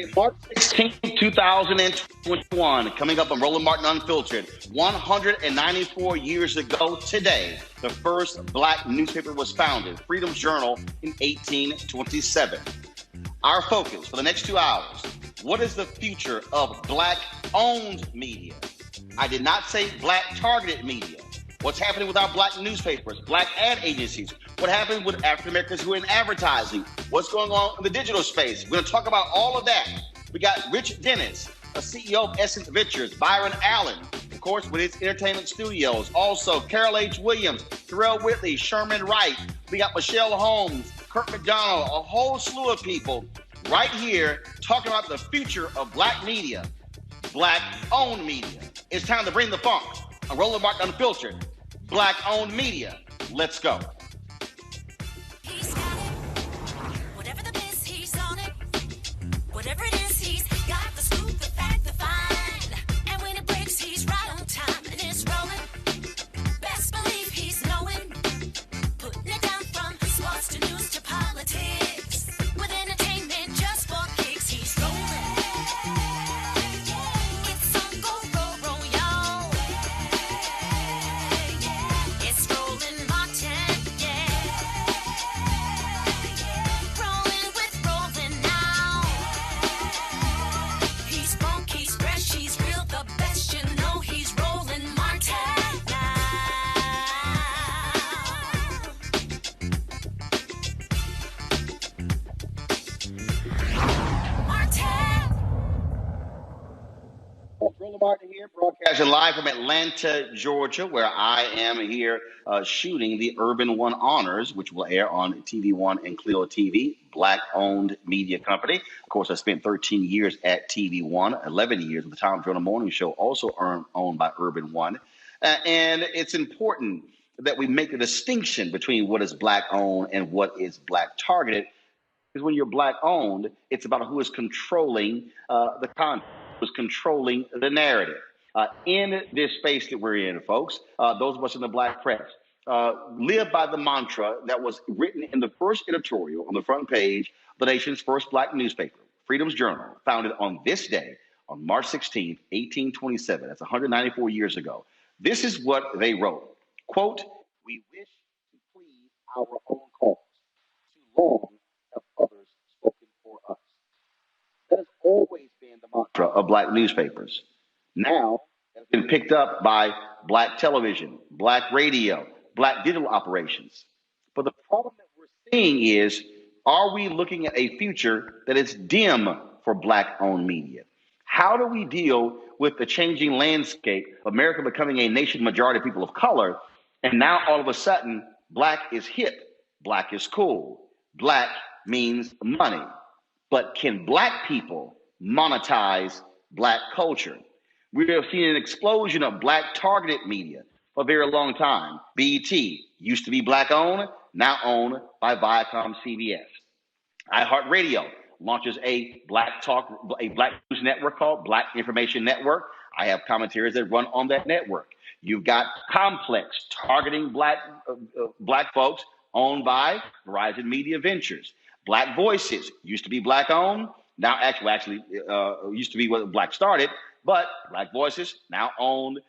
Wednesday, March 16th, 2021, coming up on Roland Martin Unfiltered. 194 years ago today, the first black newspaper was founded, Freedom's Journal, in 1827. Our focus for the next 2 hours, what is the future of black-owned media? I did not say black-targeted media. What's happening with our black newspapers, black ad agencies? What happened with African Americans who are in advertising? What's going on in the digital space? We're going to talk about all of that. We got Rich Dennis, a CEO of Essence Ventures, Byron Allen, of course, with his entertainment studios. Also, Carol H. Williams, Terrell Whitley, Sherman Wright. We got Michelle Holmes, Kurt McDonald, a whole slew of people right here talking about the future of black media, black-owned media. It's time to bring the funk. On Roland Martin Unfiltered, black-owned media. Let's go. He's got it. Whatever the biz, he's on it. Whatever it is, he's got the scoop, the fact, the find. And when it breaks, he's right on time and it's rolling. Best believe he's knowing. Putting it down from sports to news to politics. With entertainment just for kicks, he's rolling. It's on go, roll, y'all. It's Roland Martin, yeah. Rolling with Roland now. He's funk, he's fresh, he's real, the best, you know he's Roland Martin now. Martin. Roland Martin here, broadcasting live from Atlanta, Georgia, where I am here shooting the Urban One Honors, which will air on TV One and Clio TV, black-owned media company. Of course, I spent 13 years at TV One, 11 years with the Tom Joyner Morning Show, also owned by Urban One. And it's important that we make a distinction between what is black-owned and what is black-targeted. Because when you're black-owned, it's about who is controlling the content, who is controlling the narrative. In this space that we're in, folks, those of us in the black press, live by the mantra that was written in the first editorial on the front page of the nation's first black newspaper, Freedom's Journal, founded on this day, on March 16th, 1827. That's 194 years ago. This is what they wrote. Quote, "We wish to please our own cause. Too long have others spoken for us." That has always been the mantra of black newspapers. Now, it's been picked up by black television, black radio, black digital operations. But the problem that we're seeing is, are we looking at a future that is dim for black-owned media? How do we deal with the changing landscape of America becoming a nation majority of people of color, and now all of a sudden, black is hip, black is cool, black means money. But can black people monetize black culture? We have seen an explosion of black targeted media for a very long time. BET used to be black owned, now owned by Viacom CBS. iHeartRadio launches a black news network called Black Information Network. I have commentators that run on that network. You've got Complex targeting black folks, owned by Verizon Media Ventures. Black Voices used to be black owned, now actually used to be what black started, but Black Voices now owned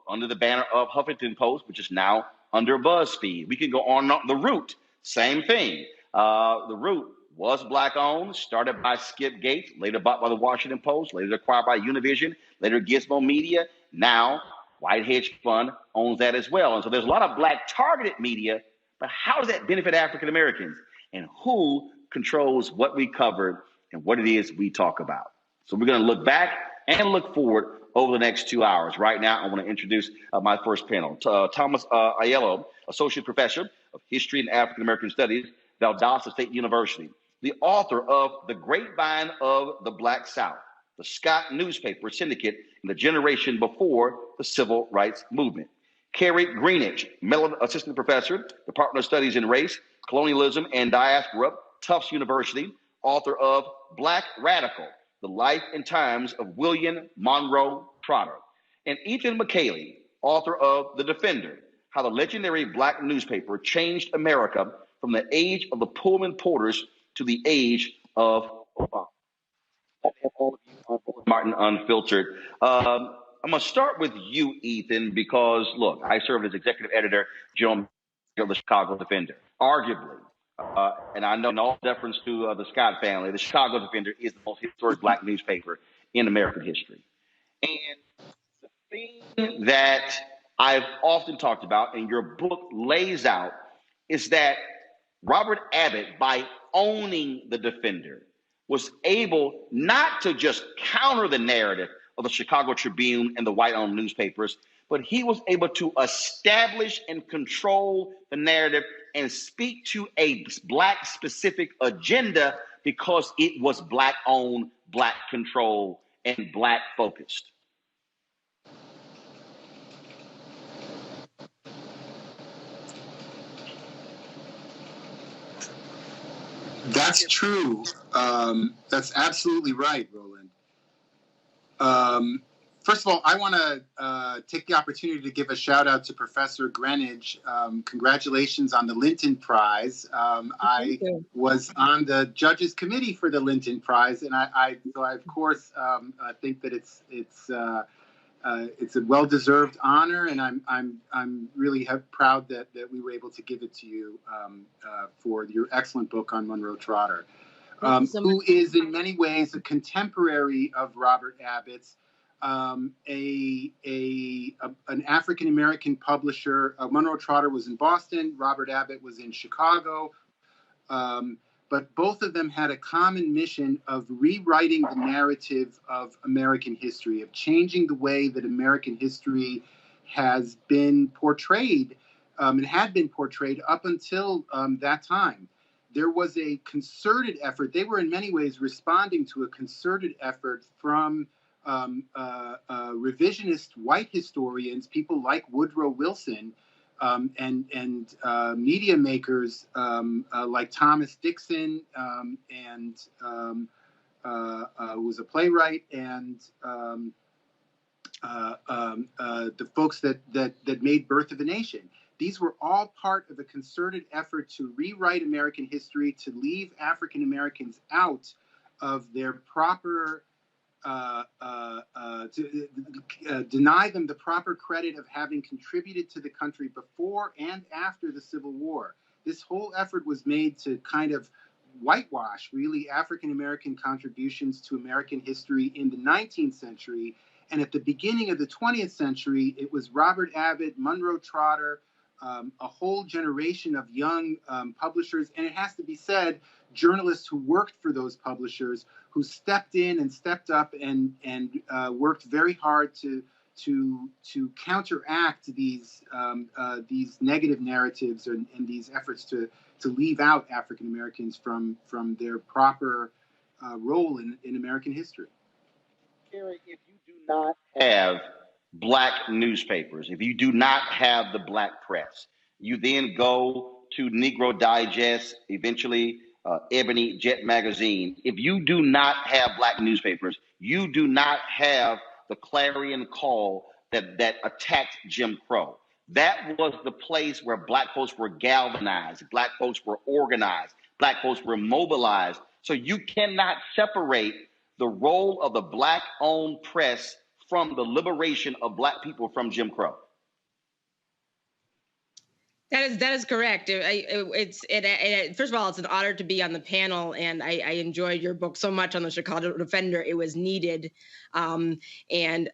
under the banner of Huffington Post, which is now under BuzzFeed. We can go on. The Root, same thing. The Root was black owned, started by Skip Gates, later bought by the Washington Post, later acquired by Univision, later Gizmo Media. Now, White Hedge Fund owns that as well. And so there's a lot of black targeted media, but how does that benefit African Americans? And who controls what we covered and what it is we talk about? So we're going to look back and look forward over the next 2 hours. Right now, I want to introduce my first panel. Thomas Aiello, Associate Professor of History and African American Studies, Valdosta State University, the author of The Grapevine of the Black South, the Scott newspaper syndicate in the generation before the Civil Rights Movement. Carrie Greenidge, Mellon Assistant Professor, Department of Studies in Race, Colonialism, and Diaspora, Tufts University, author of Black Radical, The Life and Times of William Monroe Trotter. And Ethan McKaylee, author of The Defender, How the Legendary Black Newspaper Changed America from the Age of the Pullman Porters to the Age of Obama. Let me have all of you on Martin Unfiltered. I'm going to start with you, Ethan, because, look, I served as executive editor, general manager of the Chicago Defender. Arguably, and I know in all deference to the Scott family, the Chicago Defender is the most historic black newspaper in American history. And the thing that I've often talked about, and your book lays out, is that Robert Abbott, by owning the Defender, was able not to just counter the narrative of the Chicago Tribune and the white-owned newspapers, but he was able to establish and control the narrative and speak to a black-specific agenda because it was black-owned, black-controlled, and black-focused. That's true. That's absolutely right, Roland. First of all, I want to take the opportunity to give a shout out to Professor Greenidge. Congratulations on the Linton Prize. I was on the judges committee for the Linton Prize, and I of course think that it's a well-deserved honor, and I'm really proud that we were able to give it to you for your excellent book on Monroe Trotter, who is in many ways a contemporary of Robert Abbott's, an African-American publisher. Monroe Trotter was in Boston, Robert Abbott was in Chicago, but both of them had a common mission of rewriting the narrative of American history, of changing the way that American history has been portrayed and had been portrayed up until that time. There was a concerted effort. They were in many ways responding to a concerted effort from revisionist white historians, people like Woodrow Wilson, and media makers like Thomas Dixon, and who was a playwright, and the folks that made Birth of a Nation. These were all part of a concerted effort to rewrite American history, to leave African Americans out of their proper to deny them the proper credit of having contributed to the country before and after the Civil War. This whole effort was made to kind of whitewash, really, African-American contributions to American history in the 19th century. And at the beginning of the 20th century, it was Robert Abbott, Monroe Trotter, a whole generation of young publishers, and it has to be said, journalists who worked for those publishers, who stepped in and stepped up and worked very hard to counteract these negative narratives and these efforts to leave out African Americans from their proper role in American history. If you do not have black newspapers, if you do not have the black press, you then go to Negro Digest, eventually Ebony Jet Magazine. If you do not have black newspapers, you do not have the clarion call that attacked Jim Crow. That was the place where black folks were galvanized, black folks were organized, black folks were mobilized. So you cannot separate the role of the black-owned press from the liberation of black people from Jim Crow. That is correct. First of all, it's an honor to be on the panel, and I enjoyed your book so much on the Chicago Defender. It was needed and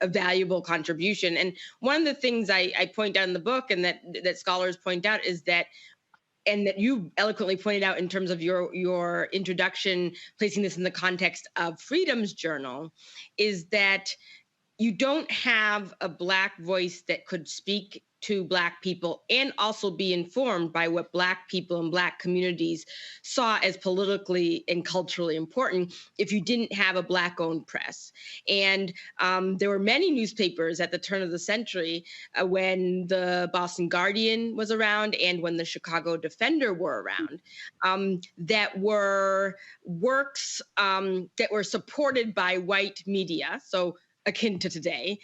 a valuable contribution. And one of the things I point out in the book, and that scholars point out, is that, and that you eloquently pointed out in terms of your introduction, placing this in the context of Freedom's Journal, is that you don't have a black voice that could speak to black people and also be informed by what black people and black communities saw as politically and culturally important if you didn't have a black-owned press. And there were many newspapers at the turn of the century when the Boston Guardian was around and when the Chicago Defender were around, that were works that were supported by white media, so akin to today,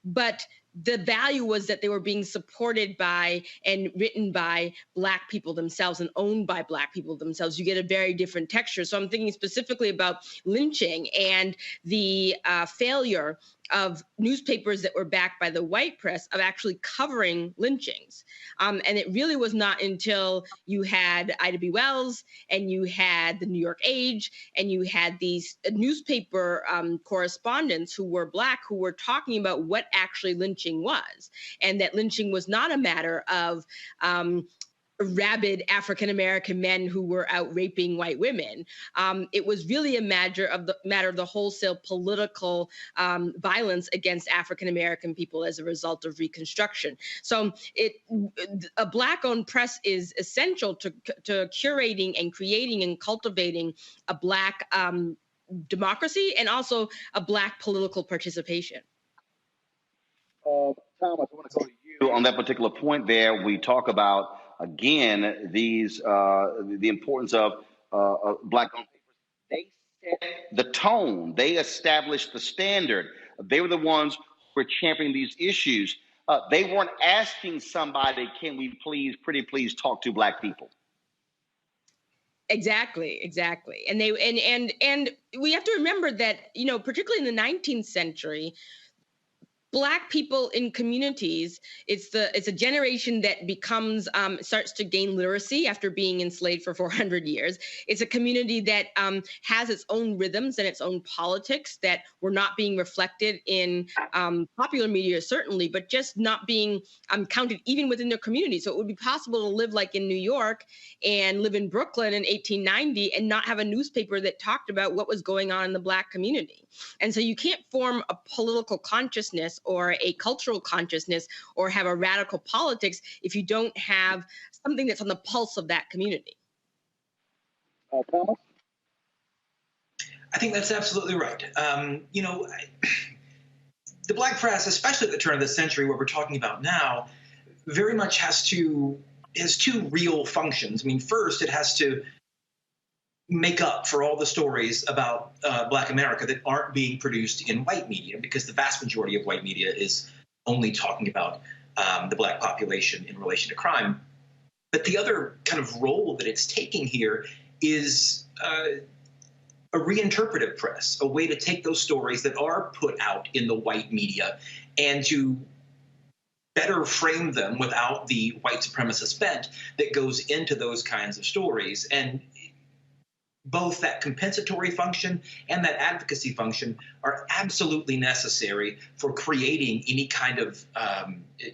but the value was that they were being supported by and written by Black people themselves and owned by Black people themselves. You get a very different texture. So I'm thinking specifically about lynching and the failure of newspapers that were backed by the white press of actually covering lynchings. And it really was not until you had Ida B. Wells and you had the New York Age and you had these newspaper correspondents who were Black who were talking about what actually lynching was, and that lynching was not a matter of rabid African-American men who were out raping white women. It was really a matter of the wholesale political violence against African-American people as a result of Reconstruction. So a Black-owned press is essential to curating and creating and cultivating a Black democracy and also a Black political participation. Thomas, I want to go to you on that particular point there. We talk about, again, these the importance of Black-owned papers. They set the tone. They established the standard. They were the ones who were championing these issues. They weren't asking somebody, "Can we pretty please talk to Black people?" Exactly. And and we have to remember that, particularly in the 19th century, Black people in communities, it's a generation that starts to gain literacy after being enslaved for 400 years. It's a community that has its own rhythms and its own politics that were not being reflected in popular media, certainly, but just not being counted even within their community. So it would be possible to live like in New York and live in Brooklyn in 1890 and not have a newspaper that talked about what was going on in the Black community. And so you can't form a political consciousness or a cultural consciousness or have a radical politics if you don't have something that's on the pulse of that community. Thomas? I think that's absolutely right. The Black press, especially at the turn of the century, what we're talking about now, very much has two real functions. I mean, first, it has to make up for all the stories about Black America that aren't being produced in white media, because the vast majority of white media is only talking about the Black population in relation to crime. But the other kind of role that it's taking here is a reinterpretive press, a way to take those stories that are put out in the white media and to better frame them without the white supremacist bent that goes into those kinds of stories. And both that compensatory function and that advocacy function are absolutely necessary for creating any kind of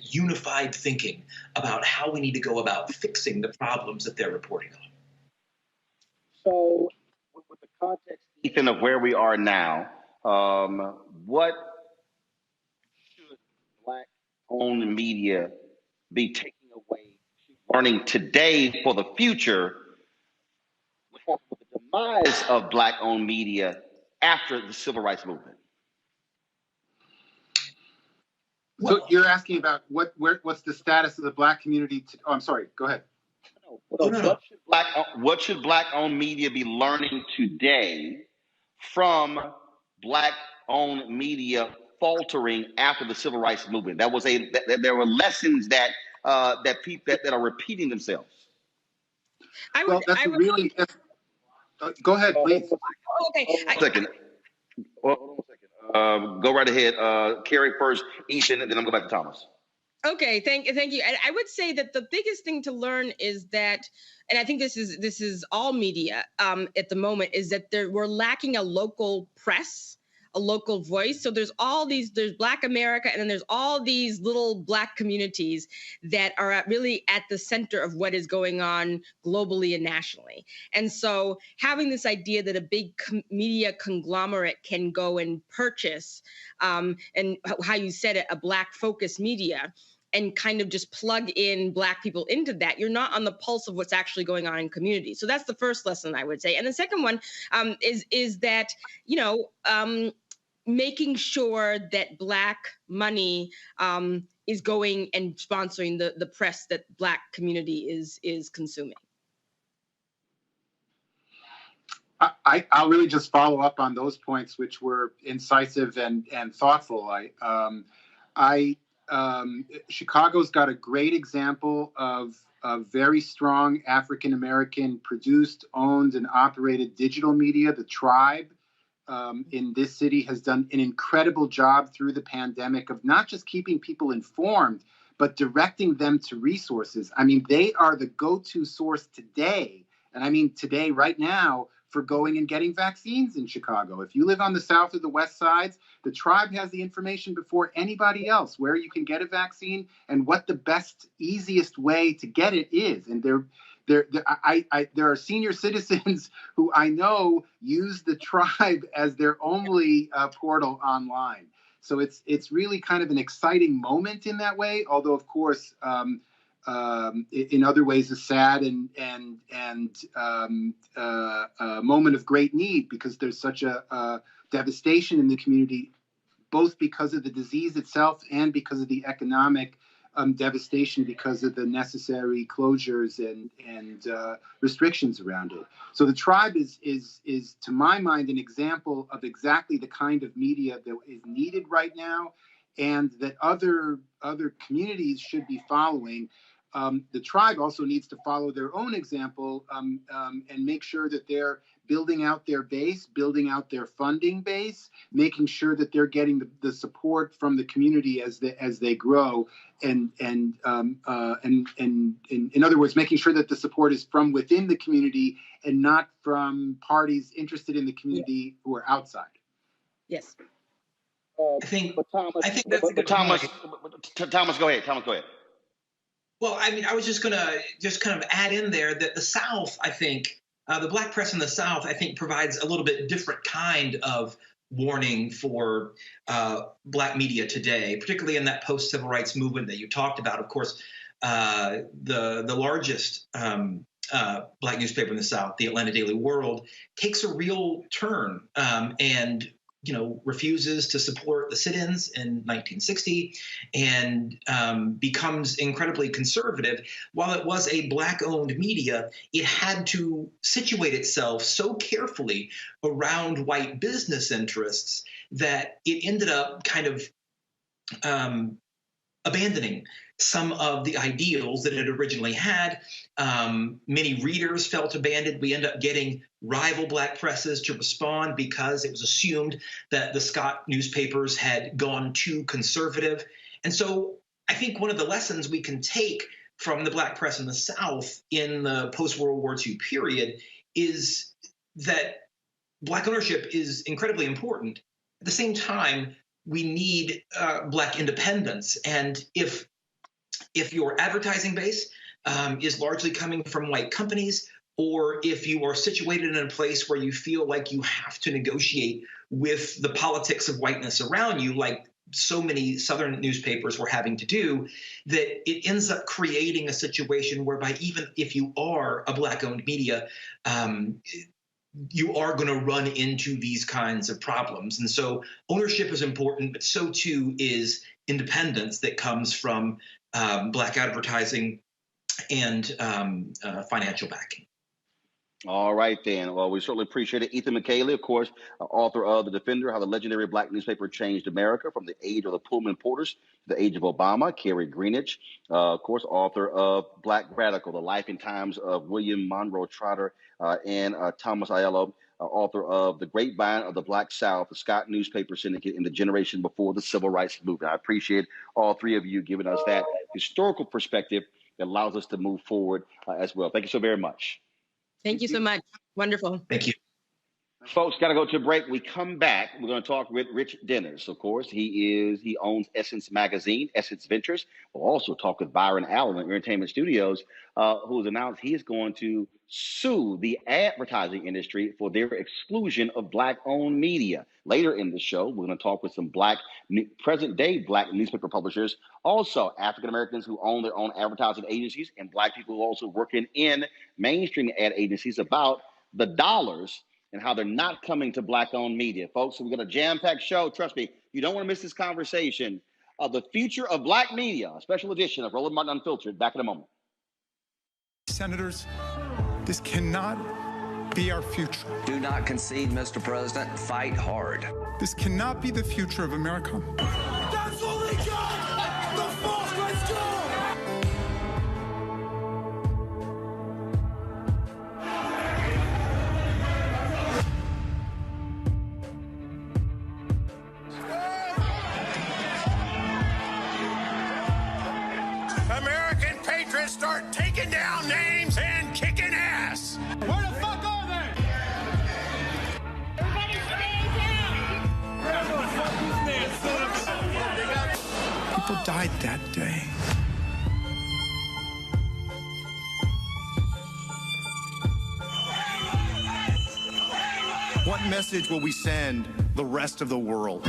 unified thinking about how we need to go about fixing the problems that they're reporting on. So, with the context, Ethan, of where we are now, what should Black-owned media be taking away, learning today for the future, with the demise of Black-owned media after the Civil Rights Movement? So you're asking about what's the status of the Black community? Oh, I'm sorry. Go ahead. What should Black-owned media be learning today from Black-owned media faltering after the Civil Rights Movement? There were lessons that are repeating themselves. Go ahead, please. Okay. Hold on a second. Go right ahead. Carrie first, Ethan, and then I'm going to go back to Thomas. Okay, thank you. And I would say that the biggest thing to learn is that, and I think this is all media at the moment, is that we're lacking a local press, a local voice. So there's Black America, and then there's all these little Black communities that are really at the center of what is going on globally and nationally. And so having this idea that a big media conglomerate can go and purchase, and how you said it, a Black focused media, and kind of just plug in Black people into that, you're not on the pulse of what's actually going on in communities. So that's the first lesson I would say. And the second one is that, making sure that Black money is going and sponsoring the press that Black community is consuming. I'll really just follow up on those points, which were incisive and thoughtful. Chicago's got a great example of very strong African-American produced, owned, and operated digital media. The Tribe in this city has done an incredible job through the pandemic of not just keeping people informed, but directing them to resources. I mean, they are the go-to source today, and I mean today, right now, for going and getting vaccines in Chicago. If you live on the south or the west sides, the Tribe has the information before anybody else where you can get a vaccine and what the best, easiest way to get it is. And there are senior citizens who I know use the Tribe as their only portal online. So it's really kind of an exciting moment in that way, although of course in other ways a sad and a moment of great need, because there's such a devastation in the community, both because of the disease itself and because of the economic devastation because of the necessary closures and restrictions around it. So the Tribe is to my mind an example of exactly the kind of media that is needed right now, and that other communities should be following. The Tribe also needs to follow their own example and make sure that they're building out their base, building out their funding base, making sure that they're getting the support from the community as they grow, and in other words, making sure that the support is from within the community and not from parties interested in the community who are outside. Yes. I think that's a good Thomas, point. Thomas, go ahead. Thomas, go ahead. Well, I mean, I was just going to kind of add in there that the South, I think, the Black press in the South, I think, provides a little bit different kind of warning for Black media today, particularly in that post-civil rights movement that you talked about. Of course, the largest Black newspaper in the South, the Atlanta Daily World, takes a real turn and refuses to support the sit-ins in 1960 and becomes incredibly conservative. While it was a Black-owned media, it had to situate itself so carefully around white business interests that it ended up kind of abandoning some of the ideals that it originally had. Many readers felt abandoned. We end up getting rival Black presses to respond because it was assumed that the Scott newspapers had gone too conservative. And so I think one of the lessons we can take from the Black press in the South in the post-World War II period is that Black ownership is incredibly important. At the same time, we need Black independence. And if your advertising base is largely coming from white companies, or if you are situated in a place where you feel like you have to negotiate with the politics of whiteness around you, like so many Southern newspapers were having to do, that it ends up creating a situation whereby even if you are a Black-owned media, you are going to run into these kinds of problems. And so ownership is important, but so too is independence that comes from Black advertising and financial backing. All right, then. Well, we certainly appreciate it. Ethan McKaylee, of course, author of The Defender, How the Legendary Black Newspaper Changed America from the Age of the Pullman Porters to the Age of Obama. Carrie Greenidge, of course, author of Black Radical, The Life and Times of William Monroe Trotter, and Thomas Aiello, author of The Grapevine of the Black South, the Scott Newspaper Syndicate in the Generation Before the Civil Rights Movement. I appreciate all three of you giving us that historical perspective that allows us to move forward as well. Thank you so very much. Thank you so much. Wonderful. Thank you. Folks, got to go to a break. We come back. We're going to talk with Rich Dennis. Of course, he owns Essence Magazine, Essence Ventures. We'll also talk with Byron Allen at Entertainment Studios, who has announced he is going to sue the advertising industry for their exclusion of Black-owned media. Later in the show, we're going to talk with some present-day Black newspaper publishers, also African-Americans who own their own advertising agencies, and Black people who are also working in mainstream ad agencies about the dollars and how they're not coming to Black-owned media. Folks, so we've got a jam-packed show. Trust me, you don't want to miss this conversation. The future of Black media, a special edition of Roland Martin Unfiltered. Back in a moment. Senators, this cannot be our future. Do not concede, Mr. President. Fight hard. This cannot be the future of America. That's what we got! American patriots start taking down names and kicking ass. Where the fuck are they? Everybody stay down. People died that day. What message will we send the rest of the world?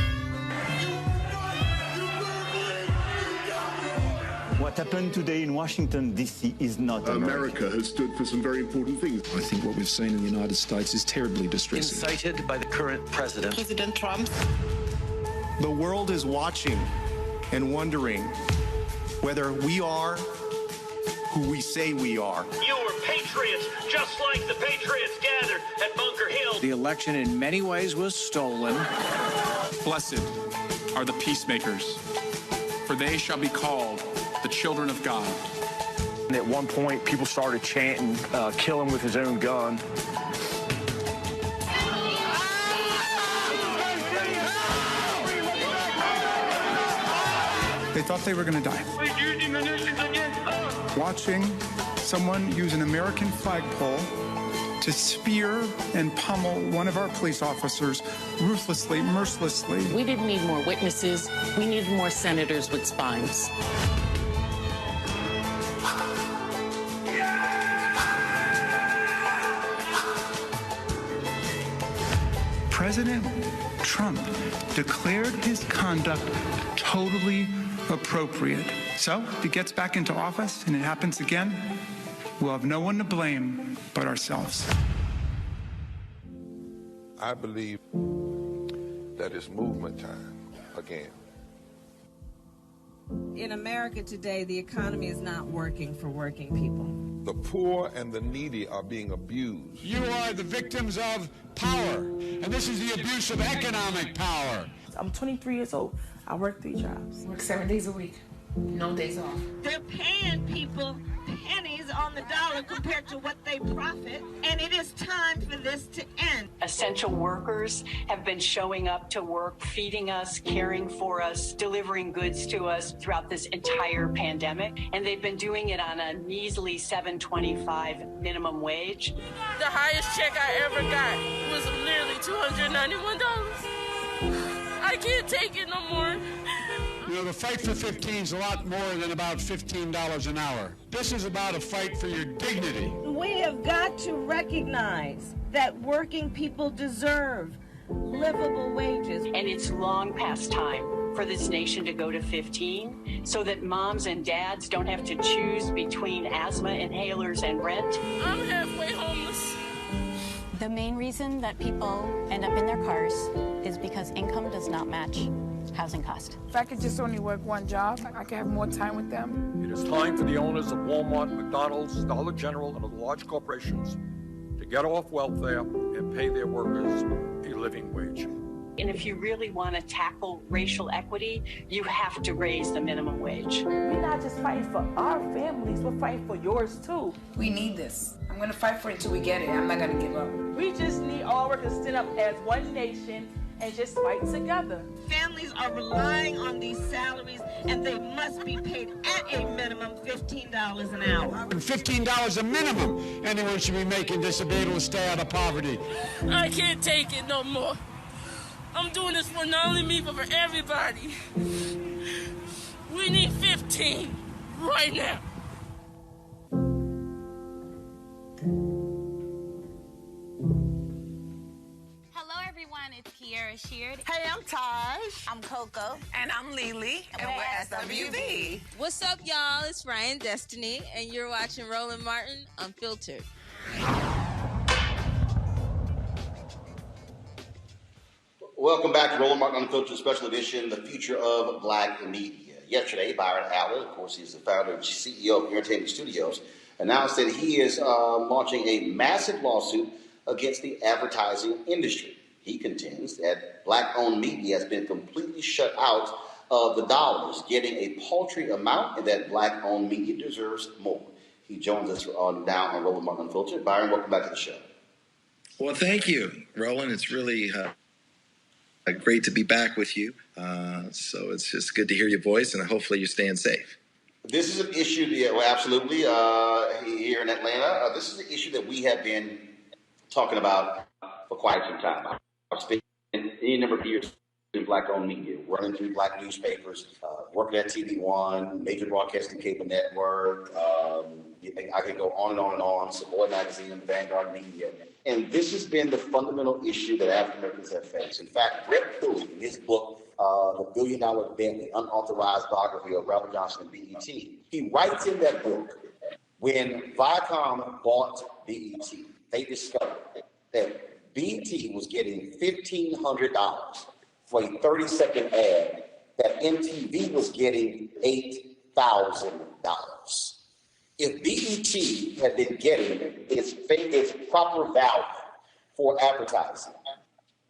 What happened today in Washington, D.C. is not America has stood for some very important things. I think what we've seen in the United States is terribly distressing. Incited by the current president. President Trump. The world is watching and wondering whether we are who we say we are. You were patriots, just like the patriots gathered at Bunker Hill. The election in many ways was stolen. Blessed are the peacemakers, for they shall be called the children of God. And at one point, people started chanting, kill him with his own gun. They thought they were going to die. Watching someone use an American flagpole to spear and pummel one of our police officers ruthlessly, mercilessly. We didn't need more witnesses. We needed more senators with spines. President Trump declared his conduct totally appropriate. So if he gets back into office and it happens again, we'll have no one to blame but ourselves. I believe that it's movement time again. In America today, the economy is not working for working people. The poor and the needy are being abused. You are the victims of power, and this is the abuse of economic power. I'm 23 years old. I work 3 jobs. Work 7 days a week. No days off. They're paying people pennies on the dollar compared to what they profit, and it is time for this to end. Essential workers have been showing up to work, feeding us, caring for us, delivering goods to us throughout this entire pandemic, and they've been doing it on a measly $7.25 minimum wage. The highest check I ever got was nearly $291. I can't take it no more. You know, the fight for 15 is a lot more than about $15 an hour. This is about a fight for your dignity. We have got to recognize that working people deserve livable wages. And it's long past time for this nation to go to 15 so that moms and dads don't have to choose between asthma inhalers and rent. I'm halfway homeless. The main reason that people end up in their cars is because income does not match housing cost. If I could just only work one job, I could have more time with them. It is time for the owners of Walmart, McDonald's, Dollar General, and other large corporations to get off welfare and pay their workers a living wage. And if you really want to tackle racial equity, you have to raise the minimum wage. We're not just fighting for our families, we're fighting for yours too. We need this. I'm going to fight for it until we get it. I'm not going to give up. We just need all workers to stand up as one nation and just fight together. Families are relying on these salaries, and they must be paid at a minimum $15 an hour. $15 a minimum. Anyone should be making this to be able to stay out of poverty. I can't take it no more. I'm doing this for not only me, but for everybody. We need 15 right now. Hello, everyone. It's Kiara Sheard. Hey, I'm Taj. I'm Coco. And I'm Lily. And we're SWV. What's up, y'all? It's Ryan Destiny, and you're watching Roland Martin Unfiltered. Welcome back to Roland Martin Unfiltered Special Edition, the future of black media. Yesterday, Byron Allen, of course, he's the founder and CEO of Entertainment Studios, announced that he is launching a massive lawsuit against the advertising industry. He contends that black-owned media has been completely shut out of the dollars, getting a paltry amount, and that black-owned media deserves more. He joins us now on Roland Martin Unfiltered. Byron, welcome back to the show. Well, thank you, Roland. It's really great to be back with you. So it's just good to hear your voice, and hopefully you're staying safe. This is an issue, well, absolutely, here in Atlanta. This is an issue that we have been talking about for quite some time. I've spent any number of years in Black-owned media, running through Black newspapers, working at TV1, major broadcasting cable network. I could go on and on and on, Savoy Magazine and Vanguard Media. And this has been the fundamental issue that African Americans have faced. In fact, Brett Pulley, in his book, The $1 Billion Bentley, Unauthorized Biography of Robert Johnson and BET, he writes in that book, when Viacom bought BET, they discovered that BET was getting $1,500 for a 30-second ad, that MTV was getting $8,000. If BET had been getting its proper value for advertising,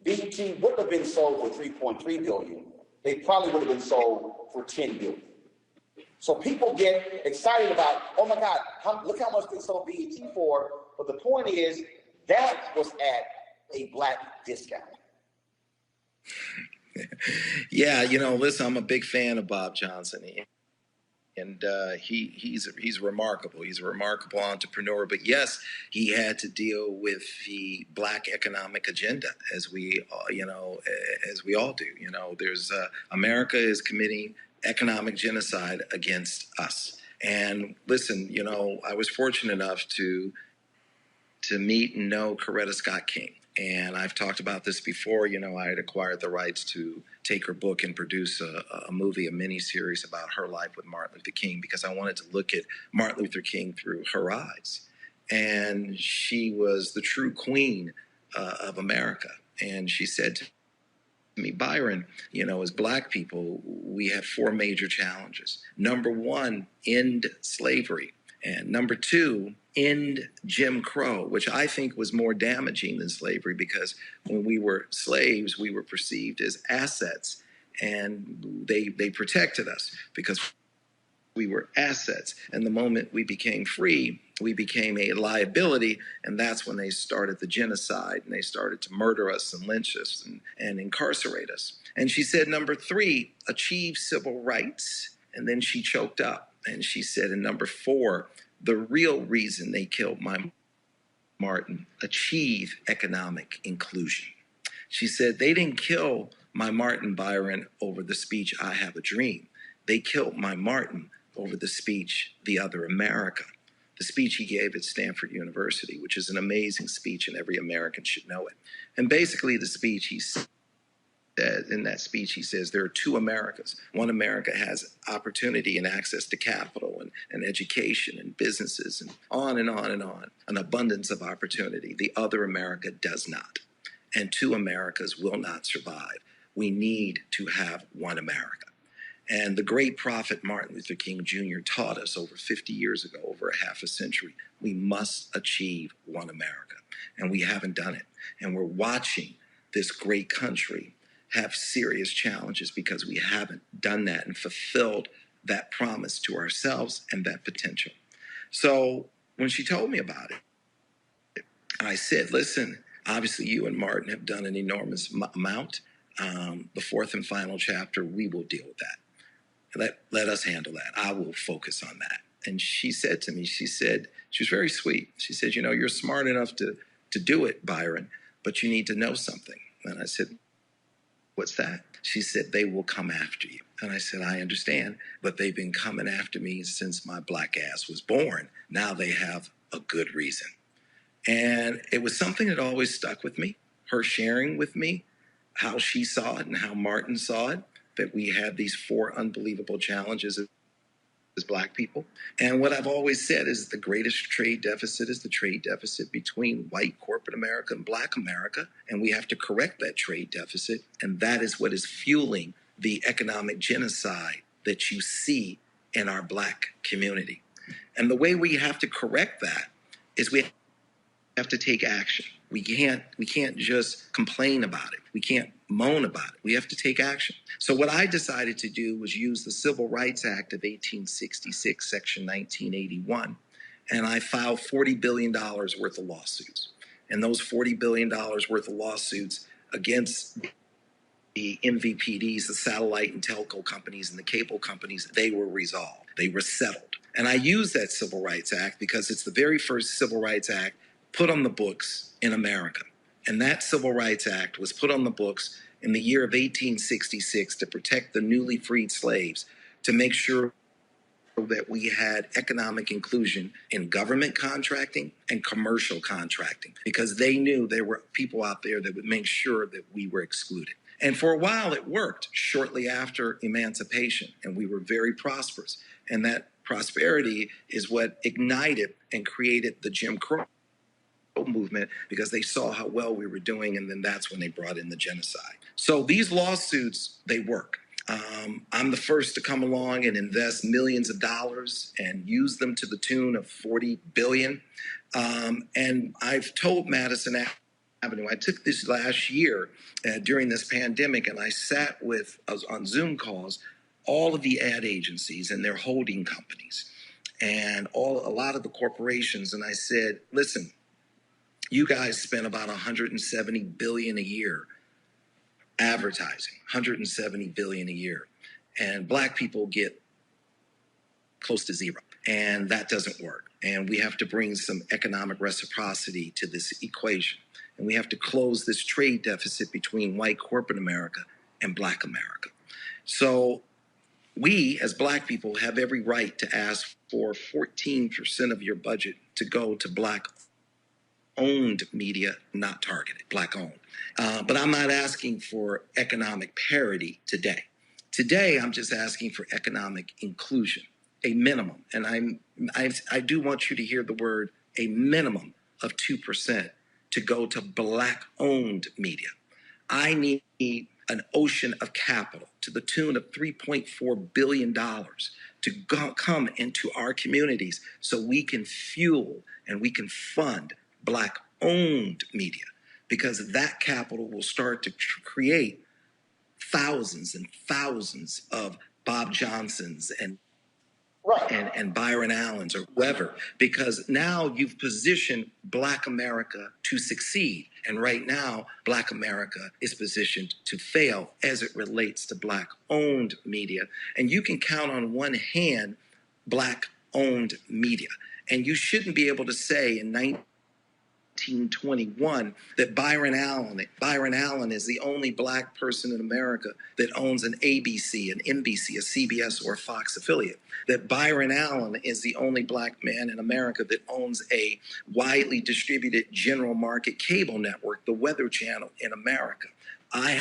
BET wouldn't have been sold for $3.3 billion. They probably would have been sold for $10 billion. So people get excited about, oh my God, look how much they sold BET for. But the point is, that was at a Black discount. Yeah, listen, I'm a big fan of Bob Johnson. And he's remarkable. He's a remarkable entrepreneur. But yes, he had to deal with the Black economic agenda, as we all do. There's America is committing economic genocide against us. And listen, I was fortunate enough to meet and know Coretta Scott King. And I've talked about this before. I had acquired the rights to take her book and produce a movie, a mini-series about her life with Martin Luther King, because I wanted to look at Martin Luther King through her eyes. And she was the true queen of America. And she said to me, Byron, as Black people, we have four major challenges. Number one, end slavery. And number two, end Jim Crow, which I think was more damaging than slavery, because when we were slaves, we were perceived as assets, and they protected us because we were assets. And the moment we became free, we became a liability, and that's when they started the genocide, and they started to murder us and lynch us and incarcerate us. And she said, number three, achieve civil rights. And then she choked up. And she said, and number four, the real reason they killed my Martin, achieve economic inclusion. She said, they didn't kill my Martin, Byron, over the speech, I Have a Dream. They killed my Martin over the speech, The Other America, the speech he gave at Stanford University, which is an amazing speech, and every American should know it. And basically the speech he said, in that speech, he says there are two Americas. One America has opportunity and access to capital and education and businesses and on and on and on, an abundance of opportunity. The other America does not. And two Americas will not survive. We need to have one America. And the great prophet Martin Luther King Jr. taught us over 50 years ago, over a half a century, we must achieve one America. And we haven't done it. And we're watching this great country have serious challenges because we haven't done that and fulfilled that promise to ourselves and that potential. So when she told me about it, I said, listen, obviously you and Martin have done an enormous amount. The fourth and final chapter, we will deal with that. Let us handle that. I will focus on that. And she said to me, she was very sweet. She said, you're smart enough to do it, Byron, but you need to know something. And I said, what's that? She said, they will come after you. And I said, I understand, but they've been coming after me since my Black ass was born. Now they have a good reason. And it was something that always stuck with me, her sharing with me how she saw it and how Martin saw it, that we have these four unbelievable challenges as Black people. And what I've always said is the greatest trade deficit is the trade deficit between white corporate America and Black America. And we have to correct that trade deficit. And that is what is fueling the economic genocide that you see in our Black community. And the way we have to correct that is we have to take action. We can't just complain about it. We can't moan about it. We have to take action. So what I decided to do was use the Civil Rights Act of 1866, Section 1981, and I filed $40 billion worth of lawsuits. And those $40 billion worth of lawsuits against the MVPDs, the satellite and telco companies and the cable companies, they were resolved. They were settled. And I use that Civil Rights Act because it's the very first Civil Rights Act put on the books in America. And that Civil Rights Act was put on the books in the year of 1866 to protect the newly freed slaves, to make sure that we had economic inclusion in government contracting and commercial contracting, because they knew there were people out there that would make sure that we were excluded. And for a while it worked shortly after emancipation, and we were very prosperous. And that prosperity is what ignited and created the Jim Crow movement, because they saw how well we were doing, and then that's when they brought in the genocide. So these lawsuits, they work. I'm the first to come along and invest millions of dollars and use them to the tune of $40 billion. And I've told Madison Avenue, I took this last year during this pandemic, and I sat with, on Zoom calls, all of the ad agencies and their holding companies and a lot of the corporations. And I said, listen, you guys spend about $170 billion a year advertising, $170 billion a year. And Black people get close to zero. And that doesn't work. And we have to bring some economic reciprocity to this equation. And we have to close this trade deficit between white corporate America and Black America. So we, as Black people, have every right to ask for 14% of your budget to go to Black-owned media, not targeted, Black-owned. But I'm not asking for economic parity today. Today, I'm just asking for economic inclusion, a minimum. And I do want you to hear the word, a minimum of 2% to go to Black-owned media. I need an ocean of capital to the tune of $3.4 billion to come into our communities so we can fuel and we can fund Black-owned media, because that capital will start to create thousands and thousands of Bob Johnsons and Byron Allens or whoever, because now you've positioned Black America to succeed. And right now, Black America is positioned to fail as it relates to Black-owned media. And you can count on one hand Black-owned media. And you shouldn't be able to say in 1921 that Byron Allen is the only Black person in America that owns an ABC, an NBC, a CBS, or a Fox affiliate. That Byron Allen is the only Black man in America that owns a widely distributed general market cable network, the Weather Channel in America. I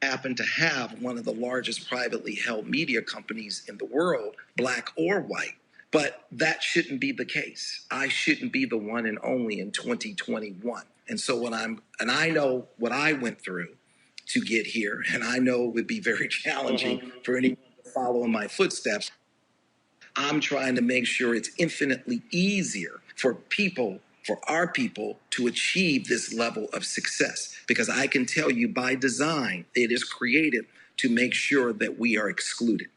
happen to have one of the largest privately held media companies in the world, Black or white. But that shouldn't be the case. I shouldn't be the one and only in 2021. And so I know what I went through to get here, and I know it would be very challenging for anyone to follow in my footsteps. I'm trying to make sure it's infinitely easier for our people to achieve this level of success, because I can tell you by design, it is created to make sure that we are excluded.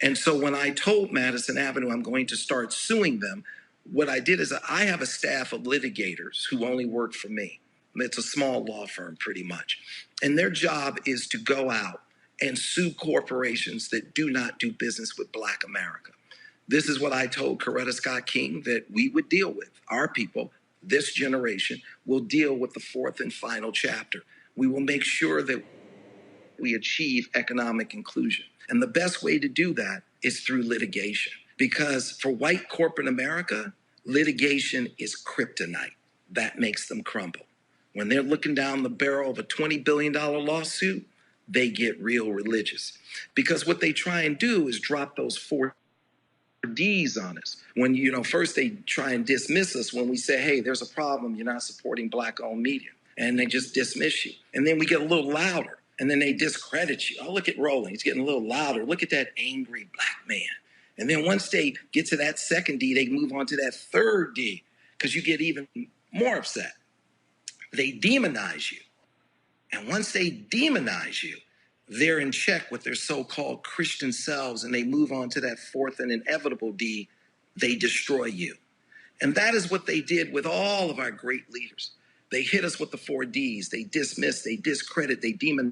And so when I told Madison Avenue I'm going to start suing them, what I did is I have a staff of litigators who only work for me. It's a small law firm pretty much. And their job is to go out and sue corporations that do not do business with Black America. This is what I told Coretta Scott King that we would deal with. Our people, this generation, will deal with the fourth and final chapter. We will make sure that we achieve economic inclusion. And the best way to do that is through litigation. Because for white corporate America, litigation is kryptonite. That makes them crumble. When they're looking down the barrel of a $20 billion lawsuit, they get real religious. Because what they try and do is drop those 4 Ds on us. When, first they try and dismiss us when we say, hey, there's a problem, you're not supporting Black-owned media. And they just dismiss you. And then we get a little louder. And then they discredit you. Oh, look at Roland. He's getting a little louder. Look at that angry Black man. And then once they get to that second D, they move on to that third D, because you get even more upset. They demonize you. And once they demonize you, they're in check with their so-called Christian selves, and they move on to that fourth and inevitable D. They destroy you. And that is what they did with all of our great leaders. They hit us with the 4 Ds. They dismiss, they discredit, they demonize,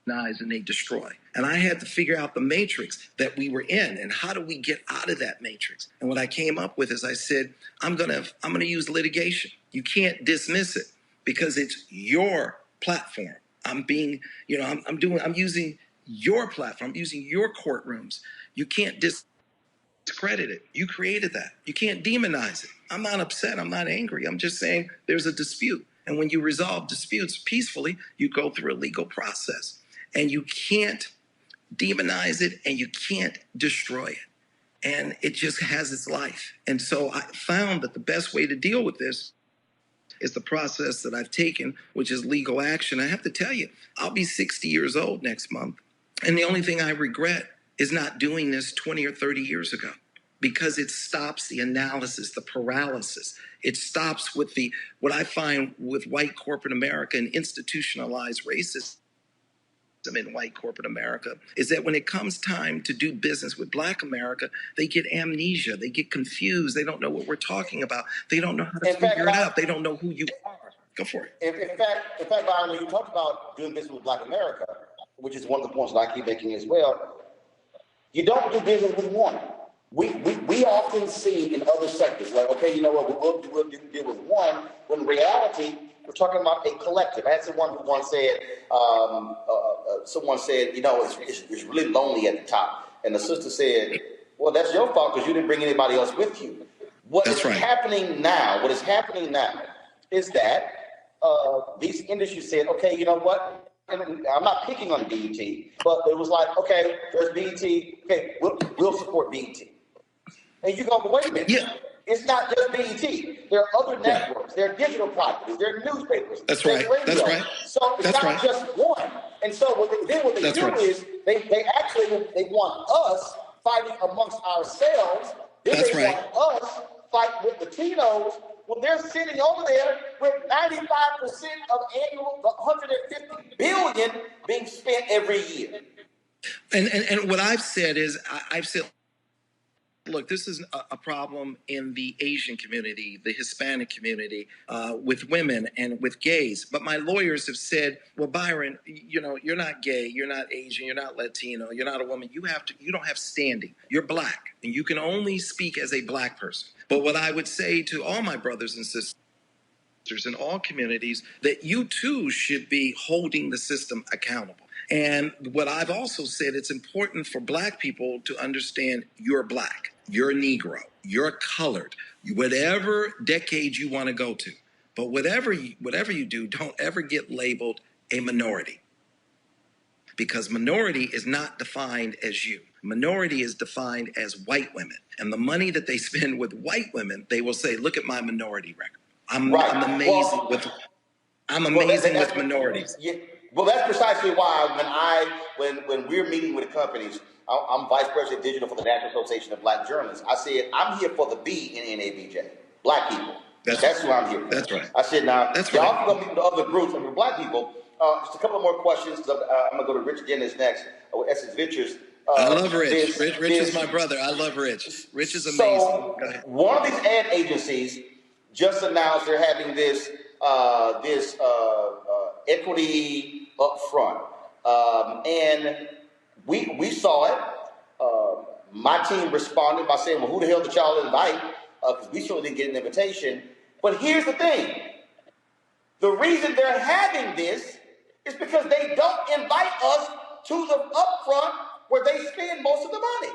and they destroy. And I had to figure out the matrix that we were in and how do we get out of that matrix. And what I came up with is I said, I'm gonna use litigation. You can't dismiss it because it's your platform. I'm using your platform. I'm using your courtrooms. You can't discredit it. You created that. You can't demonize it. I'm not upset. I'm not angry. I'm just saying there's a dispute. And when you resolve disputes peacefully, you go through a legal process. And you can't demonize it and you can't destroy it. And it just has its life. And so I found that the best way to deal with this is the process that I've taken, which is legal action. I have to tell you, I'll be 60 years old next month. And the only thing I regret is not doing this 20 or 30 years ago, because it stops the analysis, the paralysis. It stops with what I find with white corporate America and institutionalized racism in white corporate America is that when it comes time to do business with Black America, they get amnesia, they get confused, they don't know what we're talking about, they don't know how to figure it out, they don't know who you are. Go for it. In fact, Byron, when you talked about doing business with Black America, which is one of the points that I keep making as well, you don't do business with one. We often see in other sectors, like, okay, you know what, we'll deal with one, when in reality, we're talking about a collective. I had someone who once said, you know, it's really lonely at the top. And the sister said, well, that's your fault because you didn't bring anybody else with you. What is happening now is that these industries said, okay, you know what? And I'm not picking on BET, but it was like, okay, there's BET. Okay, we'll support BET. And you go, but wait a minute. Yeah. It's not just BET. There are other networks. There are digital properties. There are newspapers. That's right. Radio. That's right. So it's not just one. And so what they do is they actually want us fighting amongst ourselves. Then they want us fight with Latinos. Well, they're sitting over there with 95% of annual 150 billion being spent every year. And what I've said is I've said, look, this is a problem in the Asian community, the Hispanic community, with women and with gays. But my lawyers have said, well, Byron, you know, you're not gay, you're not Asian, you're not Latino, you're not a woman. You don't have standing. You're Black, and you can only speak as a Black person. But what I would say to all my brothers and sisters in all communities, that you too should be holding the system accountable. And what I've also said, it's important for Black people to understand you're Black, you're Negro, you're colored, whatever decade you want to go to. But whatever you do, don't ever get labeled a minority. Because minority is not defined as you. Minority is defined as white women. And the money that they spend with white women, they will say, look at my minority record. I'm amazing with minorities. Yeah. Well, that's precisely why when we're meeting with the companies, I'm Vice President Digital for the National Association of Black Journalists. I said, I'm here for the B in NABJ, Black people. That's who I'm here for. That's right. I said, now, y'all can go meet with the other groups and with Black people. Just a couple of more questions. I'm going to go to Rich Guinness next with Essence Ventures. I love Rich. Rich is my brother. I love Rich. Rich is amazing. So, one of these ad agencies just announced they're having this equity upfront, and we saw it. My team responded by saying, well, who the hell did y'all invite? Because we sure didn't get an invitation. But here's the thing. The reason they're having this is because they don't invite us to the upfront where they spend most of the money.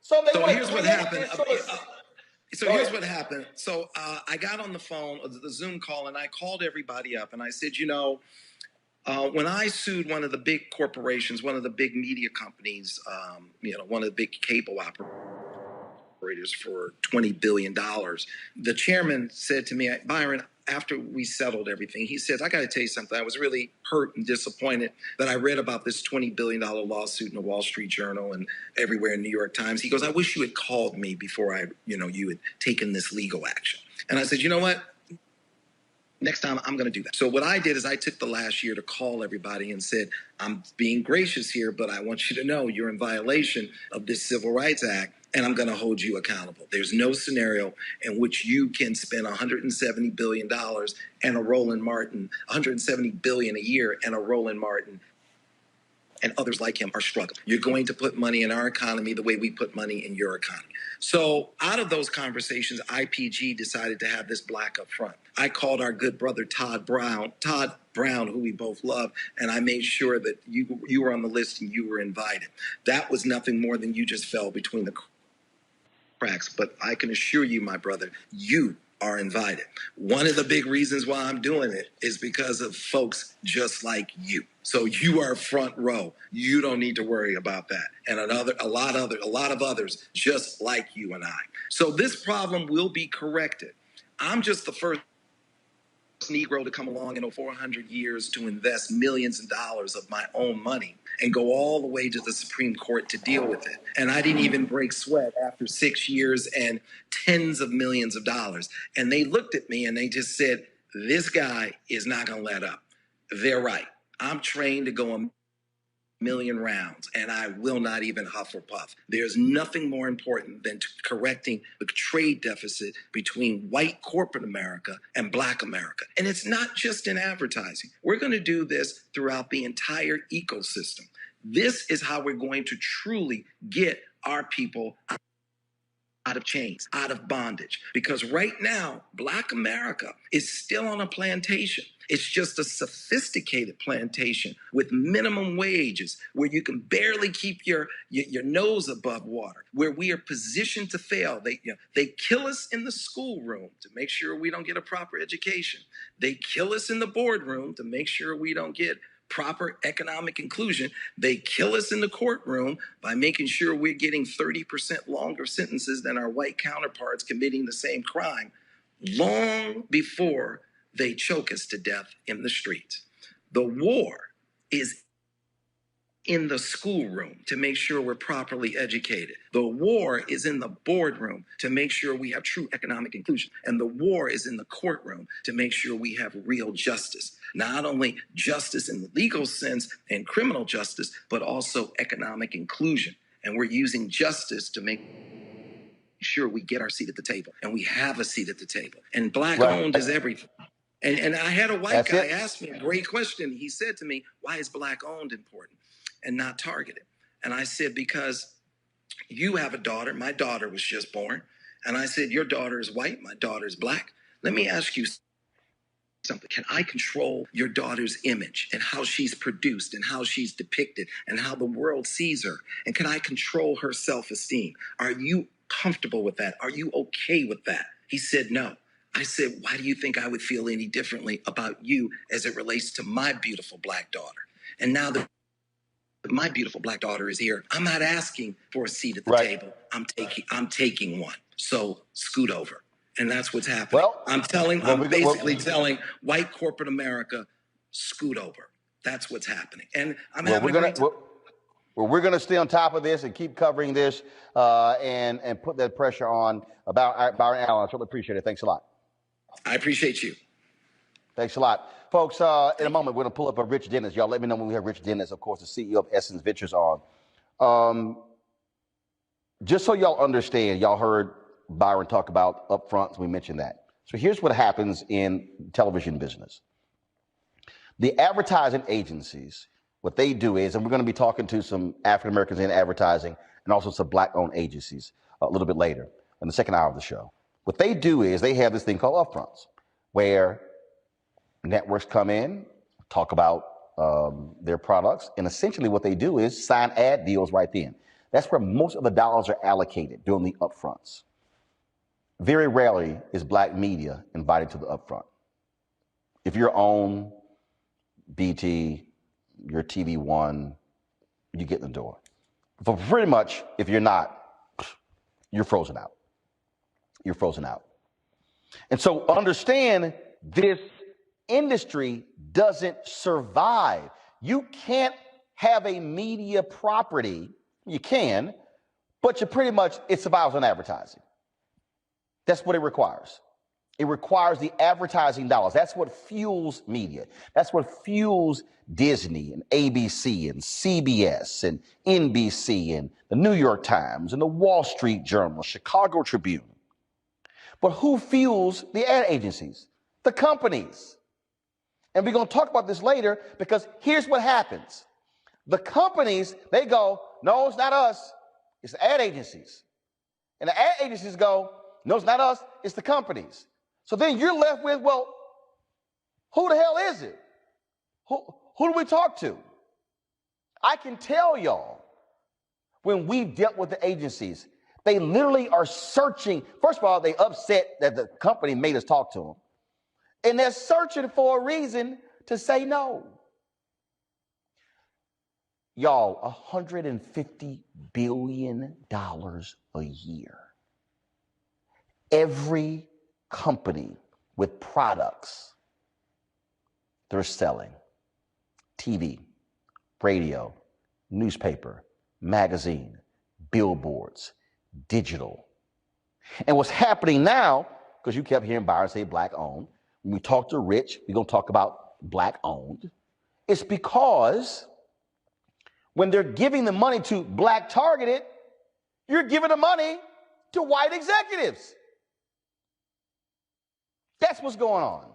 So here's what happened. Here's what happened. So I got on the phone, the Zoom call, and I called everybody up, and I said, when I sued one of the big corporations, one of the big media companies, one of the big cable operators for $20 billion, the chairman said to me, Byron, after we settled everything, he says, I got to tell you something. I was really hurt and disappointed that I read about this $20 billion lawsuit in the Wall Street Journal and everywhere in New York Times. He goes, I wish you had called me before you had taken this legal action. And I said, you know what? Next time I'm going to do that. So what I did is I took the last year to call everybody and said, I'm being gracious here, but I want you to know you're in violation of this Civil Rights Act, and I'm going to hold you accountable. There's no scenario in which you can spend $170 billion and a Roland Martin, $170 billion a year and a Roland Martin and others like him are struggling. You're going to put money in our economy the way we put money in your economy. So out of those conversations, IPG decided to have this black up front. I called our good brother Todd Brown, who we both love, and I made sure that you were on the list and you were invited. That was nothing more than you just fell between the cracks. But I can assure you, my brother, you are invited. One of the big reasons why I'm doing it is because of folks just like you. So you are front row. You don't need to worry about that. And a lot of others just like you and I. So this problem will be corrected. I'm just the first Negro to come along in 400 years to invest millions of dollars of my own money and go all the way to the Supreme Court to deal with it. And I didn't even break sweat after 6 years and tens of millions of dollars. And they looked at me and they just said, this guy is not going to let up. They're right. I'm trained to go a million rounds, and I will not even huff or puff. There's nothing more important than correcting the trade deficit between white corporate America and black America. And it's not just in advertising. We're going to do this throughout the entire ecosystem. This is how we're going to truly get our people out of chains, out of bondage. Because right now, black America is still on a plantation. It's just a sophisticated plantation with minimum wages where you can barely keep your nose above water, where we are positioned to fail. They kill us in the schoolroom to make sure we don't get a proper education. They kill us in the boardroom to make sure we don't get proper economic inclusion. They kill us in the courtroom by making sure we're getting 30% longer sentences than our white counterparts committing the same crime, long before they choke us to death in the streets. The war is in the schoolroom to make sure we're properly educated. The war is in the boardroom to make sure we have true economic inclusion. And the war is in the courtroom to make sure we have real justice. Not only justice in the legal sense and criminal justice, but also economic inclusion. And we're using justice to make sure we get our seat at the table. And we have a seat at the table. And black owned is everything. And I had a white guy ask me a great question. He said to me, why is black owned important and not targeted? And I said, because you have a daughter. My daughter was just born. And I said, your daughter is white. My daughter is black. Let me ask you something. Can I control your daughter's image and how she's produced and how she's depicted and how the world sees her? And can I control her self-esteem? Are you comfortable with that? Are you okay with that? He said, no. I said, why do you think I would feel any differently about you as it relates to my beautiful black daughter? And now that my beautiful black daughter is here, I'm not asking for a seat at the table. I'm taking one. So scoot over. And that's what's happening. Well, I'm basically telling white corporate America, scoot over. That's what's happening. And we're going to stay on top of this and keep covering this and put that pressure on about Byron Allen. I really appreciate it. Thanks a lot. I appreciate you. Thanks a lot. Folks, in a moment, we're going to pull up a Rich Dennis. Y'all let me know when we have Rich Dennis, of course, the CEO of Essence Ventures on. Just so y'all understand, y'all heard Byron talk about upfronts. We mentioned that. So here's what happens in television business. The advertising agencies, what they do is, and we're going to be talking to some African Americans in advertising and also some black-owned agencies a little bit later in the second hour of the show. What they do is they have this thing called upfronts, where networks come in, talk about their products, and essentially what they do is sign ad deals right then. That's where most of the dollars are allocated during the upfronts. Very rarely is black media invited to the upfront. If you're on BT, you're TV One, you get in the door. But pretty much, if you're not, you're frozen out. You're frozen out. And so understand, this industry doesn't survive. You can't have a media property. You can, but it survives on advertising. That's what it requires. It requires the advertising dollars. That's what fuels media. That's what fuels Disney and ABC and CBS and NBC and the New York Times and the Wall Street Journal, Chicago Tribune. But who fuels the ad agencies? The companies. And we're going to talk about this later, because here's what happens. The companies, they go, no, it's not us. It's the ad agencies. And the ad agencies go, no, it's not us. It's the companies. So then you're left with, well, who the hell is it? Who do we talk to? I can tell y'all, when we've dealt with the agencies, they literally are searching. First of all, they upset that the company made us talk to them. And they're searching for a reason to say no. Y'all, $150 billion a year. Every company with products they're selling, TV, radio, newspaper, magazine, billboards, digital. And what's happening now, because you kept hearing Byron say black owned, when we talk to Rich, we're going to talk about black owned. It's because when they're giving the money to black targeted, you're giving the money to white executives. That's what's going on.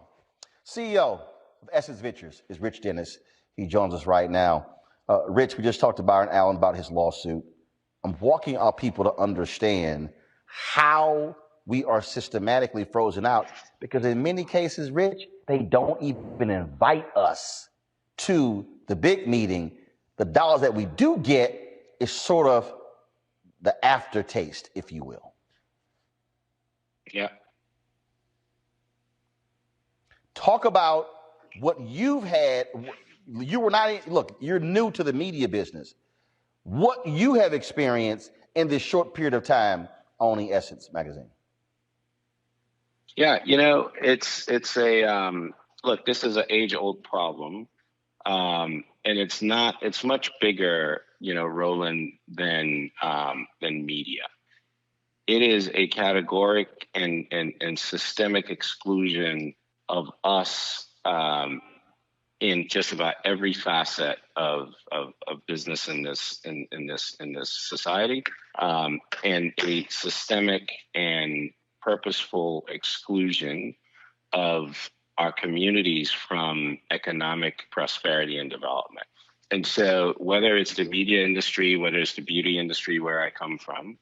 CEO of Essence Ventures is Rich Dennis. He joins us right now. Rich, we just talked to Byron Allen about his lawsuit. I'm walking our people to understand how we are systematically frozen out, because in many cases, Rich, they don't even invite us to the big meeting. The dollars that we do get is sort of the aftertaste, if you will. Yeah. Talk about what you've had. You were not, look, you're new to the media business. What you have experienced in this short period of time owning Essence Magazine. Yeah, you know, it's a look, this is an age-old problem. And it's much bigger, you know, Roland, than media. It is a categoric and systemic exclusion of us in just about every facet of business in this society, and a systemic and purposeful exclusion of our communities from economic prosperity and development. And so whether it's the media industry, whether it's the beauty industry where I come from,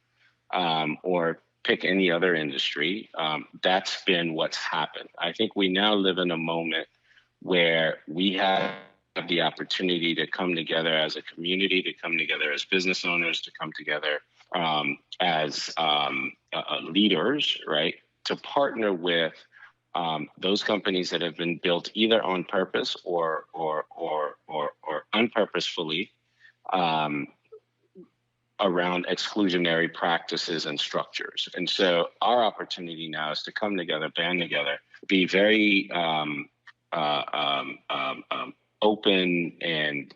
or pick any other industry, that's been what's happened. I think we now live in a moment where we have the opportunity to come together as a community, to come together as business owners, to come together as leaders, right? To partner with those companies that have been built either on purpose or unpurposefully around exclusionary practices and structures. And so our opportunity now is to come together, band together, be very open and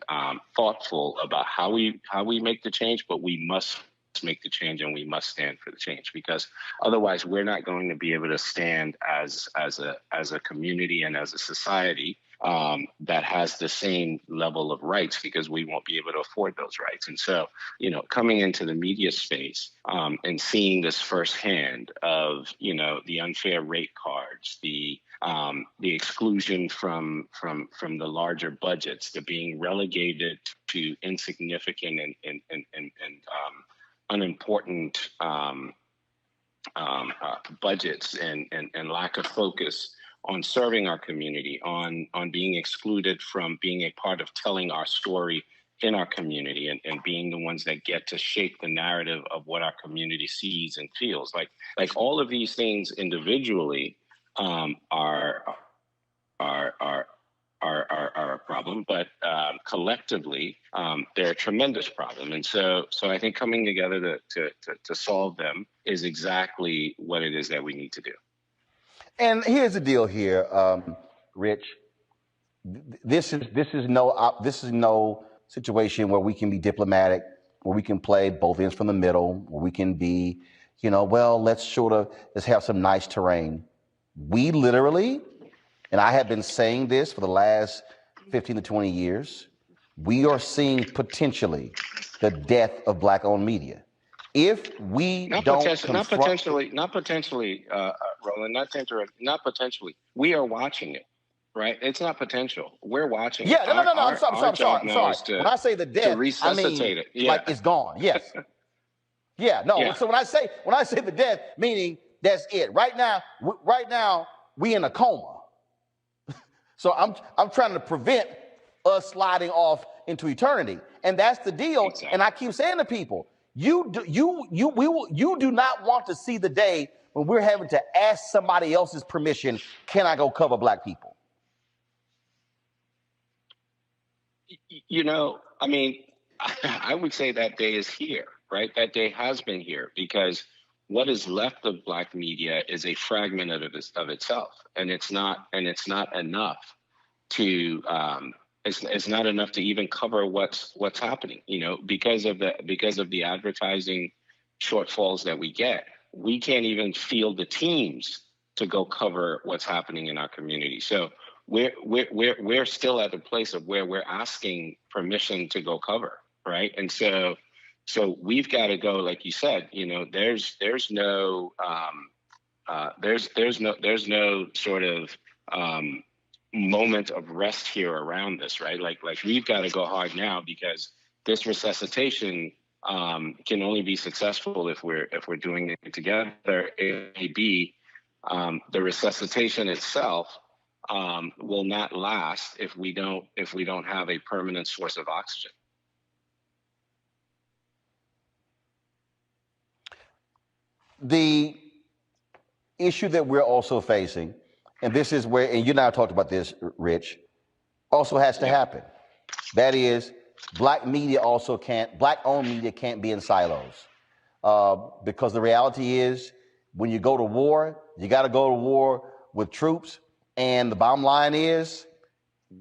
thoughtful about how we make the change, but we must make the change and we must stand for the change, because otherwise we're not going to be able to stand as a community and as a society that has the same level of rights, because we won't be able to afford those rights. And so, you know, coming into the media space and seeing this firsthand of, you know, the unfair rate cards, the exclusion from the larger budgets, the being relegated to insignificant and unimportant budgets and lack of focus on serving our community, on being excluded from being a part of telling our story in our community and being the ones that get to shape the narrative of what our community sees and feels. Like all of these things individually are a problem, but collectively they're a tremendous problem. And so I think coming together to solve them is exactly what it is that we need to do. And here's the deal here, Rich. This is no situation where we can be diplomatic, where we can play both ends from the middle, where we can be, you know, well, let's have some nice terrain. We literally, and I have been saying this for the last 15 to 20 years, we are seeing potentially the death of Black-owned media. If we not potentially, Roland, not potentially. We are watching it. right? It's not potential. We're watching. Yeah, no. I'm sorry. To, when I say the death, I mean like it's gone. Yes. Yeah, no. Yeah. So when I say the death, meaning that's it. Right now, we in a coma. So I'm trying to prevent us sliding off into eternity, and that's the deal. Exactly. And I keep saying to people, you do not want to see the day when we're having to ask somebody else's permission. Can I go cover black people? You know, I mean, I would say that day is here, right? That day has been here, because what is left of black media is a fragment of itself, and it's not enough to it's not enough to even cover what's happening. You know, because of the advertising shortfalls that we get, we can't even field the teams to go cover what's happening in our community. So we're still at the place of where we're asking permission to go cover, right? And so we've got to go, like you said, you know, there's no sort of moment of rest here around this, right? Like we've got to go hard now, because this resuscitation can only be successful if we're doing it together. A, B, the resuscitation itself will not last if we don't have a permanent source of oxygen. The issue that we're also facing, and this is where, and you and I talked about this, Rich, also has to happen. That is, black-owned media can't be in silos. Because the reality is, when you go to war, you got to go to war with troops. And the bottom line is,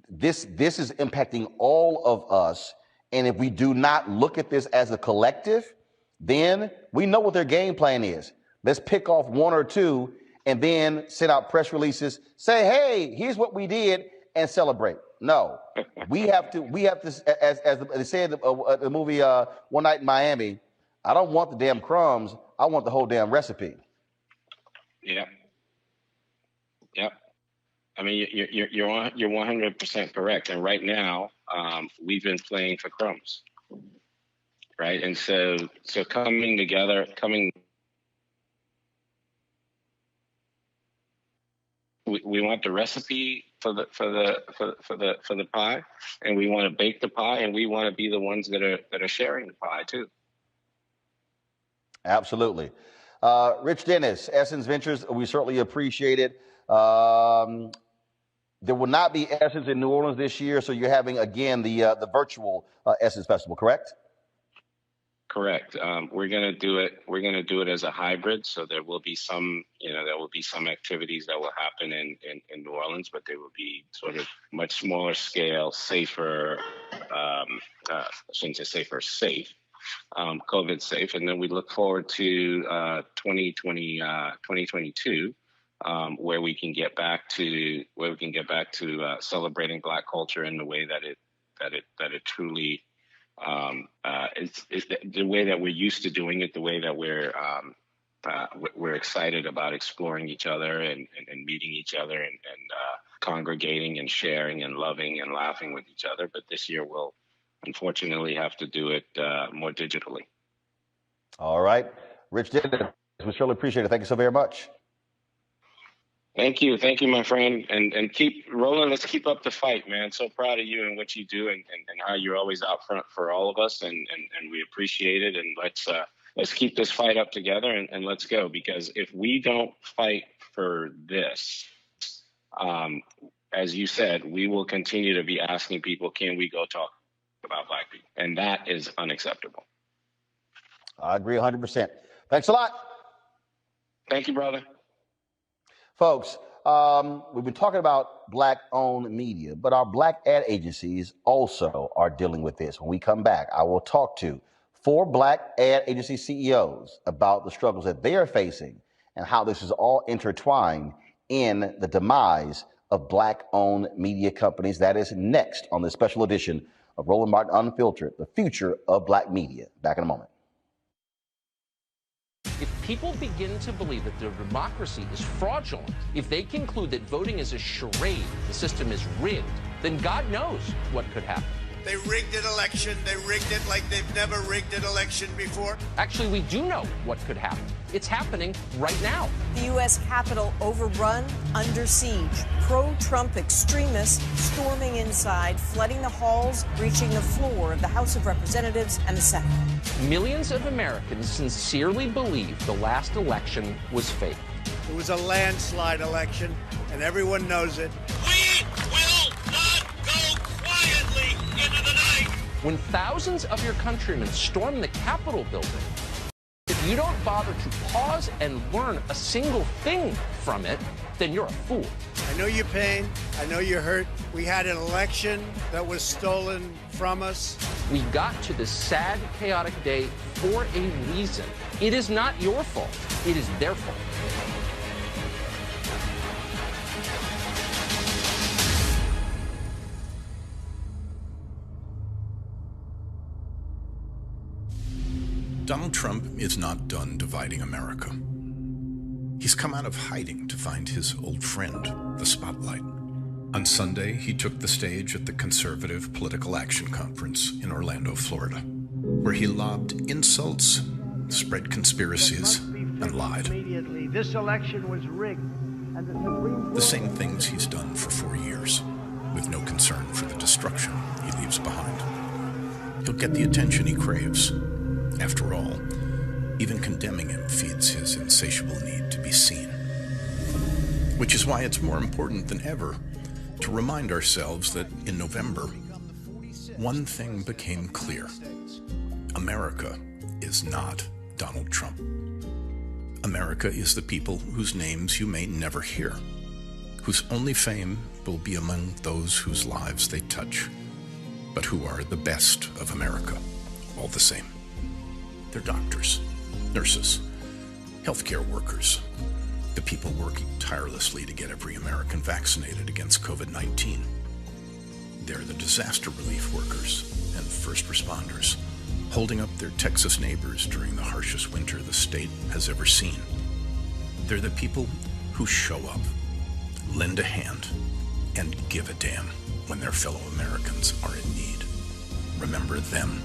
this is impacting all of us. And if we do not look at this as a collective, then we know what their game plan is. Let's pick off one or two and then send out press releases, say, hey, here's what we did, and celebrate. No, we have to, as they said in the movie One Night in Miami, I don't want the damn crumbs, I want the whole damn recipe. Yeah. Yep. I mean, you're 100% correct. And right now, we've been playing for crumbs, right? And so coming together, we want the recipe for the pie, and we want to bake the pie, and we want to be the ones that are sharing the pie too. Absolutely. Rich Dennis, Essence Ventures, we certainly appreciate it. There will not be Essence in New Orleans this year, so you're having, again, the virtual Essence Festival, correct? Correct. We're going to do it. We're going to do it as a hybrid. So there will be some activities that will happen in New Orleans, but they will be sort of much smaller scale, safer. I shouldn't say safer, safe, COVID safe. And then we look forward to 2022, where we can get back to celebrating Black culture in the way that it truly. It's the way that we're used to doing it, the way that we're excited about exploring each other and meeting each other and congregating and sharing and loving and laughing with each other. But this year we'll unfortunately have to do it more digitally. All right. Rich Dennis, we surely appreciate it. Thank you so very much. Thank you, my friend, and keep Roland. Let's keep up the fight, man. So proud of you and what you do, and how you're always out front for all of us, and we appreciate it. And let's keep this fight up together, and let's go, because if we don't fight for this, as you said, we will continue to be asking people, can we go talk about Black people, and that is unacceptable. I agree 100%. Thanks a lot. Thank you, brother. Folks, we've been talking about Black-owned media, but our Black ad agencies also are dealing with this. When we come back, I will talk to 4 Black ad agency CEOs about the struggles that they are facing and how this is all intertwined in the demise of Black-owned media companies. That is next on this special edition of Roland Martin Unfiltered, the future of Black media. Back in a moment. people begin to believe that their democracy is fraudulent, if they conclude that voting is a charade, the system is rigged, then God knows what could happen. They rigged an election. They rigged it like they've never rigged an election before. Actually, we do know what could happen. It's happening right now. The U.S. Capitol overrun, under siege. Pro-Trump extremists storming inside, flooding the halls, reaching the floor of the House of Representatives and the Senate. Millions of Americans sincerely believe the last election was fake. It was a landslide election, and everyone knows it. We will not go quietly into the night. When thousands of your countrymen storm the Capitol building, if you don't bother to pause and learn a single thing from it, then you're a fool. I know your pain. I know you're hurt. We had an election that was stolen from us. We got to this sad, chaotic day for a reason. It is not your fault. It is their fault. Donald Trump is not done dividing America. He's come out of hiding to find his old friend, the spotlight. On Sunday, he took the stage at the Conservative Political Action Conference in Orlando, Florida, where he lobbed insults, spread conspiracies, and lied. Immediately, this election was rigged. And the Supreme Court... The same things he's done for 4 years, with no concern for the destruction he leaves behind. He'll get the attention he craves. After all, even condemning him feeds his insatiable need to be seen. Which is why it's more important than ever to remind ourselves that in November, one thing became clear. America is not Donald Trump. America is the people whose names you may never hear, whose only fame will be among those whose lives they touch, but who are the best of America, all the same. They're doctors, nurses, healthcare workers, the people working tirelessly to get every American vaccinated against COVID-19. They're the disaster relief workers and first responders, holding up their Texas neighbors during the harshest winter the state has ever seen. They're the people who show up, lend a hand, and give a damn when their fellow Americans are in need. Remember them.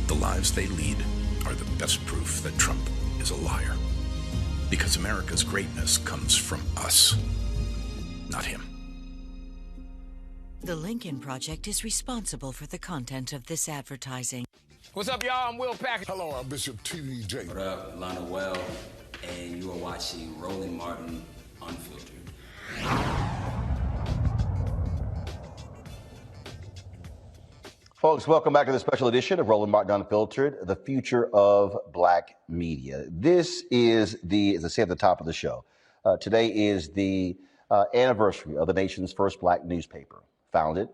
The lives they lead are the best proof that Trump is a liar. Because America's greatness comes from us, not him. The Lincoln Project is responsible for the content of this advertising. What's up, y'all? I'm Will Packer. Hello, I'm Bishop T.D. J. What up, Lana Well, and you are watching Roland Martin Unfiltered. Folks, welcome back to the special edition of Roland Martin Unfiltered, the future of black media. This is as I say at the top of the show, today is the anniversary of the nation's first black newspaper, founded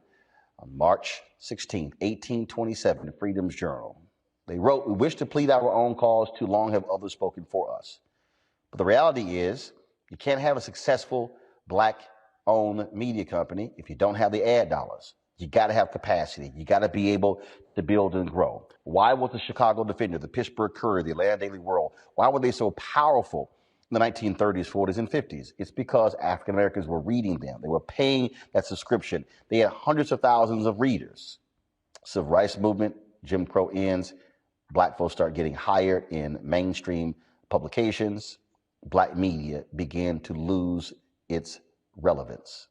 on March 16, 1827, Freedom's Journal. They wrote, "We wish to plead our own cause, too long have others spoken for us." But the reality is, you can't have a successful black-owned media company if you don't have the ad dollars. You got to have capacity. You got to be able to build and grow. Why was the Chicago Defender, the Pittsburgh Courier, the Atlanta Daily World, why were they so powerful in the 1930s, 40s, and 50s? It's because African Americans were reading them. They were paying that subscription. They had hundreds of thousands of readers. Civil rights movement, Jim Crow ends, black folks start getting hired in mainstream publications. Black media began to lose its relevance.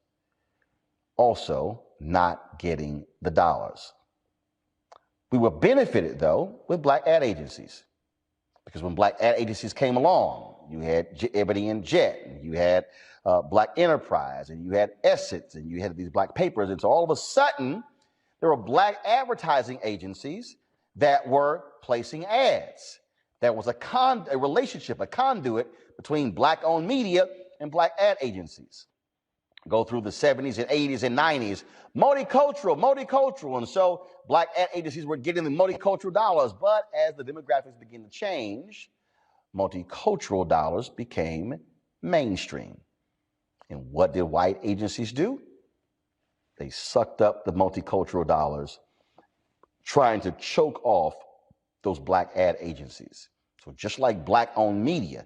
Also, not getting the dollars. We were benefited, though, with black ad agencies. Because when black ad agencies came along, you had Ebony and Jet, and you had Black Enterprise, and you had Essence, and you had these black papers. And so all of a sudden, there were black advertising agencies that were placing ads. There was a relationship, a conduit between black-owned media and black ad agencies. Go through the 70s and 80s and 90s, multicultural. And so black ad agencies were getting the multicultural dollars. But as the demographics began to change, multicultural dollars became mainstream. And what did white agencies do? They sucked up the multicultural dollars, trying to choke off those black ad agencies. So just like Black-owned media,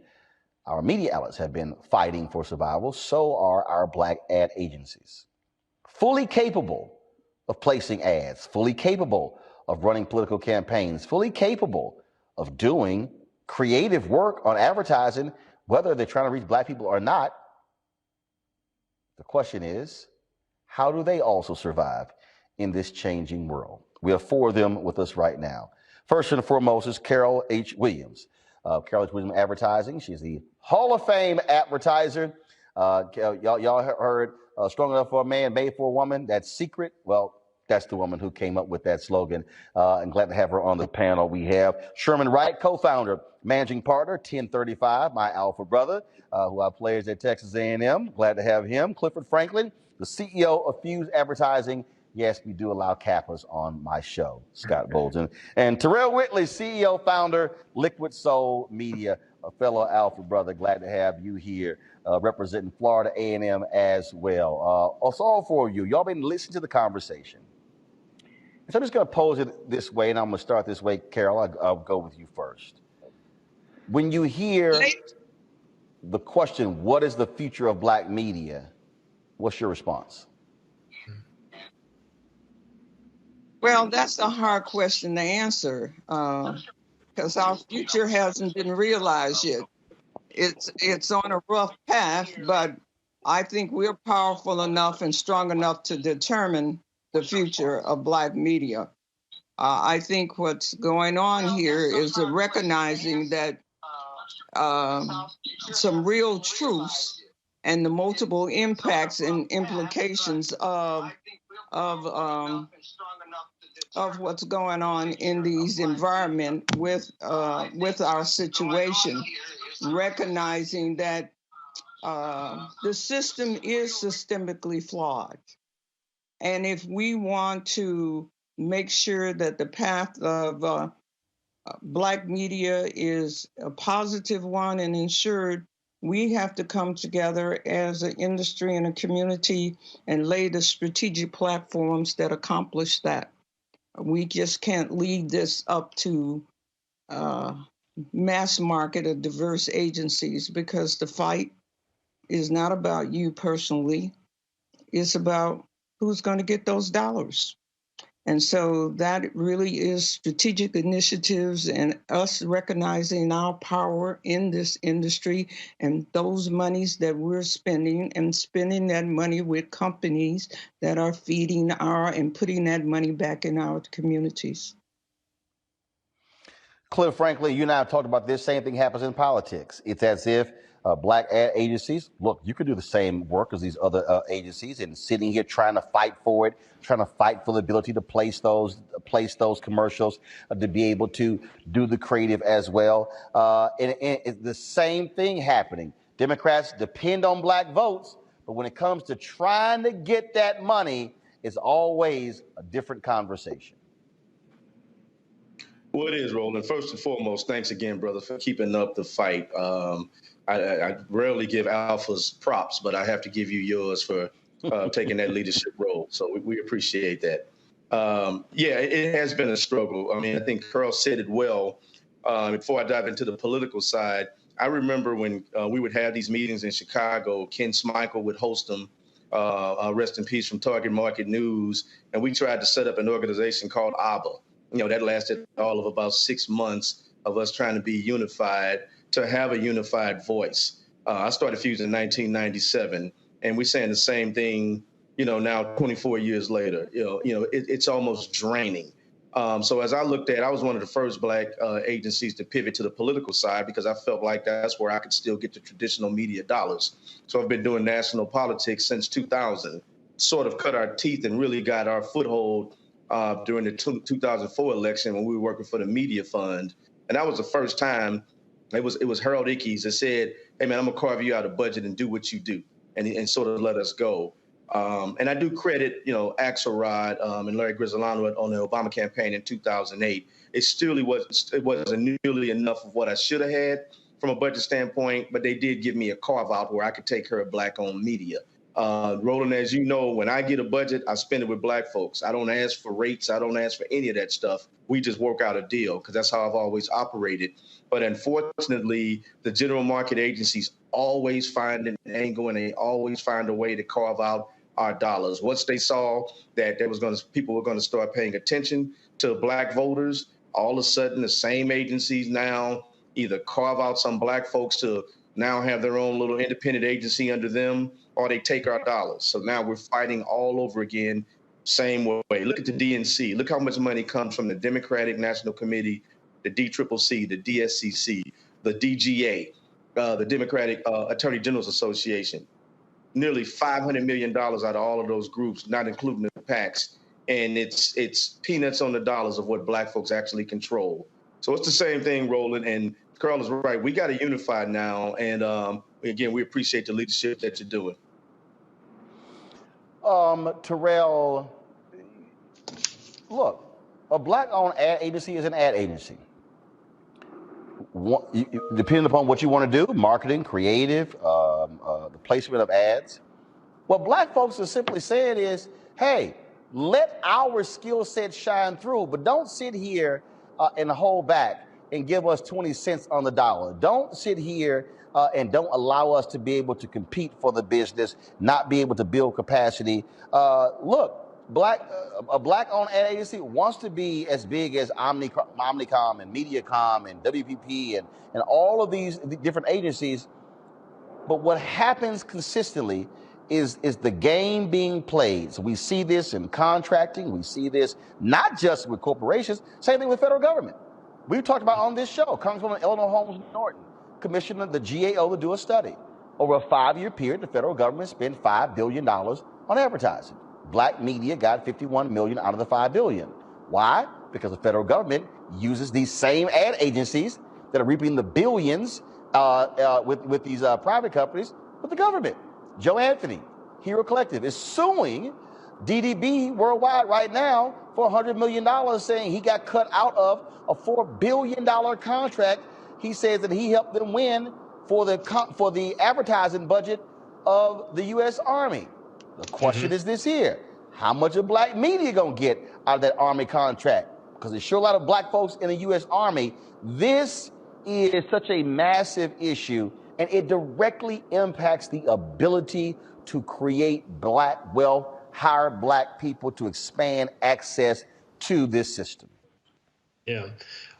our media outlets have been fighting for survival, so are our Black ad agencies. Fully capable of placing ads, fully capable of running political campaigns, fully capable of doing creative work on advertising, whether they're trying to reach Black people or not. The question is, how do they also survive in this changing world? We have four of them with us right now. First and foremost is Carol H. Williams. Carol H. Williams Advertising. She's the Hall of Fame advertiser. Y'all heard strong enough for a man, made for a woman. That's secret. Well, that's the woman who came up with that slogan. And glad to have her on the panel. We have Sherman Wright, co-founder, managing partner, 1035, my alpha brother, who I plays at Texas A&M. Glad to have him. Clifford Franklin, the CEO of Fuse Advertising. Yes, we do allow Kappas on my show, Scott Bolton. And Terrell Whitley, CEO, founder, Liquid Soul Media, a fellow alpha brother. Glad to have you here, representing Florida A&M as well. Also, all four of you, y'all been listening to the conversation. So I'm just going to pose it this way, and I'm going to start this way. Carol, I'll go with you first. When you hear the question, what is the future of Black media, what's your response? Well, that's a hard question to answer because our future hasn't been realized yet. It's on a rough path, but I think we're powerful enough and strong enough to determine the future of Black media. I think what's going on here is recognizing that some real truths and the multiple impacts and implications of what's going on in these environment with our situation, recognizing that the system is systemically flawed. And if we want to make sure that the path of Black media is a positive one and ensured, we have to come together as an industry and a community and lay the strategic platforms that accomplish that. We just can't leave this up to mass market or diverse agencies, because the fight is not about you personally. It's about who's going to get those dollars. And so that really is strategic initiatives and us recognizing our power in this industry and those monies that we're spending, and spending that money with companies that are feeding and putting that money back in our communities. Cliff, frankly, you and I have talked about this. Same thing happens in politics. It's as if Black ad agencies, look, you could do the same work as these other agencies, and sitting here trying to fight for it, trying to fight for the ability to place those commercials, to be able to do the creative as well. And it's the same thing happening. Democrats depend on Black votes, but when it comes to trying to get that money, it's always a different conversation. Well, it is, Roland. First and foremost, thanks again, brother, for keeping up the fight. I rarely give alphas props, but I have to give you yours for taking that leadership role. So we appreciate that. Yeah, it has been a struggle. I mean, I think Carl said it well. Before I dive into the political side, I remember when we would have these meetings in Chicago, Ken Smichael would host them, rest in peace, from Target Market News. And we tried to set up an organization called ABBA. You know, that lasted all of about 6 months of us trying to be unified, to have a unified voice. I started Fuse in 1997, and we're saying the same thing, you know, now 24 years later. It's almost draining. So as I looked at it, I was one of the first Black agencies to pivot to the political side, because I felt like that's where I could still get the traditional media dollars. So I've been doing national politics since 2000, sort of cut our teeth and really got our foothold during the 2004 election when we were working for the Media Fund. And that was the first time it was Harold Ickes that said, hey, man, I'm going to carve you out a budget and do what you do, and sort of let us go. And I do credit, Axelrod and Larry Grisolano on the Obama campaign in 2008. It wasn't nearly enough of what I should have had from a budget standpoint, but they did give me a carve out where I could take care of Black-owned media. Roland, as you know, when I get a budget, I spend it with Black folks. I don't ask for rates. I don't ask for any of that stuff. We just work out a deal because that's how I've always operated. But unfortunately, the general market agencies always find an angle and they always find a way to carve out our dollars. Once they saw that people were going to start paying attention to Black voters, all of a sudden the same agencies now either carve out some Black folks to now have their own little independent agency under them, or they take our dollars. So now we're fighting all over again, same way. Look at the DNC. Look how much money comes from the Democratic National Committee, the DCCC, the DSCC, the DGA, the Democratic Attorney General's Association. Nearly $500 million out of all of those groups, not including the PACs. And it's peanuts on the dollars of what Black folks actually control. So it's the same thing, Roland, and Carl is right. We got to unify now. And again, we appreciate the leadership that you're doing. Terrell, look, a Black-owned ad agency is an ad agency. Depending upon what you want to do, marketing, creative, the placement of ads. What Black folks are simply saying is, hey, let our skill set shine through, but don't sit here and hold back and give us 20 cents on the dollar. Don't sit here and don't allow us to be able to compete for the business, not be able to build capacity. Look, a Black-owned ad agency wants to be as big as Omnicom and Mediacom and WPP and all of these different agencies. But what happens consistently is the game being played. So we see this in contracting. We see this not just with corporations, same thing with federal government. We've talked about on this show, Congresswoman Eleanor Holmes Norton commissioned the GAO to do a study. Over a 5-year period, the federal government spent $5 billion on advertising. Black media got $51 million out of the $5 billion. Why? Because the federal government uses these same ad agencies that are reaping the billions with these private companies with the government. Joe Anthony, Hero Collective, is suing DDB Worldwide right now for $100 million, saying he got cut out of a $4 billion contract. He says that he helped them win for the advertising budget of the U.S. Army. The question is this here: how much of Black media gonna get out of that Army contract? Because there's sure a lot of Black folks in the U.S. Army. This is such a massive issue, and it directly impacts the ability to create Black wealth, hire Black people to expand access to this system. Yeah.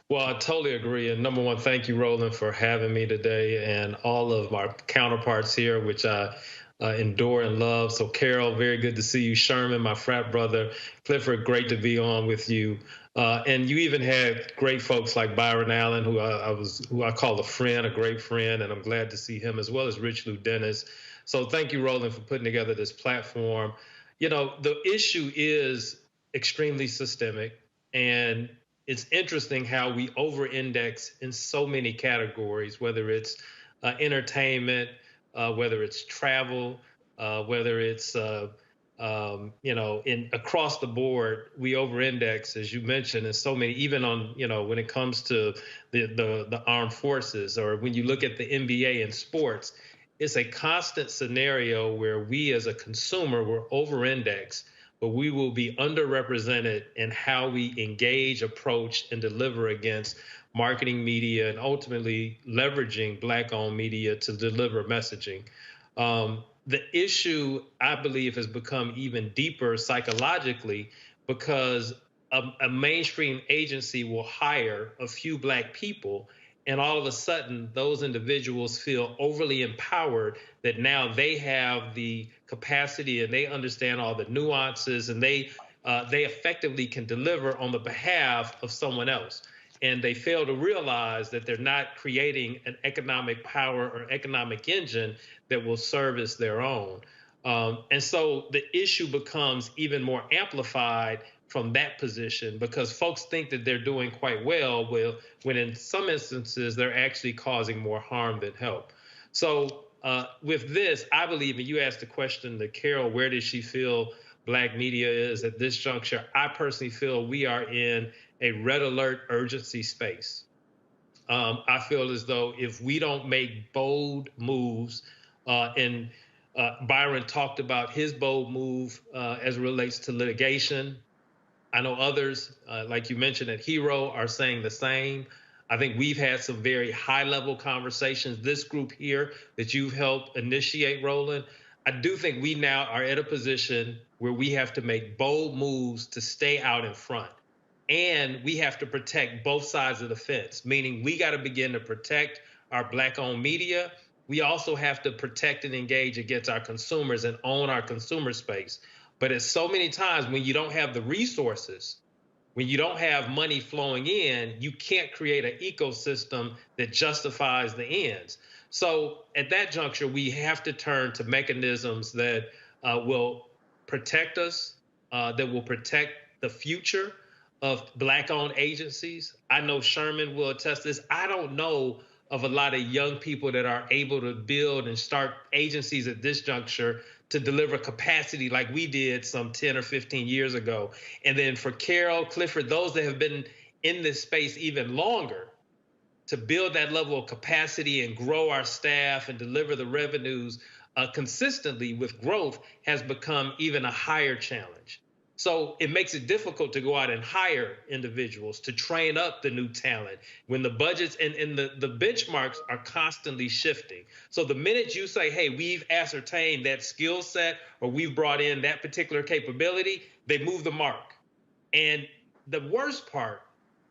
Well, I totally agree. And number one, thank you, Roland, for having me today, and all of my counterparts here, which I adore and love. So, Carol, very good to see you. Sherman, my frat brother. Clifford, great to be on with you. And you even had great folks like Byron Allen, who I call a friend, a great friend, and I'm glad to see him, as well as Rich Lou Dennis. So thank you, Roland, for putting together this platform. You know, the issue is extremely systemic, and it's interesting how we over-index in so many categories, whether it's entertainment, whether it's travel, whether it's across the board, we over-index, as you mentioned, in so many, even on, when it comes to the armed forces, or when you look at the NBA and sports, it's a constant scenario where we as a consumer, we're over-indexed, but we will be underrepresented in how we engage, approach, and deliver against marketing media, and ultimately leveraging Black-owned media to deliver messaging. The issue, I believe, has become even deeper psychologically because a mainstream agency will hire a few Black people, and all of a sudden those individuals feel overly empowered that now they have the capacity and they understand all the nuances, and they effectively can deliver on the behalf of someone else. And they fail to realize that they're not creating an economic power or economic engine that will service their own. And so the issue becomes even more amplified from that position, because folks think that they're doing quite well, when in some instances they're actually causing more harm than help. So with this, I believe, and you asked the question to Carol, where does she feel Black media is at this juncture? I personally feel we are in a red alert urgency space. I feel as though if we don't make bold moves, and Byron talked about his bold move as it relates to litigation. I know others, like you mentioned at Hero, are saying the same. I think we've had some very high-level conversations. This group here that you've helped initiate, Roland, I do think we now are at a position where we have to make bold moves to stay out in front. And we have to protect both sides of the fence, meaning we got to begin to protect our Black-owned media. We also have to protect and engage against our consumers and own our consumer space. But it's so many times when you don't have the resources, when you don't have money flowing in, you can't create an ecosystem that justifies the ends. So at that juncture, we have to turn to mechanisms that will protect us, that will protect the future of Black-owned agencies. I know Sherman will attest to this. I don't know of a lot of young people that are able to build and start agencies at this juncture to deliver capacity like we did some 10 or 15 years ago. And then for Carol, Clifford, those that have been in this space even longer, to build that level of capacity and grow our staff and deliver the revenues consistently with growth has become even a higher challenge. So it makes it difficult to go out and hire individuals, to train up the new talent when the budgets and the benchmarks are constantly shifting. So the minute you say, hey, we've ascertained that skill set or we've brought in that particular capability, they move the mark. And the worst part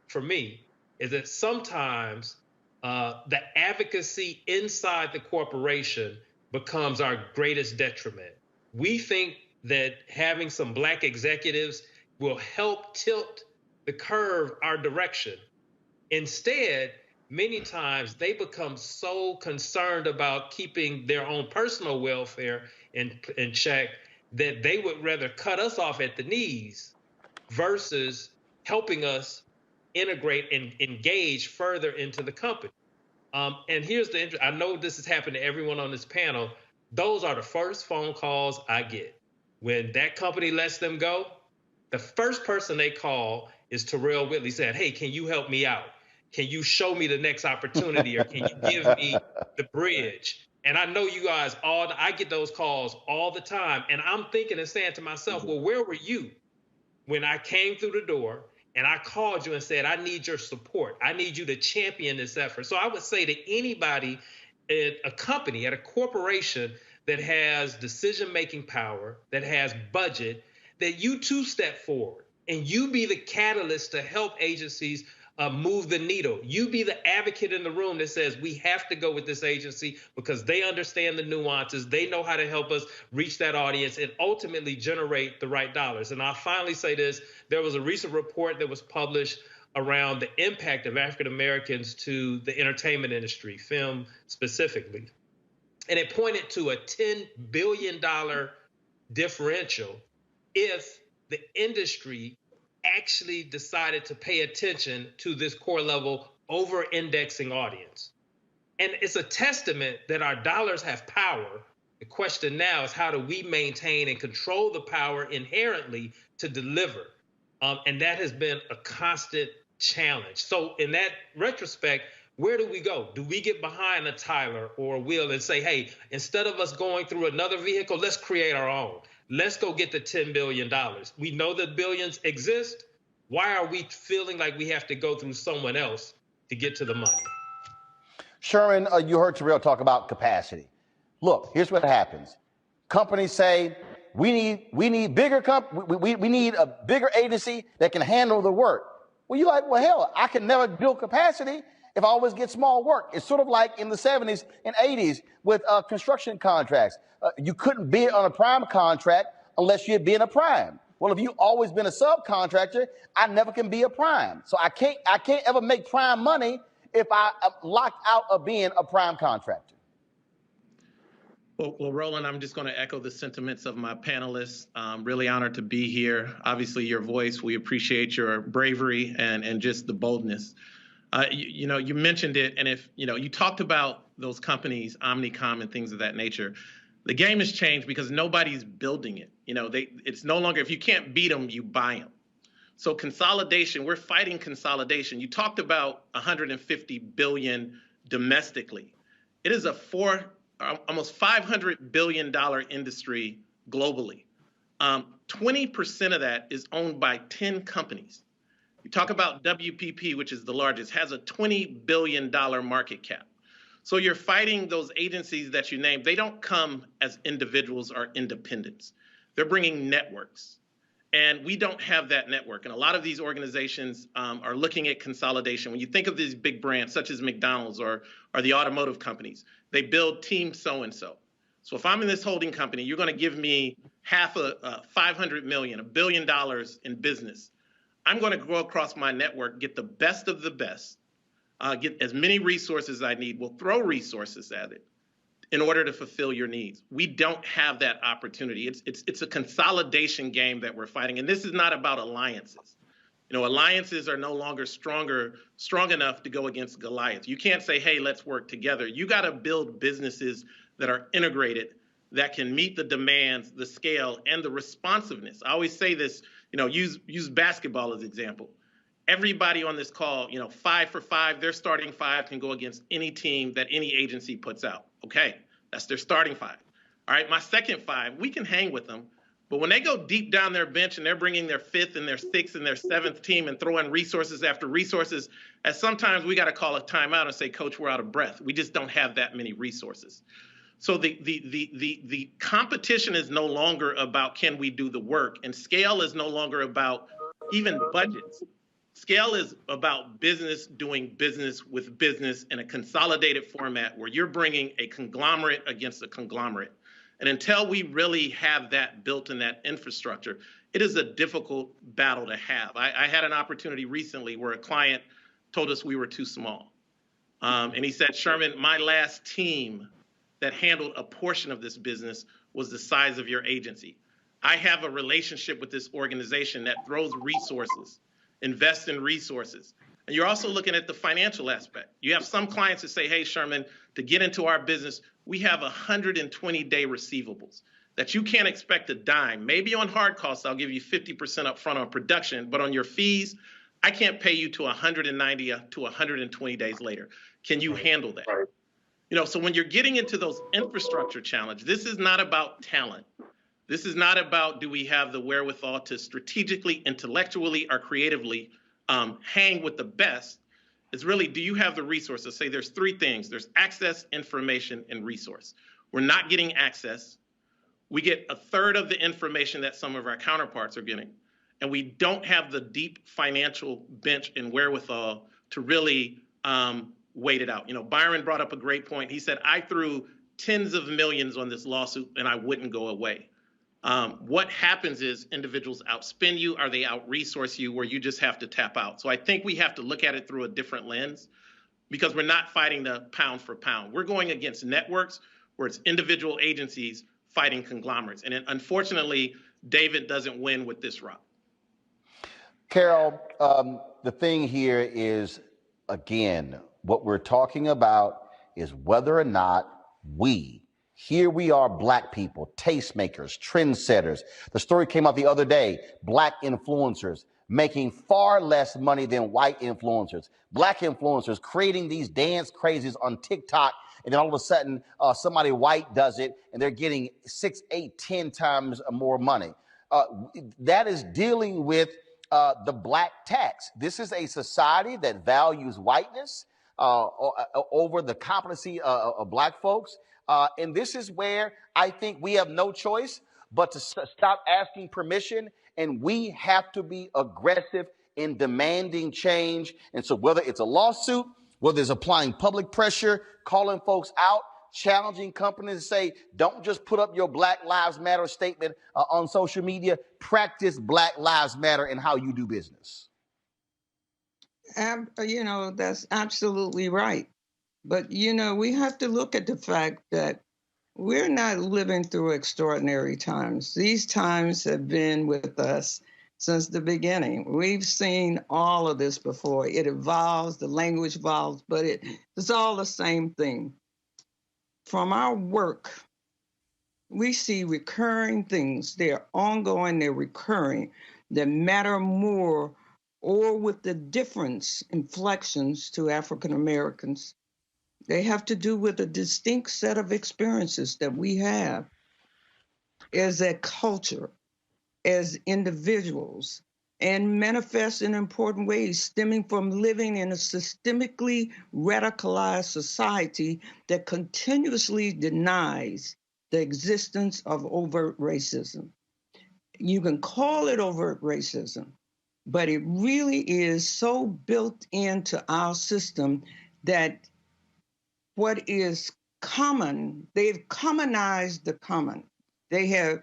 for me is that sometimes the advocacy inside the corporation becomes our greatest detriment. We think that having some Black executives will help tilt the curve our direction. Instead, many times they become so concerned about keeping their own personal welfare in check that they would rather cut us off at the knees versus helping us integrate and engage further into the company. And here's the I know this has happened to everyone on this panel. Those are the first phone calls I get. When that company lets them go, the first person they call is Terrell Whitley saying, hey, can you help me out? Can you show me the next opportunity or can you give me the bridge? And I know you guys I get those calls all the time. And I'm thinking and saying to myself, well, where were you when I came through the door and I called you and said, I need your support. I need you to champion this effort. So I would say to anybody at a company, at a corporation that has decision-making power, that has budget, that you too step forward and you be the catalyst to help agencies move the needle. You be the advocate in the room that says we have to go with this agency because they understand the nuances. They know how to help us reach that audience and ultimately generate the right dollars. And I'll finally say this. There was a recent report that was published around the impact of African Americans to the entertainment industry, film specifically. And it pointed to a $10 billion differential if the industry actually decided to pay attention to this core level over-indexing audience. And it's a testament that our dollars have power. The question now is how do we maintain and control the power inherently to deliver? And that has been a constant challenge. So in that retrospect, where do we go? Do we get behind a Tyler or a Will and say, hey, instead of us going through another vehicle, let's create our own. Let's go get the $10 billion. We know that billions exist. Why are we feeling like we have to go through someone else to get to the money? Sherman, you heard Terrell talk about capacity. Look, here's what happens. Companies say, we need bigger we need a bigger agency that can handle the work. Well, you're like, well, hell, I can never build capacity if I always get small work. It's sort of like in the 70s and 80s with construction contracts. You couldn't bid on a prime contract unless you'd been a prime. Well, if you've always been a subcontractor, I never can be a prime. So I can't ever make prime money if I am locked out of being a prime contractor. Well, Roland, I'm just going to echo the sentiments of my panelists. Really honored to be here. Obviously, your voice, we appreciate your bravery and just the boldness. You mentioned it, and if you talked about those companies, Omnicom and things of that nature. The game has changed because nobody's building it. It's no longer, if you can't beat them, you buy them. So consolidation, we're fighting consolidation. You talked about $150 billion domestically. It is a $4 almost $500 billion industry globally. 20% of that is owned by 10 companies. You talk about WPP, which is the largest, has a $20 billion market cap. So you're fighting those agencies that you named. They don't come as individuals or independents. They're bringing networks. And we don't have that network. And a lot of these organizations are looking at consolidation. When you think of these big brands, such as McDonald's or the automotive companies, they build team so-and-so. So if I'm in this holding company, you're going to give me half a $500 million, $1 billion in business. I'm going to go across my network, get the best of the best, get as many resources as I need. We'll throw resources at it in order to fulfill your needs. We don't have that opportunity. It's a consolidation game that we're fighting. And this is not about alliances. You know, alliances are no longer strong enough to go against Goliath. You can't say, hey, let's work together. You got to build businesses that are integrated, that can meet the demands, the scale, and the responsiveness. I always say this, you know, use basketball as an example. Everybody on this call, you know, 5 for 5, their starting 5 can go against any team that any agency puts out. Okay, that's their starting 5. All right, my second 5, we can hang with them. But when they go deep down their bench and they're bringing their 5th and their 6th and their 7th team and throwing resources after resources, as sometimes we got to call a timeout and say, Coach, we're out of breath. We just don't have that many resources. So the competition is no longer about can we do the work, and scale is no longer about even budgets. Scale is about business doing business with business in a consolidated format where you're bringing a conglomerate against a conglomerate. And until we really have that built in that infrastructure, it is a difficult battle to have. I had an opportunity recently where a client told us we were too small. And he said, Sherman, my last team that handled a portion of this business was the size of your agency. I have a relationship with this organization that throws resources, invest in resources. And you're also looking at the financial aspect. You have some clients that say, hey, Sherman, to get into our business, we have 120-day receivables that you can't expect a dime. Maybe on hard costs, I'll give you 50% up front on production, but on your fees, I can't pay you to 190 to 120 days later. Can you handle that? Right. You know, so when you're getting into those infrastructure challenges, this is not about talent. This is not about do we have the wherewithal to strategically, intellectually, or creatively hang with the best. It's really, do you have the resources? Say there's 3 things. There's access, information, and resource. We're not getting access. We get 1/3 of the information that some of our counterparts are getting. And we don't have the deep financial bench and wherewithal to really wait it out. You know, Byron brought up a great point. He said, I threw tens of millions on this lawsuit and I wouldn't go away. What happens is individuals outspend you or they out-resource you where you just have to tap out. So I think we have to look at it through a different lens because we're not fighting the pound for pound. We're going against networks where it's individual agencies fighting conglomerates. And unfortunately, David doesn't win with this route. Carol, the thing here is, again, what we're talking about is whether or not here we are, Black people, tastemakers, trendsetters. The story came out the other day, Black influencers making far less money than white influencers. Black influencers creating these dance crazies on TikTok, and then all of a sudden somebody white does it, and they're getting 6, 8, 10 times more money. That is dealing with the Black tax. This is a society that values whiteness over the competency of Black folks. And this is where I think we have no choice but to stop asking permission, and we have to be aggressive in demanding change. And so whether it's a lawsuit, whether it's applying public pressure, calling folks out, challenging companies to say, don't just put up your Black Lives Matter statement on social media, practice Black Lives Matter in how you do business. You know, that's absolutely right. But, you know, we have to look at the fact that we're not living through extraordinary times. These times have been with us since the beginning. We've seen all of this before. It evolves, the language evolves, but it's all the same thing. From our work, we see recurring things. They're ongoing, they're recurring, that matter more or with the difference inflections to African Americans. They have to do with a distinct set of experiences that we have as a culture, as individuals, and manifest in important ways stemming from living in a systemically radicalized society that continuously denies the existence of overt racism. You can call it overt racism, but it really is so built into our system that what is common, they've commonized the common. They have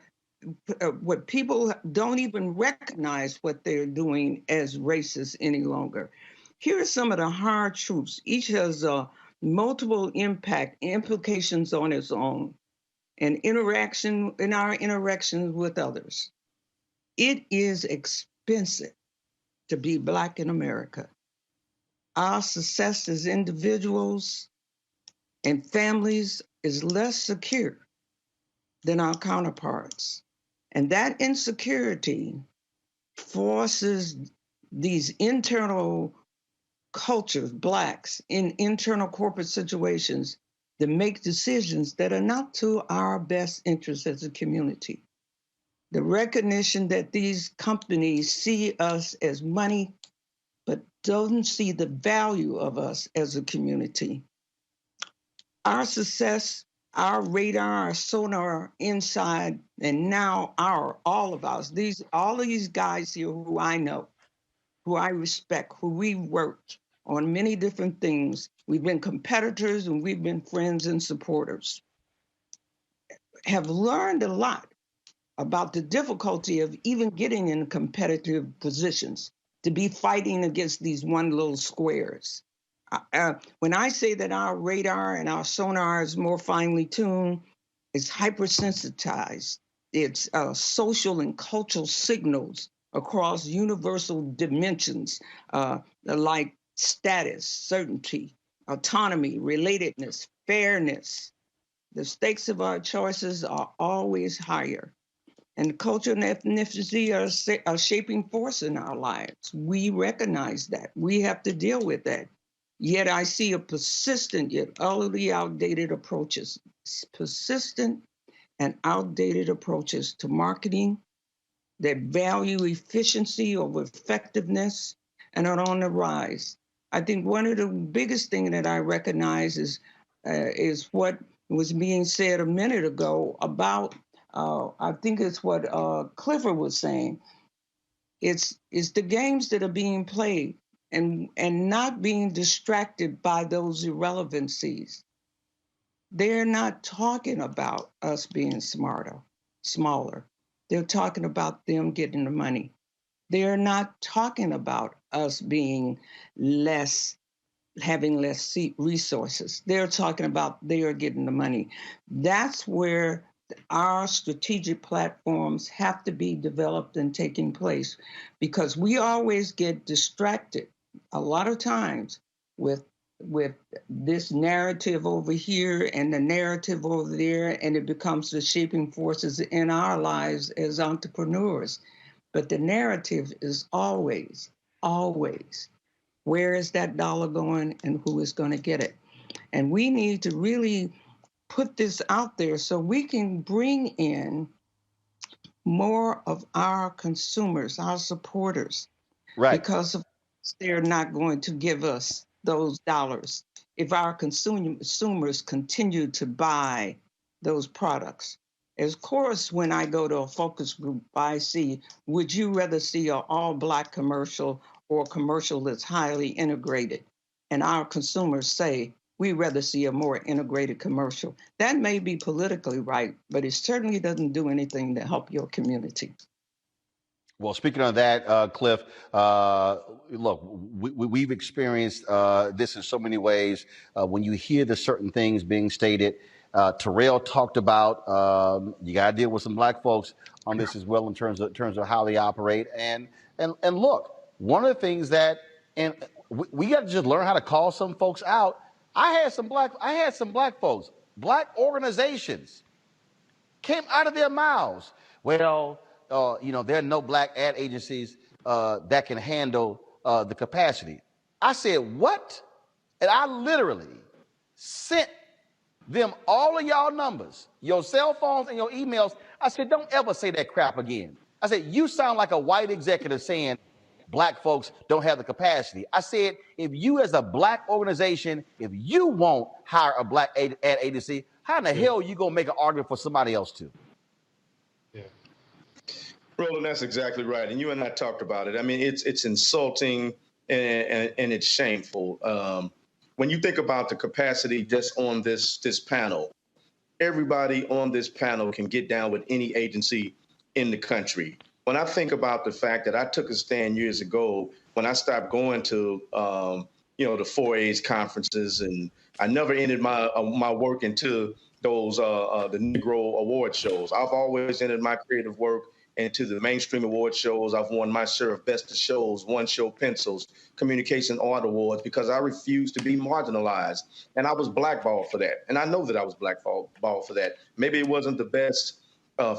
what people don't even recognize what they're doing as racist any longer. Here are some of the hard truths. Each has multiple implications on its own, and interaction in our interactions with others. It is expensive to be Black in America. Our success as individuals and families is less secure than our counterparts. And that insecurity forces these internal cultures, Blacks, in internal corporate situations to make decisions that are not to our best interests as a community. The recognition that these companies see us as money, but don't see the value of us as a community. Our success, our radar, our sonar inside, and now all of us, all of these guys here who I know, who I respect, who we worked on many different things. We've been competitors and we've been friends and supporters. Have learned a lot about the difficulty of even getting in competitive positions, to be fighting against these one little squares. When I say that our radar and our sonar is more finely tuned, it's hypersensitized. It's social and cultural signals across universal dimensions like status, certainty, autonomy, relatedness, fairness. The stakes of our choices are always higher. And culture and ethnicity are shaping force in our lives. We recognize that. We have to deal with that. Yet I see a persistent yet utterly outdated approaches, persistent and outdated approaches to marketing that value efficiency over effectiveness and are on the rise. I think one of the biggest things that I recognize is what was being said a minute ago about I think it's what Clifford was saying. It's the games that are being played and not being distracted by those irrelevancies. They're not talking about us being smaller. They're talking about them getting the money. They're not talking about us being having less resources. They're talking about they are getting the money. That's where our strategic platforms have to be developed and taking place, because we always get distracted a lot of times with this narrative over here and the narrative over there, and it becomes the shaping forces in our lives as entrepreneurs. But the narrative is always, where is that dollar going and who is going to get it? And we need to really put this out there so we can bring in more of our consumers, our supporters, right? Because they're not going to give us those dollars if our consumers continue to buy those products. Of course, when I go to a focus group, I see, would you rather see an all-Black commercial or a commercial that's highly integrated? And our consumers say, we'd rather see a more integrated commercial. That may be politically right, but it certainly doesn't do anything to help your community. Well, speaking of that, Cliff, look, we've experienced this in so many ways. When you hear the certain things being stated, Terrell talked about you got to deal with some Black folks on this as well in terms of how they operate. And look, one of the things that we got to just learn how to call some folks out. I had some Black folks, Black organizations came out of their mouths. Well, there are no Black ad agencies that can handle the capacity. I said, what? And I literally sent them all of y'all numbers, your cell phones and your emails. I said, don't ever say that crap again. I said, you sound like a white executive saying black folks don't have the capacity. I said, if you as a black organization, if you won't hire a black ad agency, how in the hell are you going to make an argument for somebody else to? Yeah. Roland, that's exactly right. And you and I talked about it. I mean, it's insulting and it's shameful. When you think about the capacity just on this panel, everybody on this panel can get down with any agency in the country. When I think about the fact that I took a stand years ago when I stopped going to, the 4A's conferences, and I never ended my work into those the Negro award shows. I've always ended my creative work into the mainstream award shows. I've won my share of Best of Shows, One Show Pencils, Communication Art Awards, because I refused to be marginalized. And I was blackballed for that. And I know that I was blackballed for that. Maybe it wasn't the best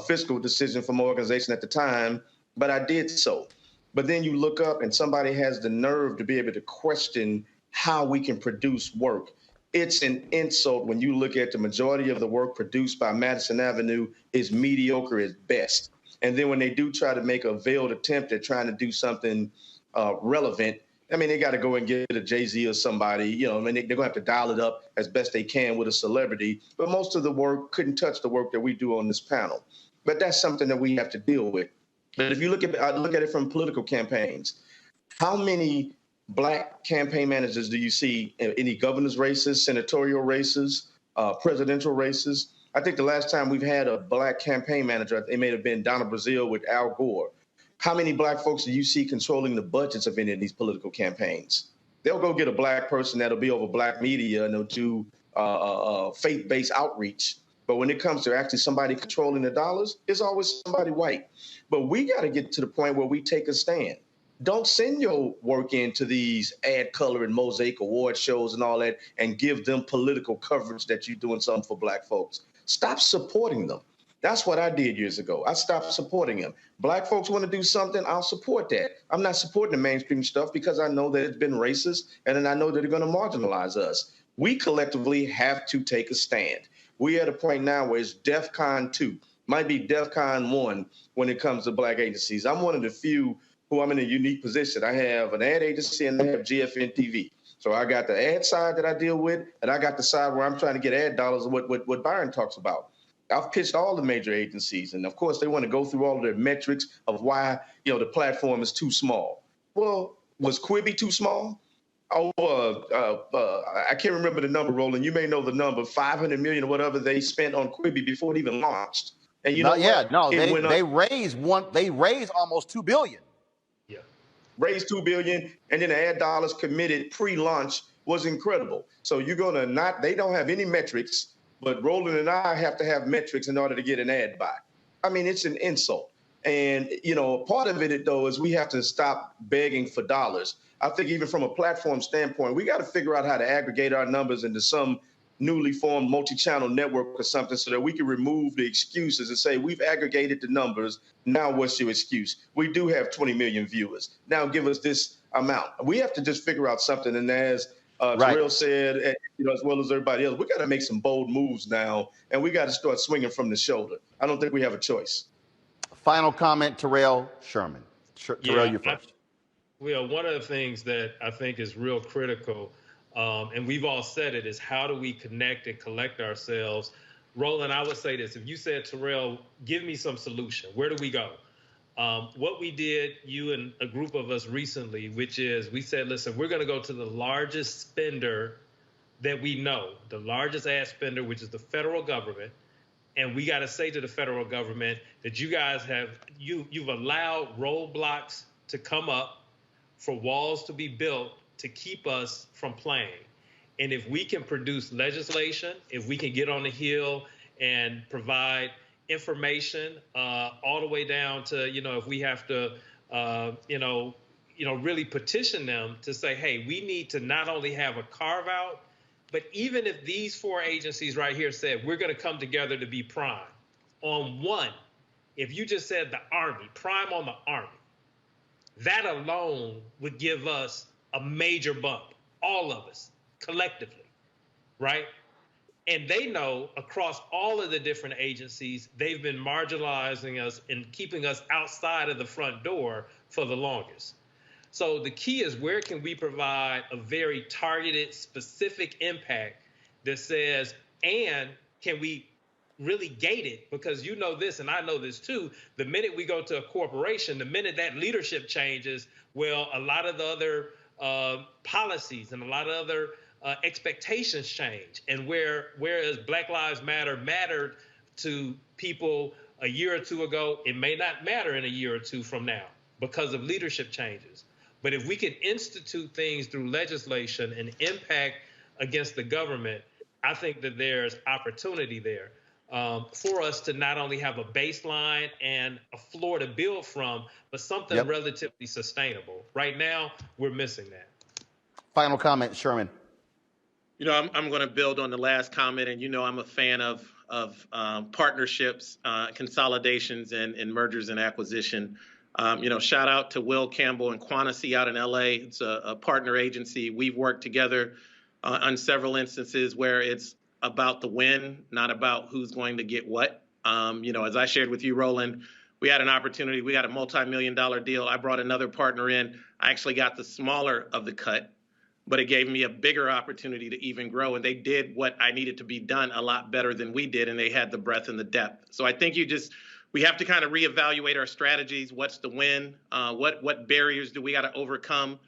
fiscal decision for my organization at the time, but I did so. But then you look up and somebody has the nerve to be able to question how we can produce work. It's an insult when you look at the majority of the work produced by Madison Avenue is mediocre at best. And then when they do try to make a veiled attempt at trying to do something relevant, I mean, they got to go and get a Jay-Z or somebody, I mean, they're going to have to dial it up as best they can with a celebrity. But most of the work couldn't touch the work that we do on this panel. But that's something that we have to deal with. But if you look at it from political campaigns, how many black campaign managers do you see in any governor's races, senatorial races, presidential races? I think the last time we've had a black campaign manager, it may have been Donna Brazile with Al Gore. How many black folks do you see controlling the budgets of any of these political campaigns? They'll go get a black person that'll be over black media and they'll do faith-based outreach. But when it comes to actually somebody controlling the dollars, it's always somebody white. But we got to get to the point where we take a stand. Don't send your work into these ad color and mosaic award shows and all that and give them political coverage that you're doing something for black folks. Stop supporting them. That's what I did years ago. I stopped supporting them. Black folks want to do something, I'll support that. I'm not supporting the mainstream stuff because I know that it's been racist and then I know that they're going to marginalize us. We collectively have to take a stand. We're at a point now where it's DEFCON 2, might be DEFCON 1 when it comes to black agencies. I'm one of the few who I'm in a unique position. I have an ad agency and I have GFN TV. So I got the ad side that I deal with, and I got the side where I'm trying to get ad dollars, what Byron talks about. I've pitched all the major agencies, and of course they want to go through all of their metrics of why the platform is too small. Well, was Quibi too small? I can't remember the number, Roland. You may know the number, 500 million or whatever they spent on Quibi before it even launched. And they raised almost $2 billion. Yeah, raised $2 billion, and then the ad dollars committed pre-launch was incredible. So you're gonna they don't have any metrics, but Roland and I have to have metrics in order to get an ad buy. I mean, it's an insult. And, part of it, though, is we have to stop begging for dollars. I think even from a platform standpoint, we got to figure out how to aggregate our numbers into some newly formed multi-channel network or something so that we can remove the excuses and say, we've aggregated the numbers. Now what's your excuse? We do have 20 million viewers. Now give us this amount. We have to just figure out something. And as Terrell said, as well as everybody else, we got to make some bold moves now, and we got to start swinging from the shoulder. I don't think we have a choice. Final comment, Terrell Sherman. Terrell, you first. One of the things that I think is real critical, and we've all said it, is how do we connect and collect ourselves? Roland, I would say this. If you said, Terrell, give me some solution, where do we go? What we did, you and a group of us recently, which is we said, listen, we're going to go to the largest spender that we know, the largest ad spender, which is the federal government. And we got to say to the federal government that you guys you've allowed roadblocks to come up for walls to be built to keep us from playing. And if we can produce legislation, if we can get on the Hill and provide information all the way down to, if we have to, really petition them to say, hey, we need to not only have a carve out, but even if these four agencies right here said, we're going to come together to be prime on one, if you just said the Army, prime on the Army, that alone would give us a major bump, all of us, collectively. right? And they know across all of the different agencies, they've been marginalizing us and keeping us outside of the front door for the longest. So the key is, where can we provide a very targeted, specific impact that says, and can we really gate it? Because you know this, and I know this too, the minute we go to a corporation, the minute that leadership changes, well, a lot of the other policies and a lot of other expectations change. And whereas Black Lives Matter mattered to people a year or two ago, it may not matter in a year or two from now because of leadership changes. But if we can institute things through legislation and impact against the government, I think that there's opportunity there for us to not only have a baseline and a floor to build from, but something relatively sustainable. Right now, we're missing that. Final comment, Sherman. You know, I'm going to build on the last comment, and you know I'm a fan of partnerships, consolidations, and mergers and acquisition. You know, shout out to Will Campbell and Quantasy out in LA. It's a partner agency. We've worked together on several instances where it's about the win, not about who's going to get what. You know, as I shared with you, Roland, we had an opportunity. We got a multi-million-dollar deal. I brought another partner in. I actually got the smaller of the cut, but it gave me a bigger opportunity to even grow. And they did what I needed to be done a lot better than we did, and they had the breadth and the depth. So I think we have to kind of reevaluate our strategies. What's the win? What barriers do we got to overcome?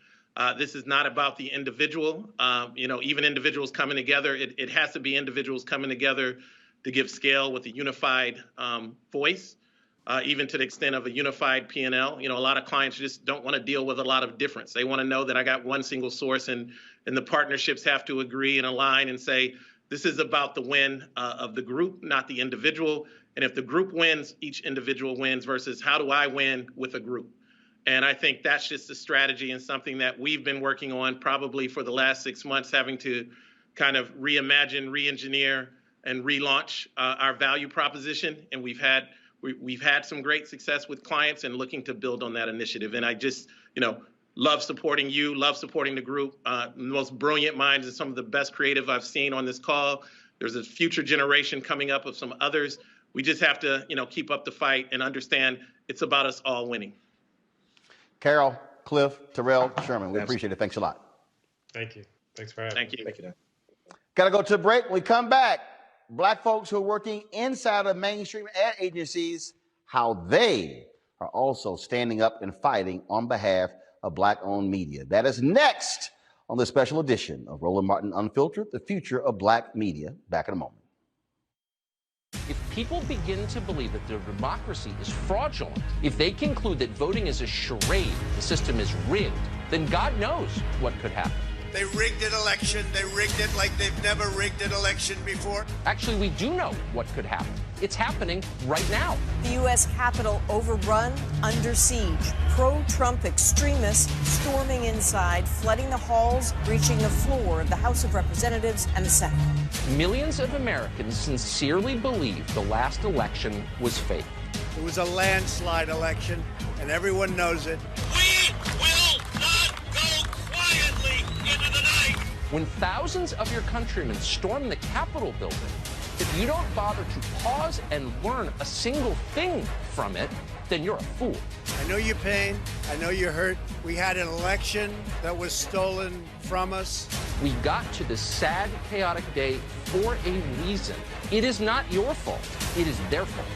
This is not about the individual. You know, even individuals coming together, it has to be individuals coming together to give scale with a unified voice, even to the extent of a unified P&L. You know, a lot of clients just don't want to deal with a lot of difference. They want to know that I got one single source, and the partnerships have to agree and align and say, this is about the win of the group, not the individual. And if the group wins, each individual wins, versus how do I win with a group? And I think that's just a strategy and something that we've been working on probably for the last 6 months, having to kind of reimagine, re-engineer, and relaunch our value proposition. And we've had some great success with clients and looking to build on that initiative. And I just, you know, love supporting you, love supporting the group, the most brilliant minds and some of the best creative I've seen on this call. There's a future generation coming up of some others. We just have to, you know, keep up the fight and understand it's about us all winning. Carol, Cliff, Terrell, Sherman, we appreciate it. Thanks a lot. Thank you. Thanks for having me. Thank you. Got to go to a break. When we come back, Black folks who are working inside of mainstream ad agencies, how they are also standing up and fighting on behalf of Black-owned media. That is next on this special edition of Roland Martin Unfiltered, the future of Black media. Back in a moment. If people begin to believe that their democracy is fraudulent, if they conclude that voting is a charade, the system is rigged, then God knows what could happen. They rigged an election. They rigged it like they've never rigged an election before. Actually, we do know what could happen. It's happening right now. The U.S. Capitol overrun, under siege. Pro-Trump extremists storming inside, flooding the halls, reaching the floor of the House of Representatives and the Senate. Millions of Americans sincerely believe the last election was fake. It was a landslide election, and everyone knows it. We will not go quietly into the night. When thousands of your countrymen storm the Capitol building, if you don't bother to pause and learn a single thing from it, then you're a fool. I know your pain. I know you're hurt. We had an election that was stolen from us. We got to this sad, chaotic day for a reason. It is not your fault. It is their fault.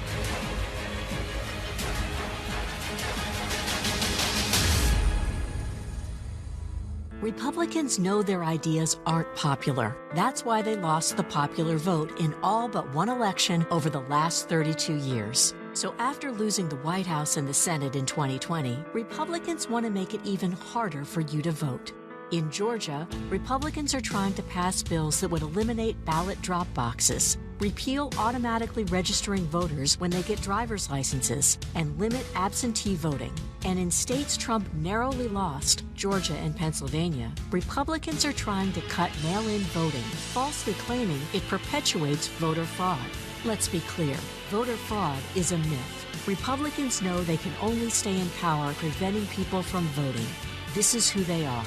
Republicans know their ideas aren't popular. That's why they lost the popular vote in all but one election over the last 32 years. So after losing the White House and the Senate in 2020, Republicans want to make it even harder for you to vote. In Georgia, Republicans are trying to pass bills that would eliminate ballot drop boxes, repeal automatically registering voters when they get driver's licenses, and limit absentee voting. And in states Trump narrowly lost, Georgia and Pennsylvania, Republicans are trying to cut mail-in voting, falsely claiming it perpetuates voter fraud. Let's be clear, voter fraud is a myth. Republicans know they can only stay in power preventing people from voting. This is who they are.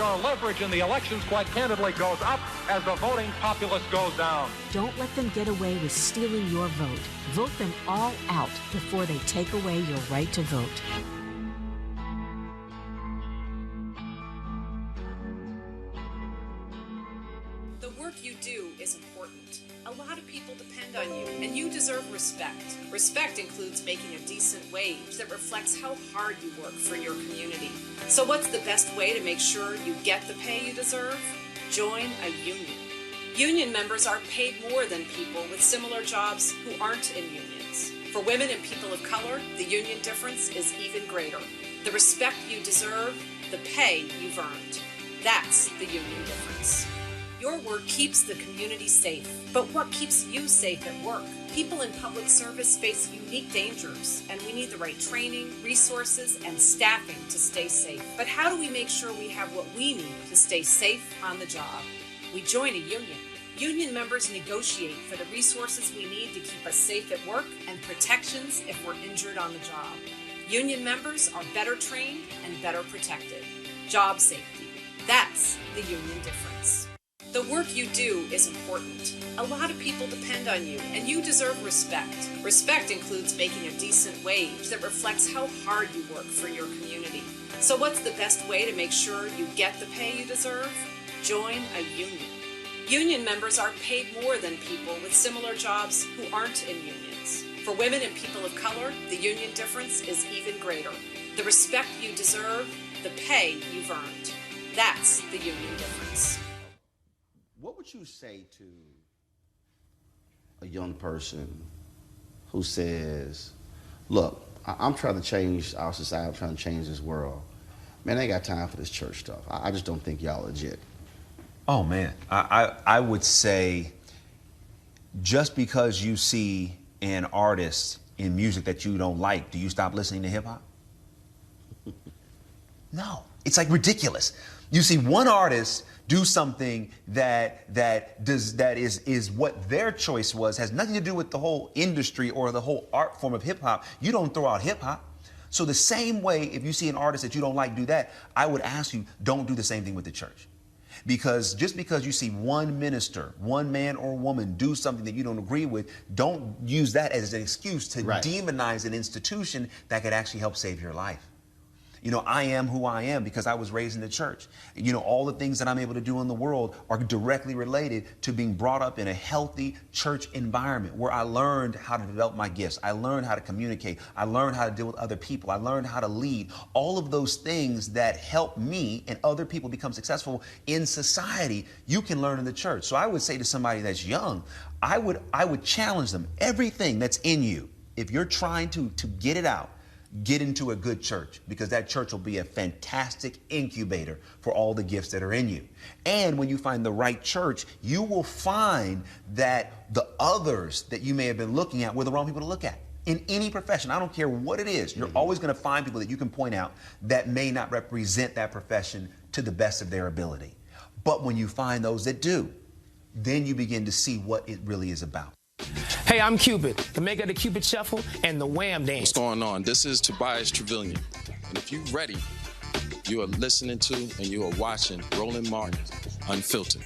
Our leverage in the elections, quite candidly, goes up as the voting populace goes down. Don't let them get away with stealing your vote. Vote them all out before they take away your right to vote. The work you do is important. A lot of people depend on you, and you deserve respect. Respect includes making a decent wage that reflects how hard you work for your community. So what's the best way to make sure you get the pay you deserve? Join a union. Union members are paid more than people with similar jobs who aren't in unions. For women and people of color, the union difference is even greater. The respect you deserve, the pay you've earned. That's the union difference. Your work keeps the community safe, but what keeps you safe at work? People in public service face unique dangers, and we need the right training, resources, and staffing to stay safe. But how do we make sure we have what we need to stay safe on the job? We join a union. Union members negotiate for the resources we need to keep us safe at work and protections if we're injured on the job. Union members are better trained and better protected. Job safety. That's the union difference. The work you do is important. A lot of people depend on you, and you deserve respect. Respect includes making a decent wage that reflects how hard you work for your community. So what's the best way to make sure you get the pay you deserve? Join a union. Union members are paid more than people with similar jobs who aren't in unions. For women and people of color, the union difference is even greater. The respect you deserve, the pay you've earned. That's the union difference. What would you say to a young person who says, look, I'm trying to change our society, I'm trying to change this world. Man, I ain't got time for this church stuff. I just don't think y'all legit. Oh, man. I would say just because you see an artist in music that you don't like, do you stop listening to hip-hop? No. It's like ridiculous. You see one artist do something that is what their choice was, has nothing to do with the whole industry or the whole art form of hip-hop. You don't throw out hip-hop. So the same way, if you see an artist that you don't like do that, I would ask you, don't do the same thing with the church. Because just because you see one minister, one man or woman do something that you don't agree with, don't use that as an excuse to demonize an institution that could actually help save your life. You know, I am who I am because I was raised in the church. You know, all the things that I'm able to do in the world are directly related to being brought up in a healthy church environment where I learned how to develop my gifts. I learned how to communicate. I learned how to deal with other people. I learned how to lead. All of those things that help me and other people become successful in society, you can learn in the church. So I would say to somebody that's young, I would challenge them. Everything that's in you, if you're trying to get it out, get into a good church, because that church will be a fantastic incubator for all the gifts that are in you. And when you find the right church, you will find that the others that you may have been looking at were the wrong people to look at. In any profession, I don't care what it is, you're always going to find people that you can point out that may not represent that profession to the best of their ability. But when you find those that do, then you begin to see what it really is about. Hey, I'm Cupid, the maker of the Cupid Shuffle and the Wham Dance. What's going on? This is Tobias Trevelyan. And if you're ready, you are listening to and you are watching Roland Martin Unfiltered.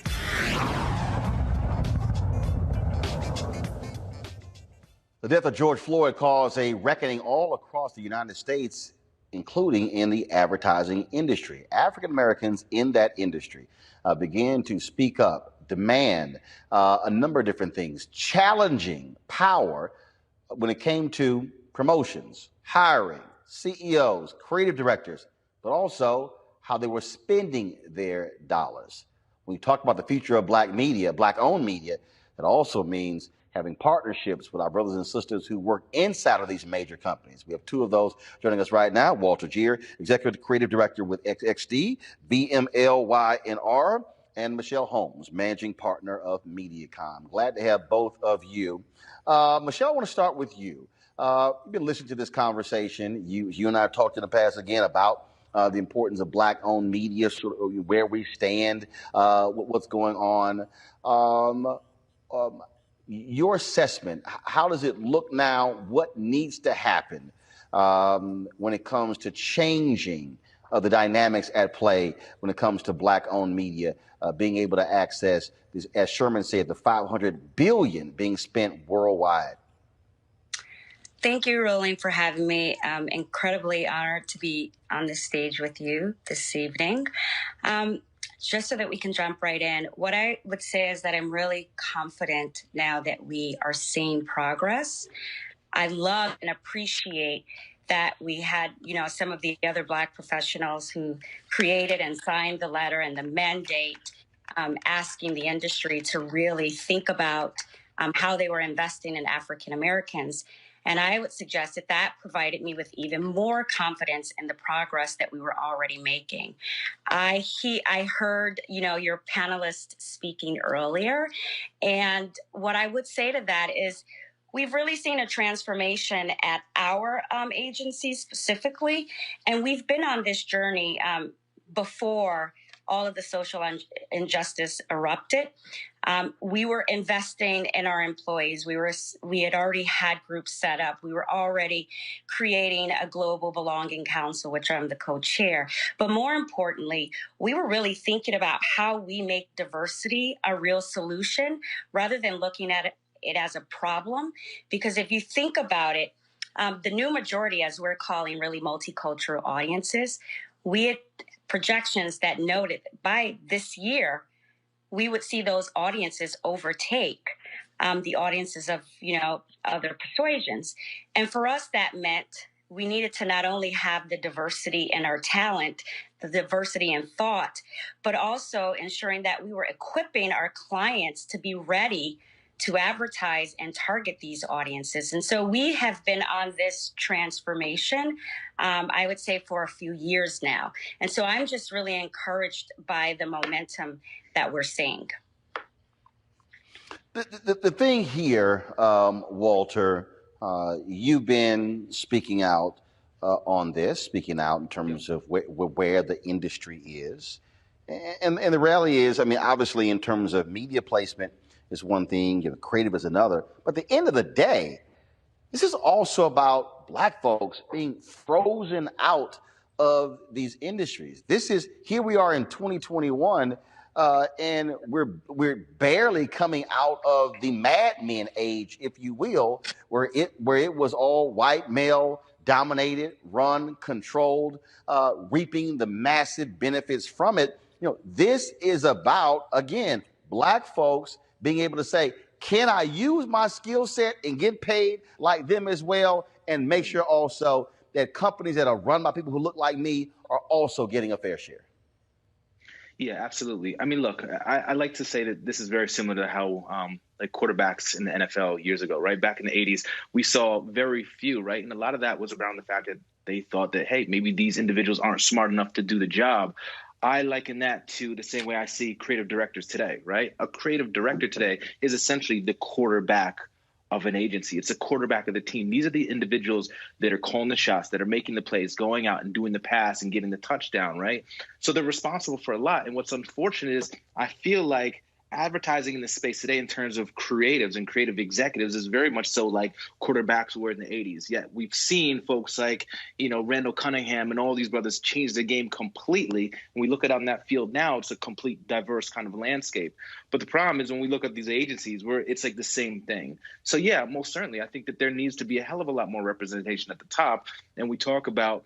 The death of George Floyd caused a reckoning all across the United States, including in the advertising industry. African Americans in that industry began to speak up, demand a number of different things, challenging power when it came to promotions, hiring, CEOs, creative directors, but also how they were spending their dollars. When we talk about the future of black media, black-owned media, that also means having partnerships with our brothers and sisters who work inside of these major companies. We have two of those joining us right now. Walter Gier, Executive Creative Director with XXD, VMLY&R, and Michelle Holmes, Managing Partner of MediaCom. Glad to have both of you. Michelle, I want to start with you. You've been listening to this conversation. You and I have talked in the past again about the importance of black-owned media, sort of where we stand, what's going on. Your assessment, how does it look now? What needs to happen when it comes to changing the dynamics at play when it comes to Black-owned media, being able to access, this, as Sherman said, the $500 billion being spent worldwide? Thank you, Roland, for having me. I'm incredibly honored to be on this stage with you this evening. Just so that we can jump right in, what I would say is that I'm really confident now that we are seeing progress. I love and appreciate that we had, some of the other Black professionals who created and signed the letter and the mandate asking the industry to really think about how they were investing in African Americans. And I would suggest that that provided me with even more confidence in the progress that we were already making. I heard, your panelist speaking earlier. And what I would say to that is we've really seen a transformation at our agency specifically. And we've been on this journey before all of the social injustice erupted. We were investing in our employees. We had already had groups set up. We were already creating a global belonging council, which I'm the co-chair. But more importantly, we were really thinking about how we make diversity a real solution rather than looking at it as a problem. Because if you think about it, the new majority, as we're calling really multicultural audiences, we had projections that noted by this year, we would see those audiences overtake the audiences of, other persuasions. And for us, that meant we needed to not only have the diversity in our talent, the diversity in thought, but also ensuring that we were equipping our clients to be ready to advertise and target these audiences. And so we have been on this transformation, I would say, for a few years now. And so I'm just really encouraged by the momentum that we're seeing. The thing here, Walter, you've been speaking out on this, speaking out in terms of where the industry is. And the reality is, obviously in terms of media placement, is one thing, creative is another. But at the end of the day, this is also about Black folks being frozen out of these industries. Here we are in 2021, and we're barely coming out of the Mad Men age, if you will, where it was all white male dominated, run, controlled, reaping the massive benefits from it. This is about, again, Black folks being able to say, can I use my skill set and get paid like them as well? And make sure also that companies that are run by people who look like me are also getting a fair share. Yeah, absolutely. Look, I like to say that this is very similar to how like quarterbacks in the NFL years ago, right? Back in the 80s, we saw very few, right? And a lot of that was around the fact that they thought that, hey, maybe these individuals aren't smart enough to do the job. I liken that to the same way I see creative directors today, right? A creative director today is essentially the quarterback of an agency. It's the quarterback of the team. These are the individuals that are calling the shots, that are making the plays, going out and doing the pass and getting the touchdown, right? So they're responsible for a lot. And what's unfortunate is I feel like advertising in this space today in terms of creatives and creative executives is very much so like quarterbacks were in the 80s. Yet we've seen folks like, Randall Cunningham and all these brothers change the game completely. When we look at on that field now, it's a complete diverse kind of landscape. But the problem is when we look at these agencies where it's like the same thing. So yeah, most certainly, I think that there needs to be a hell of a lot more representation at the top. And we talk about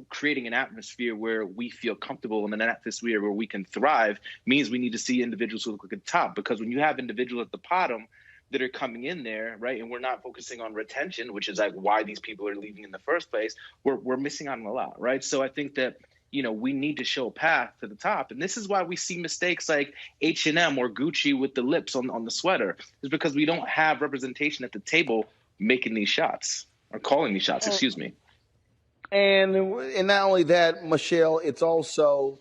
creating an atmosphere where we feel comfortable and an atmosphere where we can thrive means we need to see individuals who look at the top. Because when you have individuals at the bottom that are coming in there, right, and we're not focusing on retention, which is like why these people are leaving in the first place, we're missing out on a lot, right? So I think that, we need to show a path to the top. And this is why we see mistakes like H&M or Gucci with the lips on the sweater, is because we don't have representation at the table making these shots or calling these shots, excuse me. And not only that, Michelle, it's also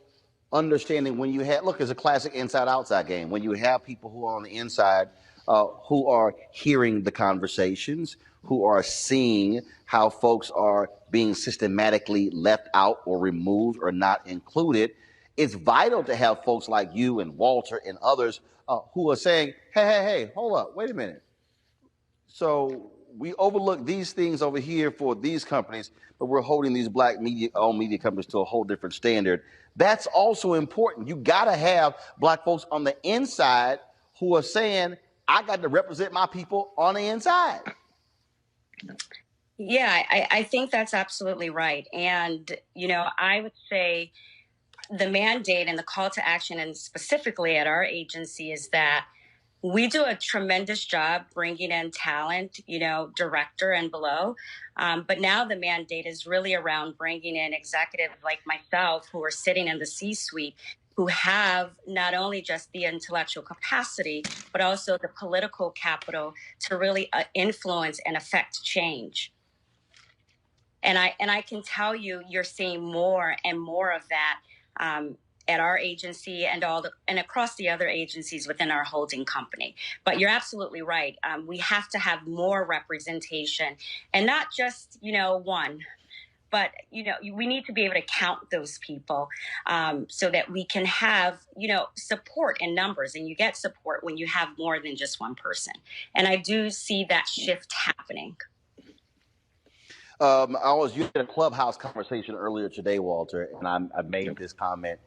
understanding when you have, look, it's a classic inside-outside game. When you have people who are on the inside, who are hearing the conversations, who are seeing how folks are being systematically left out or removed or not included, it's vital to have folks like you and Walter and others who are saying, hey, hold up, wait a minute. So we overlook these things over here for these companies, but we're holding these black owned media companies to a whole different standard. That's also important. You got to have black folks on the inside who are saying, I got to represent my people on the inside. Yeah, I think that's absolutely right. And, I would say the mandate and the call to action, and specifically at our agency, is that we do a tremendous job bringing in talent, director and below. But now the mandate is really around bringing in executives like myself who are sitting in the C-suite, who have not only just the intellectual capacity, but also the political capital to really influence and affect change. And I can tell you, you're seeing more and more of that at our agency and across the other agencies within our holding company. But you're absolutely right. We have to have more representation, and not just one, but we need to be able to count those people so that we can have support in numbers. And you get support when you have more than just one person. And I do see that shift happening. You had a Clubhouse conversation earlier today, Walter, and I made this comment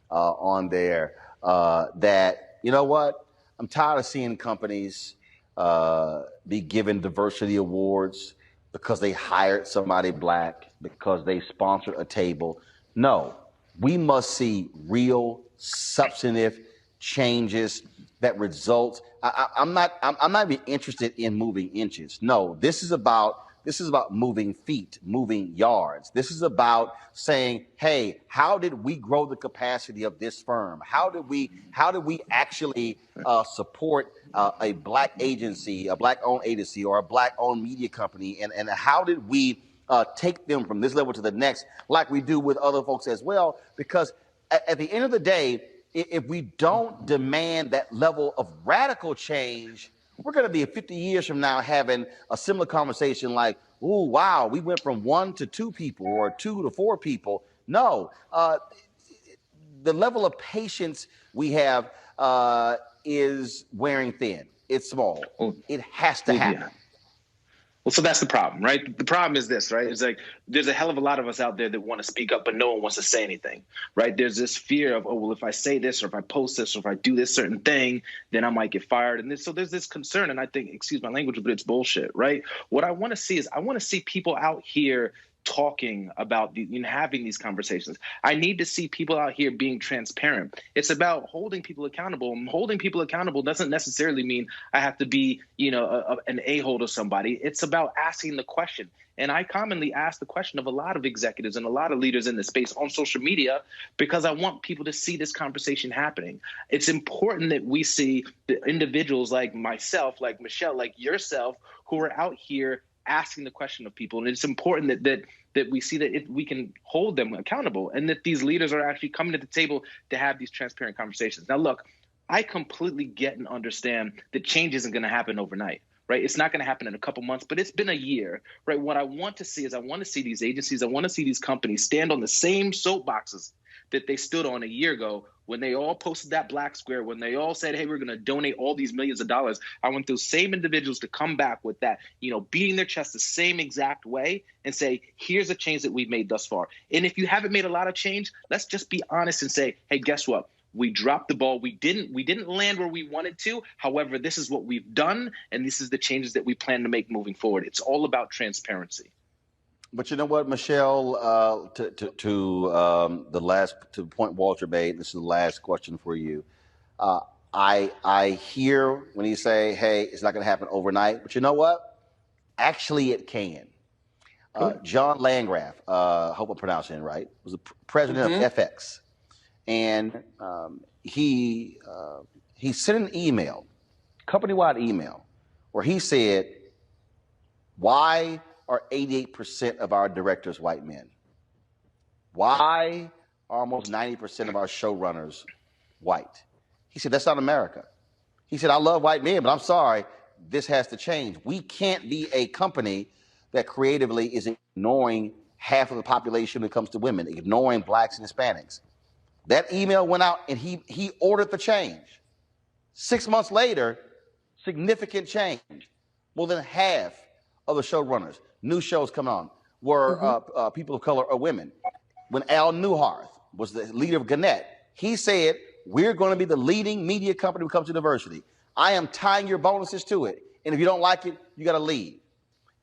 on there that, you know what, I'm tired of seeing companies be given diversity awards because they hired somebody black, because they sponsored a table. No, we must see real substantive changes that result. I'm not even interested in moving inches. No, this is about moving feet, moving yards. This is about saying, hey, how did we grow the capacity of this firm? How did we actually support a black agency, a black-owned agency, or a black-owned media company? And how did we take them from this level to the next, like we do with other folks as well? Because at the end of the day, if we don't demand that level of radical change, we're going to be 50 years from now having a similar conversation like, oh, wow, we went from 1 to 2 people or 2 to 4 people. No, the level of patience we have is wearing thin. It's small. It has to happen. Yeah. Well, so that's the problem, right? The problem is this, right? It's like there's a hell of a lot of us out there that want to speak up, but no one wants to say anything, right? There's this fear of, oh, well, if I say this or if I post this or if I do this certain thing, then I might get fired. And so there's this concern, and I think, excuse my language, but it's bullshit, right? What I want to see is I want to see people out here talking about having these conversations. I need to see people out here being transparent. It's about holding people accountable. And holding people accountable doesn't necessarily mean I have to be, an a-hole to somebody. It's about asking the question. And I commonly ask the question of a lot of executives and a lot of leaders in this space on social media because I want people to see this conversation happening. It's important that we see the individuals like myself, like Michelle, like yourself, who are out here asking the question of people. And it's important that we see that we can hold them accountable and that these leaders are actually coming to the table to have these transparent conversations. Now, look, I completely get and understand that change isn't going to happen overnight, right? It's not going to happen in a couple months, but it's been a year, right? What I want to see is I want to see these agencies, I want to see these companies stand on the same soapboxes that they stood on a year ago when they all posted that black square, when they all said, hey, we're going to donate all these millions of dollars. I want those same individuals to come back with that, beating their chest the same exact way and say, here's a change that we've made thus far. And if you haven't made a lot of change, let's just be honest and say, hey, guess what? We dropped the ball. We didn't land where we wanted to. However, this is what we've done, and this is the changes that we plan to make moving forward. It's all about transparency. But you know what, Michelle, to the point Walter made, this is the last question for you. I hear when you say, hey, it's not going to happen overnight, but you know what? Actually, it can. John Landgraf, I hope I'm pronouncing it right, was the president of FX. And he sent an email, company-wide email, where he said, why are 88% of our directors white men? Why are almost 90% of our showrunners white? He said, that's not America. He said, I love white men, but I'm sorry, this has to change. We can't be a company that creatively is ignoring half of the population when it comes to women, ignoring blacks and Hispanics. That email went out and he ordered the change. 6 months later, significant change. More than half of the showrunners, new shows coming on, were people of color or women. When Al Newharth was the leader of Gannett, he said, we're going to be the leading media company when it comes to diversity. I am tying your bonuses to it. And if you don't like it, you got to leave.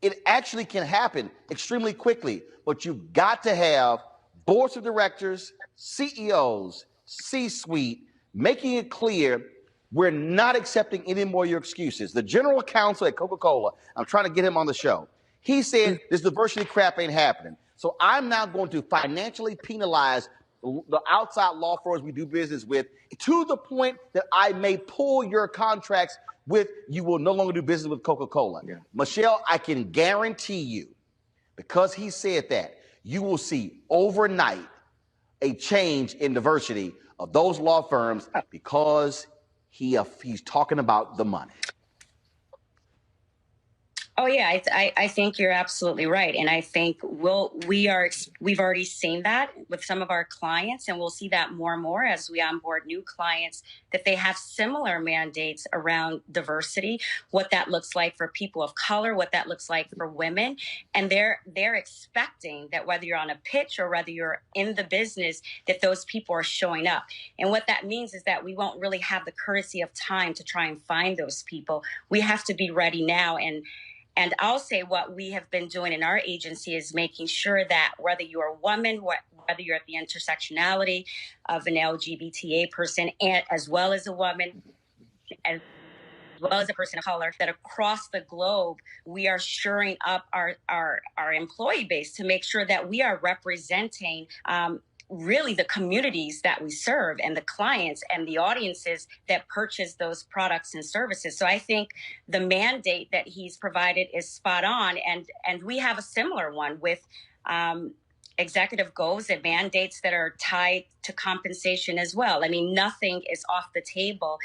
It actually can happen extremely quickly, but you've got to have boards of directors, CEOs, C-suite, making it clear we're not accepting any more of your excuses. The general counsel at Coca-Cola, I'm trying to get him on the show. He said this diversity crap ain't happening. So I'm now going to financially penalize the outside law firms we do business with to the point that I may pull your contracts with, you will no longer do business with Coca-Cola. Yeah. Michelle, I can guarantee you, because he said that, you will see overnight a change in diversity of those law firms because he's talking about the money. Oh yeah, I think you're absolutely right, and I think we've already seen that with some of our clients, and we'll see that more and more as we onboard new clients, that they have similar mandates around diversity, what that looks like for people of color, what that looks like for women, and they're expecting that whether you're on a pitch or whether you're in the business, that those people are showing up. And what that means is that we won't really have the courtesy of time to try and find those people. We have to be ready now. And I'll say what we have been doing in our agency is making sure that whether you're a woman, whether you're at the intersectionality of an LGBTA person, and as well as a woman, as well as a person of color, that across the globe, we are shoring up our employee base to make sure that we are representing really the communities that we serve and the clients and the audiences that purchase those products and services. So I think the mandate that he's provided is spot on. And we have a similar one with executive goals and mandates that are tied to compensation as well. I mean, nothing is off the table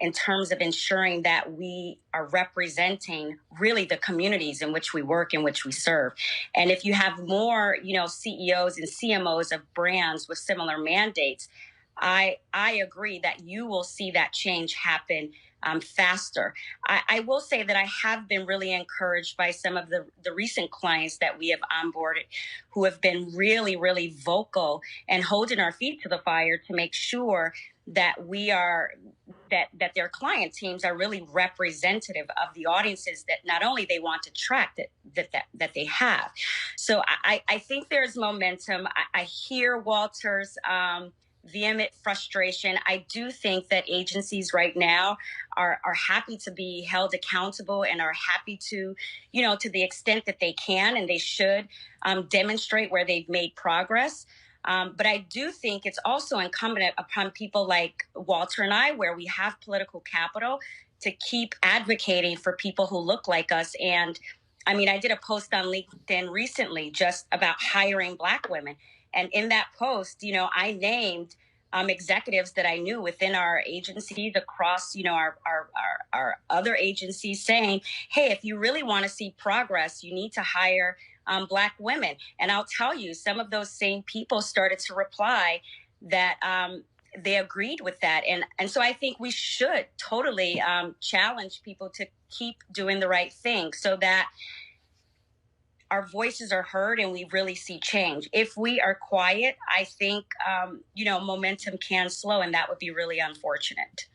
in terms of ensuring that we are representing really the communities in which we work, in which we serve. And if you have more, CEOs and CMOs of brands with similar mandates, I agree that you will see that change happen faster. I will say that I have been really encouraged by some of the recent clients that we have onboarded who have been really, really vocal and holding our feet to the fire to make sure that that their client teams are really representative of the audiences that not only they want to track that they have. So I think there's momentum. I hear Walter's vehement frustration. I do think that agencies right now are happy to be held accountable and are happy to, to the extent that they can and they should demonstrate where they've made progress. But I do think it's also incumbent upon people like Walter and I, where we have political capital, to keep advocating for people who look like us. And I mean, I did a post on LinkedIn recently just about hiring Black women. And in that post, I named executives that I knew within our agencies across, our other agencies, saying, hey, if you really want to see progress, you need to hire Black women. And I'll tell you, some of those same people started to reply that they agreed with that. And so I think we should totally challenge people to keep doing the right thing so that our voices are heard and we really see change. If we are quiet, I think, momentum can slow, and that would be really unfortunate.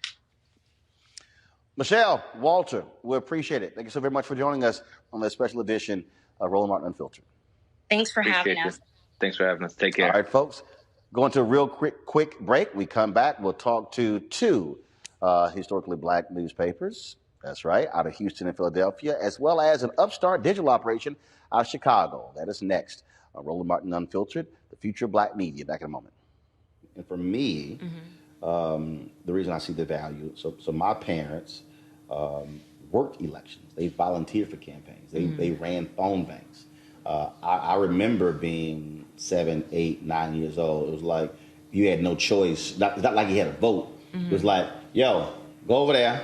Michelle, Walter, we appreciate it. Thank you so very much for joining us on this special edition of Roland Martin Unfiltered. Thanks for having us. Thanks for having us. Take care. All right, folks. Going to a real quick break. We come back. We'll talk to two historically Black newspapers. That's right, out of Houston and Philadelphia, as well as an upstart digital operation out of Chicago. That is next. Roland Martin Unfiltered, the future of Black media. Back in a moment. And for me, the reason I see the value, so my parents worked elections. They volunteered for campaigns. They ran phone banks. I remember being 7, 8, 9 years old. It was like you had no choice. It's not like you had a vote. It was like, yo, go over there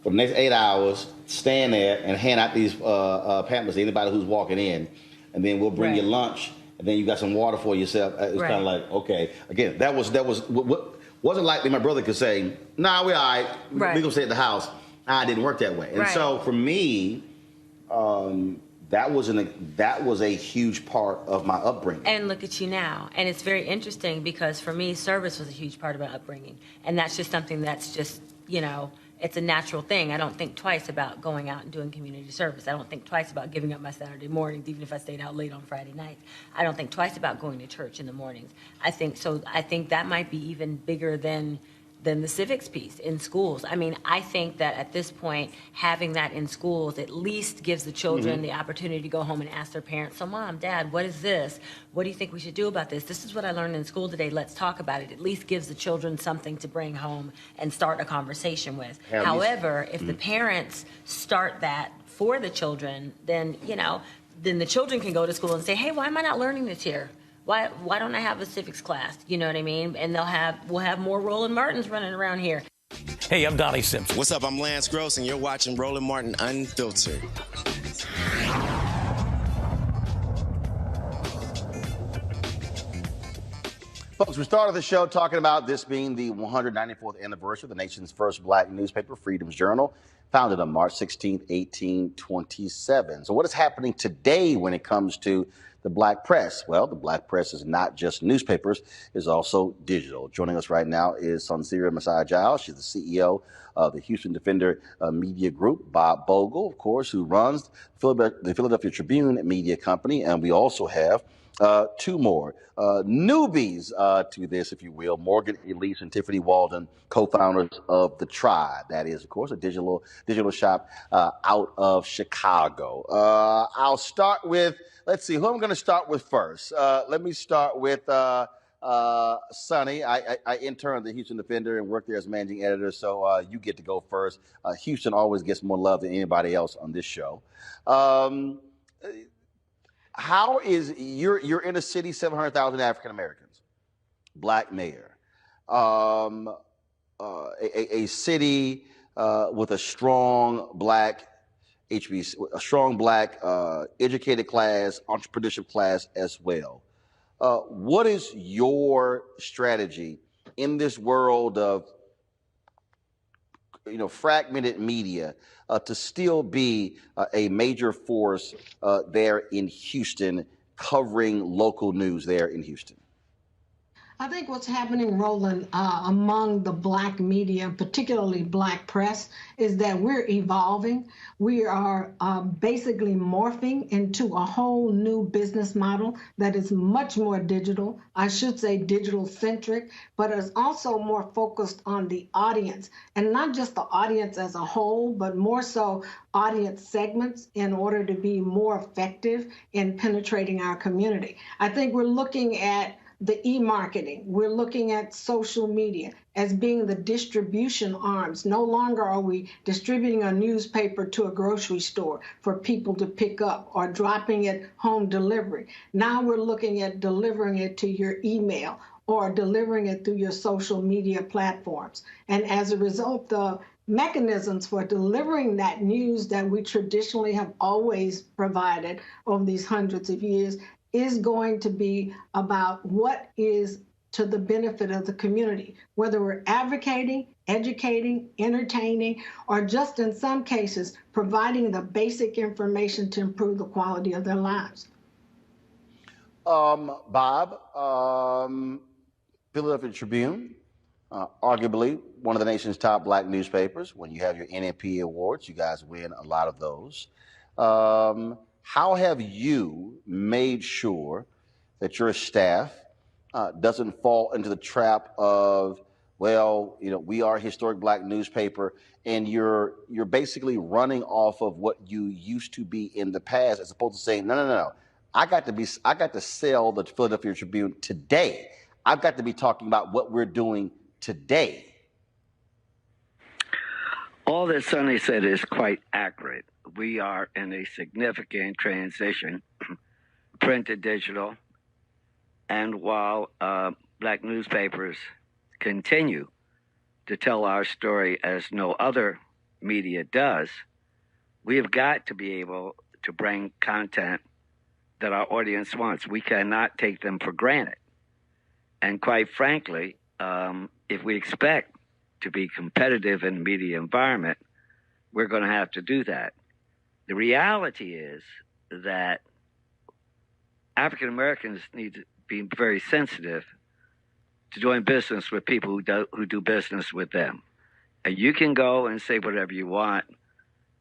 for the next 8 hours, stand there and hand out these pamphlets to anybody who's walking in, and then we'll bring you lunch, and then you got some water for yourself. It was kind of like, okay. Again, that wasn't like my brother could say, nah, we're all right. We gonna stay at the house. It didn't work that way. And so for me, that was a huge part of my upbringing. And look at you now. And it's very interesting because for me, service was a huge part of my upbringing. And that's just something that's just, you know, it's a natural thing. I don't think twice about going out and doing community service. I don't think twice about giving up my Saturday mornings, even if I stayed out late on Friday nights. I don't think twice about going to church in the mornings. I think that might be even bigger than the civics piece in schools. I mean, I think that at this point, having that in schools at least gives the children the opportunity to go home and ask their parents, so Mom, Dad, what is this? What do you think we should do about this? This is what I learned in school today. Let's talk about it. At least gives the children something to bring home and start a conversation with. However, if the parents start that for the children, then, you know, then the children can go to school and say, hey, why am I not learning this here? Why don't I have a civics class? You know what I mean? And we'll have more Roland Martins running around here. Hey, I'm Donnie Simpson. What's up? I'm Lance Gross, and you're watching Roland Martin Unfiltered. Folks, we started the show talking about this being the 194th anniversary of the nation's first black newspaper, Freedom's Journal, founded on March 16, 1827. So what is happening today when it comes to the black press? Well, the black press is not just newspapers, it's also digital. Joining us right now is Sonsiria Messiah Giles. She's the CEO of the Houston Defender Media Group. Bob Bogle, of course, who runs the Philadelphia Tribune media company. And we also have two more newbies to this, if you will, Morgan Elise and Tiffany Walden, co-founders of The Tribe. That is, of course, a digital shop out of Chicago. I'll start with, let's see, who I'm going to start with first. Let me start with Sonny. I interned at the Houston Defender and worked there as managing editor, so you get to go first. Houston always gets more love than anybody else on this show. How is you're in a city, 700,000 African Americans, black mayor, a city with a strong black HBC, a strong black educated class, entrepreneurship class as well. What is your strategy in this world of fragmented media to still be a major force there in Houston, covering local news there in Houston? I think what's happening, Roland, among the black media, particularly black press, is that we're evolving. We are basically morphing into a whole new business model that is much more digital. I should say digital-centric, but is also more focused on the audience, and not just the audience as a whole, but more so audience segments in order to be more effective in penetrating our community. I think we're looking at the e-marketing. We're looking at social media as being the distribution arms. No longer are we distributing a newspaper to a grocery store for people to pick up or dropping it home delivery. Now we're looking at delivering it to your email or delivering it through your social media platforms. And as a result, the mechanisms for delivering that news that we traditionally have always provided over these hundreds of years is going to be about what is to the benefit of the community, whether we're advocating, educating, entertaining, or just in some cases, providing the basic information to improve the quality of their lives. Bob, Philadelphia Tribune, arguably one of the nation's top black newspapers. When you have your NMP awards, you guys win a lot of those. How have you made sure that your staff doesn't fall into the trap of, well, we are a historic black newspaper, and you're basically running off of what you used to be in the past, as opposed to saying, no. I got to sell the Philadelphia Tribune today. I've got to be talking about what we're doing today. All that Sonny said is quite accurate. We are in a significant transition, print to digital. And while black newspapers continue to tell our story as no other media does, we have got to be able to bring content that our audience wants. We cannot take them for granted. And quite frankly, if we expect to be competitive in the media environment, we're going to have to do that. The reality is that African Americans need to be very sensitive to doing business with people who do business with them. And you can go and say whatever you want.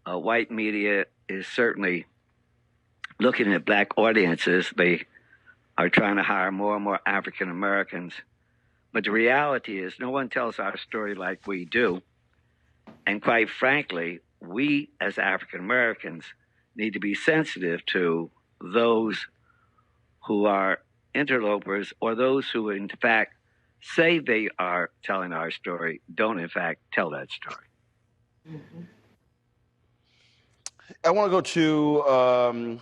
White media is certainly looking at black audiences. They are trying to hire more and more African Americans. But the reality is no one tells our story like we do. And quite frankly, we as African Americans need to be sensitive to those who are interlopers or those who in fact say they are telling our story, don't in fact tell that story. Mm-hmm. I want to go to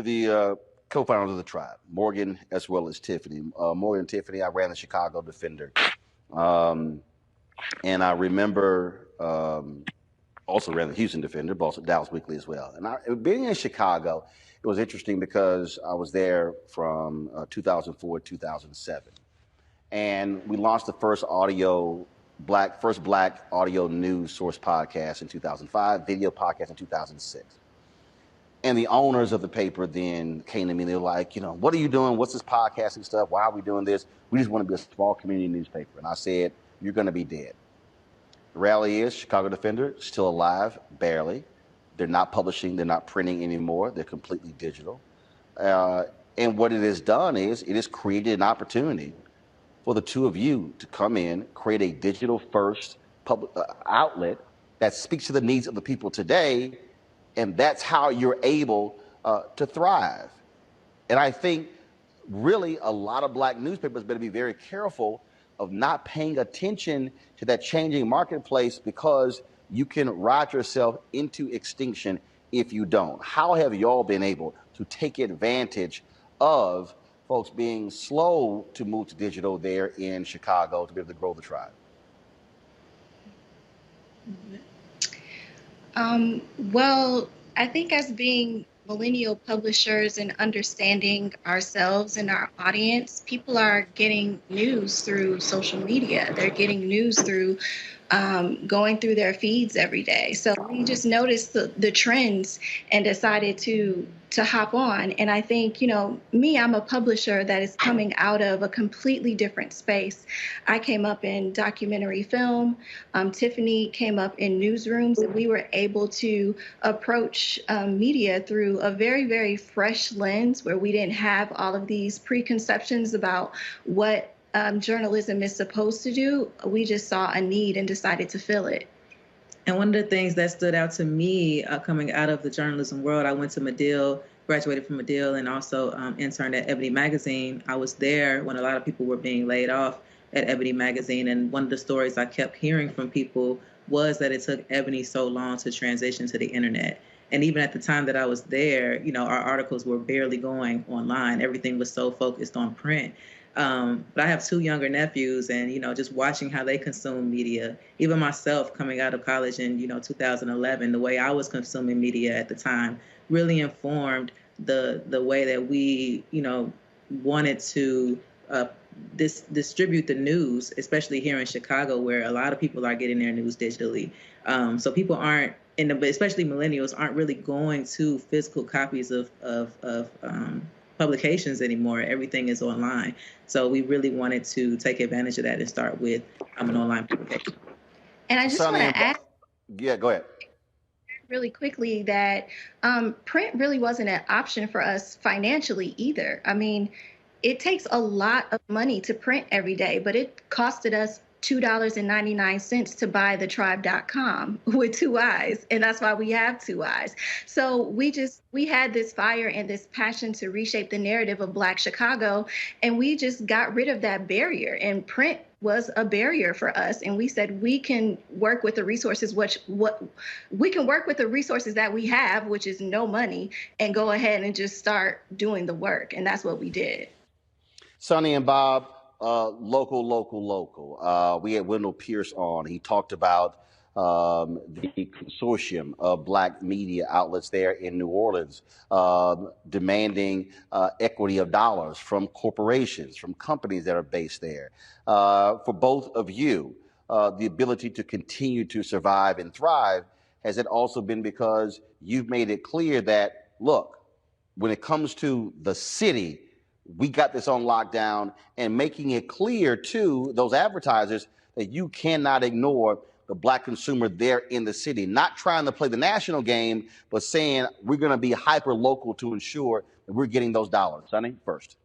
the co-founders of the tribe, Morgan as well as Tiffany. Morgan and Tiffany, I ran the Chicago Defender. And I remember also ran the Houston Defender, but also Dallas Weekly as well. And being in Chicago, it was interesting because I was there from 2004 to 2007. And we launched the first black audio news source podcast in 2005, video podcast in 2006. And the owners of the paper then came to me and they were like, what are you doing? What's this podcasting stuff? Why are we doing this? We just want to be a small community newspaper. And I said, you're going to be dead. The reality is Chicago Defender is still alive, barely. They're not publishing, they're not printing anymore. They're completely digital. And what it has done is it has created an opportunity for the two of you to come in, create a digital-first public outlet that speaks to the needs of the people today, and that's how you're able to thrive. And I think really a lot of black newspapers better be very careful of not paying attention to that changing marketplace because you can ride yourself into extinction if you don't. How have y'all been able to take advantage of folks being slow to move to digital there in Chicago to be able to grow the tribe? Well, I think as being millennial publishers and understanding ourselves and our audience, people are getting news through social media. They're getting news through going through their feeds every day. So we just noticed the trends and decided to hop on. And I think, I'm a publisher that is coming out of a completely different space. I came up in documentary film. Tiffany came up in newsrooms, and we were able to approach media through a very, very fresh lens where we didn't have all of these preconceptions about what journalism is supposed to do. We just saw a need and decided to fill it. And one of the things that stood out to me coming out of the journalism world, I went to Medill, graduated from Medill, and also interned at Ebony Magazine. I was there when a lot of people were being laid off at Ebony Magazine. And one of the stories I kept hearing from people was that it took Ebony so long to transition to the internet. And even at the time that I was there, our articles were barely going online. Everything was so focused on print. But I have two younger nephews, and, just watching how they consume media, even myself coming out of college in, 2011, the way I was consuming media at the time really informed the way that we, wanted to distribute the news, especially here in Chicago, where a lot of people are getting their news digitally. So people aren't, especially millennials, aren't really going to physical copies of publications anymore. Everything is online. So we really wanted to take advantage of that and start with an online publication. And I just want to add. Yeah, go ahead. Really quickly that print really wasn't an option for us financially either. I mean, it takes a lot of money to print every day, but it costed us $2.99 to buy thetribe.com with 2 eyes. And that's why we have 2 eyes. So we had this fire and this passion to reshape the narrative of Black Chicago. And we just got rid of that barrier, and print was a barrier for us. And we said, we can work with the resources, we can work with the resources that we have, which is no money, and go ahead and just start doing the work. And that's what we did. Sonny and Bob, local. We had Wendell Pierce on. He talked about the consortium of black media outlets there in New Orleans, demanding equity of dollars from corporations, from companies that are based there. For both of you, the ability to continue to survive and thrive, has it also been because you've made it clear that, look, when it comes to the city, we got this on lockdown, and making it clear to those advertisers that you cannot ignore the Black consumer there in the city, not trying to play the national game, but saying we're going to be hyper local to ensure that we're getting those dollars. Sonny, first.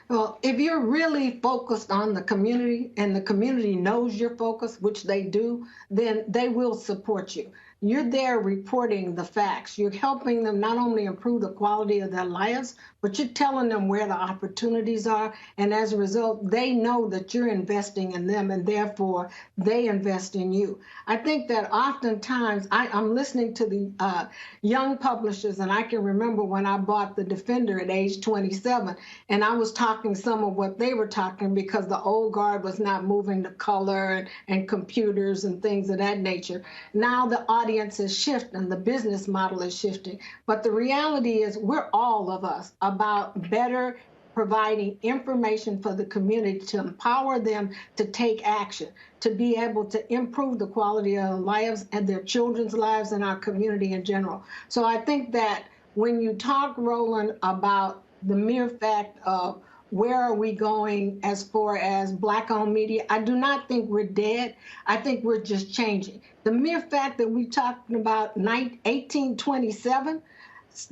Well, if you're really focused on the community and the community knows you're focused, which they do, then they will support you. You're there reporting the facts. You're helping them not only improve the quality of their lives, but you're telling them where the opportunities are. And as a result, they know that you're investing in them, and therefore they invest in you. I think that oftentimes I'm listening to the young publishers, and I can remember when I bought The Defender at age 27, and I was talking some of what they were talking because the old guard was not moving to color and computers and things of that nature. Now the audience is shifting, the business model is shifting. But the reality is we're all of us about better providing information for the community to empower them to take action, to be able to improve the quality of their lives and their children's lives and our community in general. So I think that when you talk, Roland, about the mere fact of where are we going as far as Black-owned media, I do not think we're dead. I think we're just changing. The mere fact that we're talking about 1827,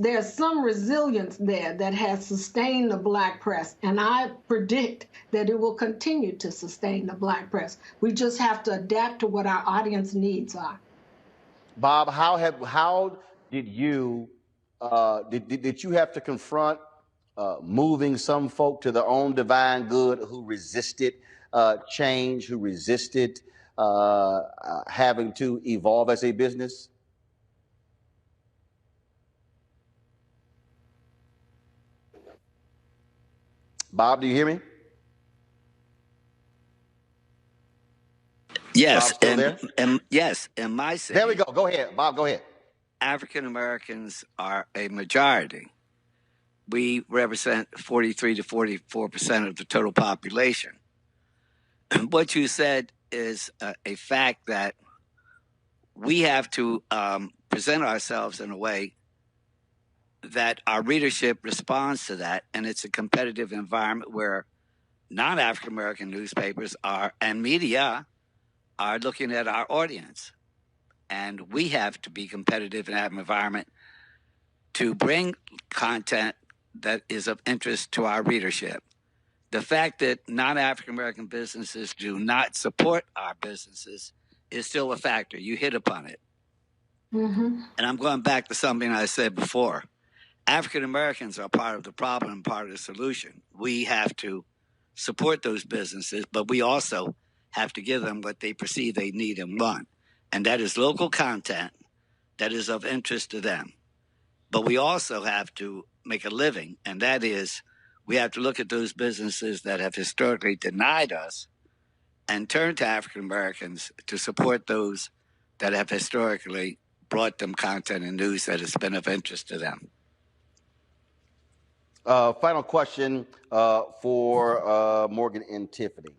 there's some resilience there that has sustained the Black press, and I predict that it will continue to sustain the Black press. We just have to adapt to what our audience needs are. Bob, how did you did you have to confront moving some folk to their own divine good who resisted change, who resisted having to evolve as a business? Bob, do you hear me? Yes, and yes, in my city. There we go. Go ahead, Bob. Go ahead. African Americans are a majority. We represent 43 to 44% of the total population. What you said is a fact that we have to present ourselves in a way that our readership responds to that, and it's a competitive environment where non-African American newspapers and media are looking at our audience, and we have to be competitive in that environment to bring content that is of interest to our readership. The fact that non-African American businesses do not support our businesses is still a factor. You hit upon it. Mm-hmm. And I'm going back to something I said before. African Americans are part of the problem and part of the solution. We have to support those businesses, but we also have to give them what they perceive they need and want. And that is local content that is of interest to them. But we also have to make a living, and that is we have to look at those businesses that have historically denied us and turn to African Americans to support those that have historically brought them content and news that has been of interest to them. Final question for Morgan and Tiffany.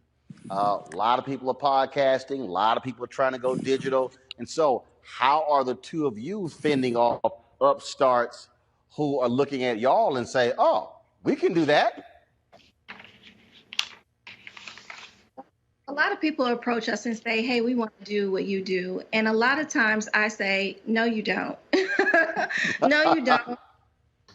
A lot of people are podcasting. A lot of people are trying to go digital. And so how are the two of you fending off upstarts who are looking at y'all and say, oh, we can do that? A lot of people approach us and say, hey, we want to do what you do. And a lot of times I say, no, you don't. No, you don't.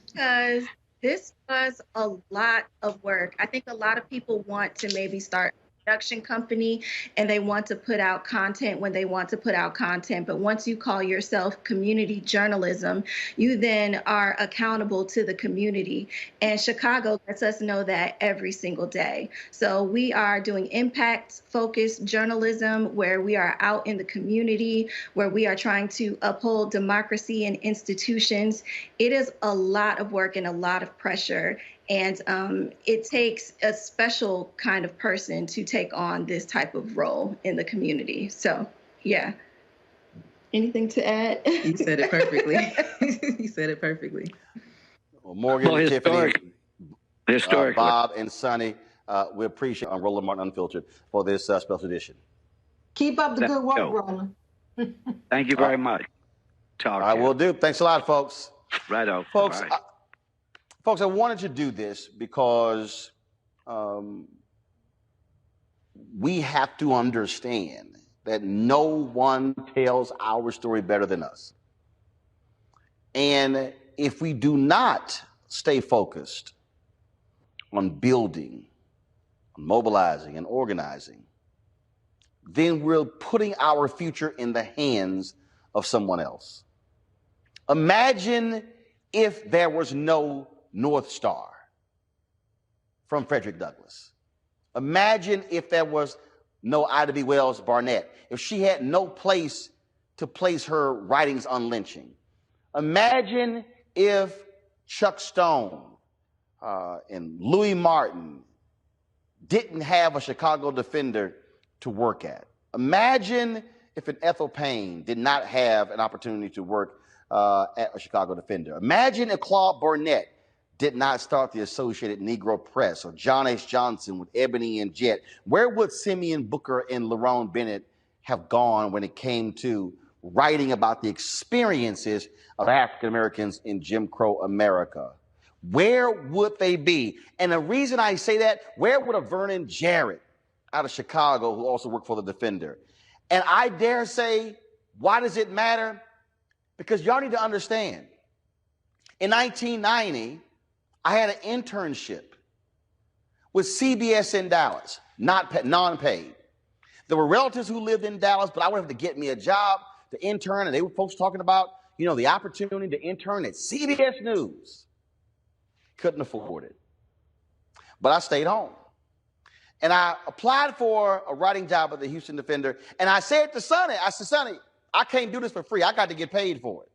Because this was a lot of work. I think a lot of people want to maybe start production company and they want to put out content when they want to put out content. But once you call yourself community journalism, you then are accountable to the community. And Chicago lets us know that every single day. So we are doing impact-focused journalism where we are out in the community, where we are trying to uphold democracy and institutions. It is a lot of work and a lot of pressure. And it takes a special kind of person to take on this type of role in the community. So, yeah. Anything to add? You said it perfectly. You said it perfectly. Well, Morgan, Tiffany, Bob, and Sonny, we appreciate on Roland Martin Unfiltered for this special edition. Keep up the good work, Roland. Thank you very much. I will do. Thanks a lot, folks. Right on. Folks. Folks, I wanted to do this because we have to understand that no one tells our story better than us. And if we do not stay focused on building, on mobilizing, and organizing, then we're putting our future in the hands of someone else. Imagine if there was no North Star from Frederick Douglass. Imagine if there was no Ida B. Wells Barnett, if she had no place to place her writings on lynching. Imagine if Chuck Stone and Louis Martin didn't have a Chicago Defender to work at. Imagine if an Ethel Payne did not have an opportunity to work at a Chicago Defender. Imagine if Claude Burnett did not start the Associated Negro Press, or John H. Johnson with Ebony and Jet. Where would Simeon Booker and Lerone Bennett have gone when it came to writing about the experiences of African Americans in Jim Crow America? Where would they be? And the reason I say that, where would a Vernon Jarrett out of Chicago, who also worked for the Defender? And I dare say, why does it matter? Because y'all need to understand, in 1990, I had an internship with CBS in Dallas, non-paid. There were relatives who lived in Dallas, but I would have to get me a job to intern, and they were folks talking about, you know, the opportunity to intern at CBS News. Couldn't afford it. But I stayed home. And I applied for a writing job at the Houston Defender, and I said to Sonny, I said, Sonny, I can't do this for free. I got to get paid for it.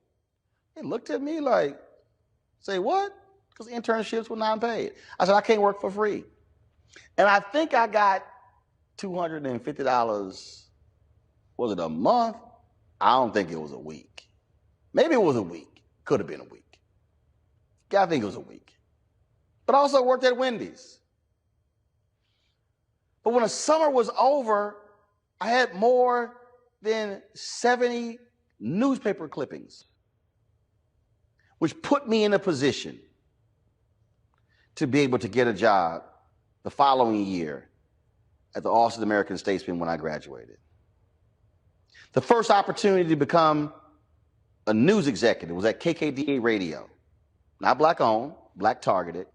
He looked at me like, say what? Because internships were non-paid. I said, I can't work for free. And I think I got $250, was it a month? I don't think it was a week. Maybe it was a week. Could have been a week. I think it was a week. But I also worked at Wendy's. But when the summer was over, I had more than 70 newspaper clippings, which put me in a position to be able to get a job the following year at the Office of the American Statesman when I graduated. The first opportunity to become a news executive was at KKDA Radio. Not black owned, black targeted,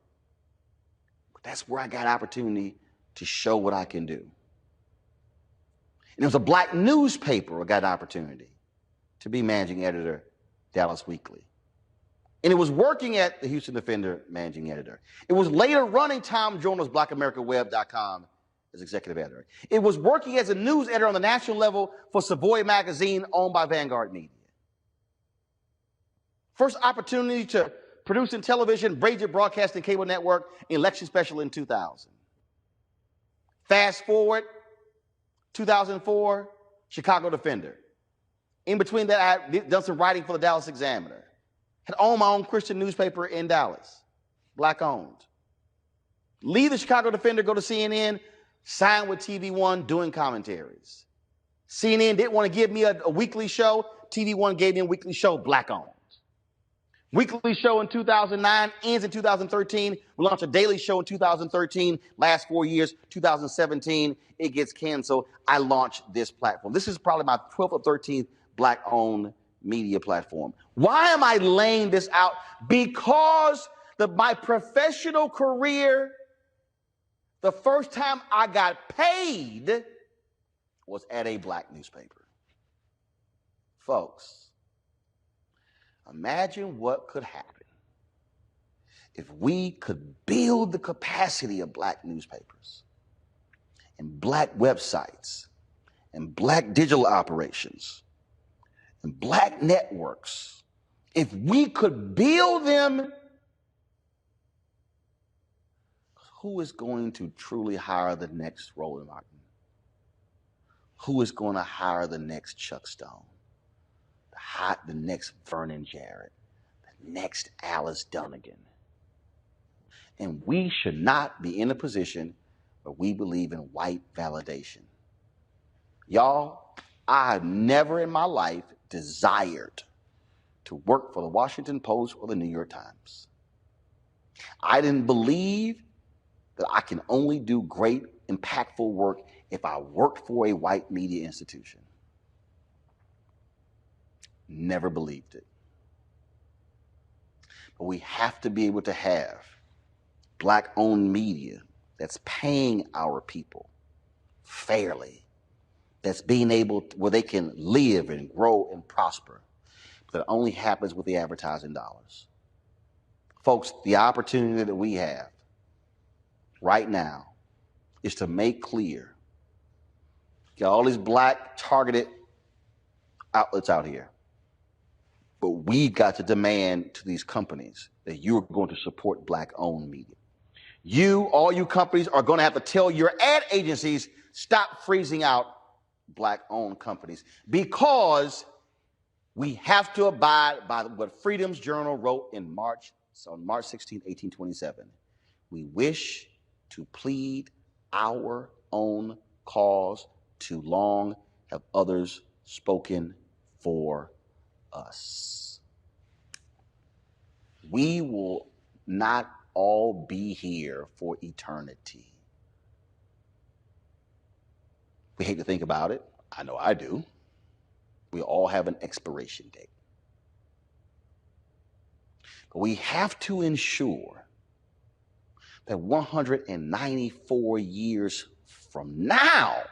but that's where I got opportunity to show what I can do. And it was a black newspaper I got an opportunity to be managing editor, Dallas Weekly. And it was working at the Houston Defender, managing editor. It was later running Tom Joyner's BlackAmericaWeb.com as executive editor. It was working as a news editor on the national level for Savoy magazine owned by Vanguard Media. First opportunity to produce in television, Braided Broadcasting Cable Network, election special in 2000. Fast forward, 2004, Chicago Defender. In between that, I had done some writing for the Dallas Examiner. Had owned my own Christian newspaper in Dallas, black owned. Leave the Chicago Defender, go to CNN, sign with TV One, doing commentaries. CNN didn't want to give me a weekly show. TV One gave me a weekly show, black owned. Weekly show in 2009, ends in 2013. We launched a daily show in 2013. Last 4 years, 2017, it gets canceled. I launched this platform. This is probably my 12th or 13th black-owned media platform. Why am I laying this out? Because my professional career, the first time I got paid was at a black newspaper. Folks, imagine what could happen if we could build the capacity of black newspapers and black websites and black digital operations and black networks. If we could build them, who is going to truly hire the next Roland Martin? Who is going to hire the next Chuck Stone? The next Vernon Jarrett? The next Alice Dunnigan? And we should not be in a position where we believe in white validation. Y'all, I have never in my life desired to work for the Washington Post or the New York Times. I didn't believe that I can only do great, impactful work if I worked for a white media institution. Never believed it. But we have to be able to have Black-owned media that's paying our people fairly, that's being able to, where they can live and grow and prosper. But it only happens with the advertising dollars. Folks, the opportunity that we have right now is to make clear, got all these Black targeted outlets out here, but we got to demand to these companies that you're going to support Black-owned media. All you companies are going to have to tell your ad agencies, stop freezing out Black-owned companies, because we have to abide by what Freedom's Journal wrote on March 16, 1827. We wish to plead our own cause. Too long have others spoken for us. We will not all be here for eternity. We hate to think about it. I know I do. We all have an expiration date. But we have to ensure that 194 years from now,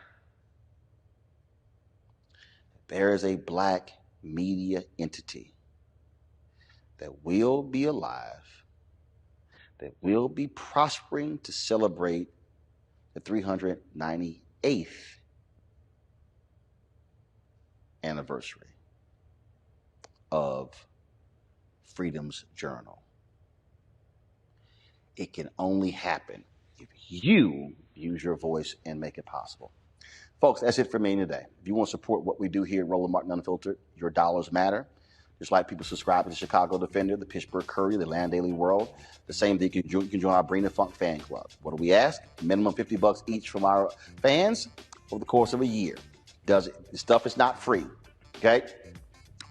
there is a Black media entity that will be alive, that will be prospering to celebrate the 398th anniversary of Freedom's Journal. It can only happen if you use your voice and make it possible. Folks, that's it for me today. If you want to support what we do here at Roland Martin Unfiltered, your dollars matter. Just like people subscribe to the Chicago Defender, the Pittsburgh Courier, the Atlanta Daily World. The same thing, you can join our Bring the Funk fan club. What do we ask? Minimum $50 each from our fans over the course of a year. This stuff is not free, okay?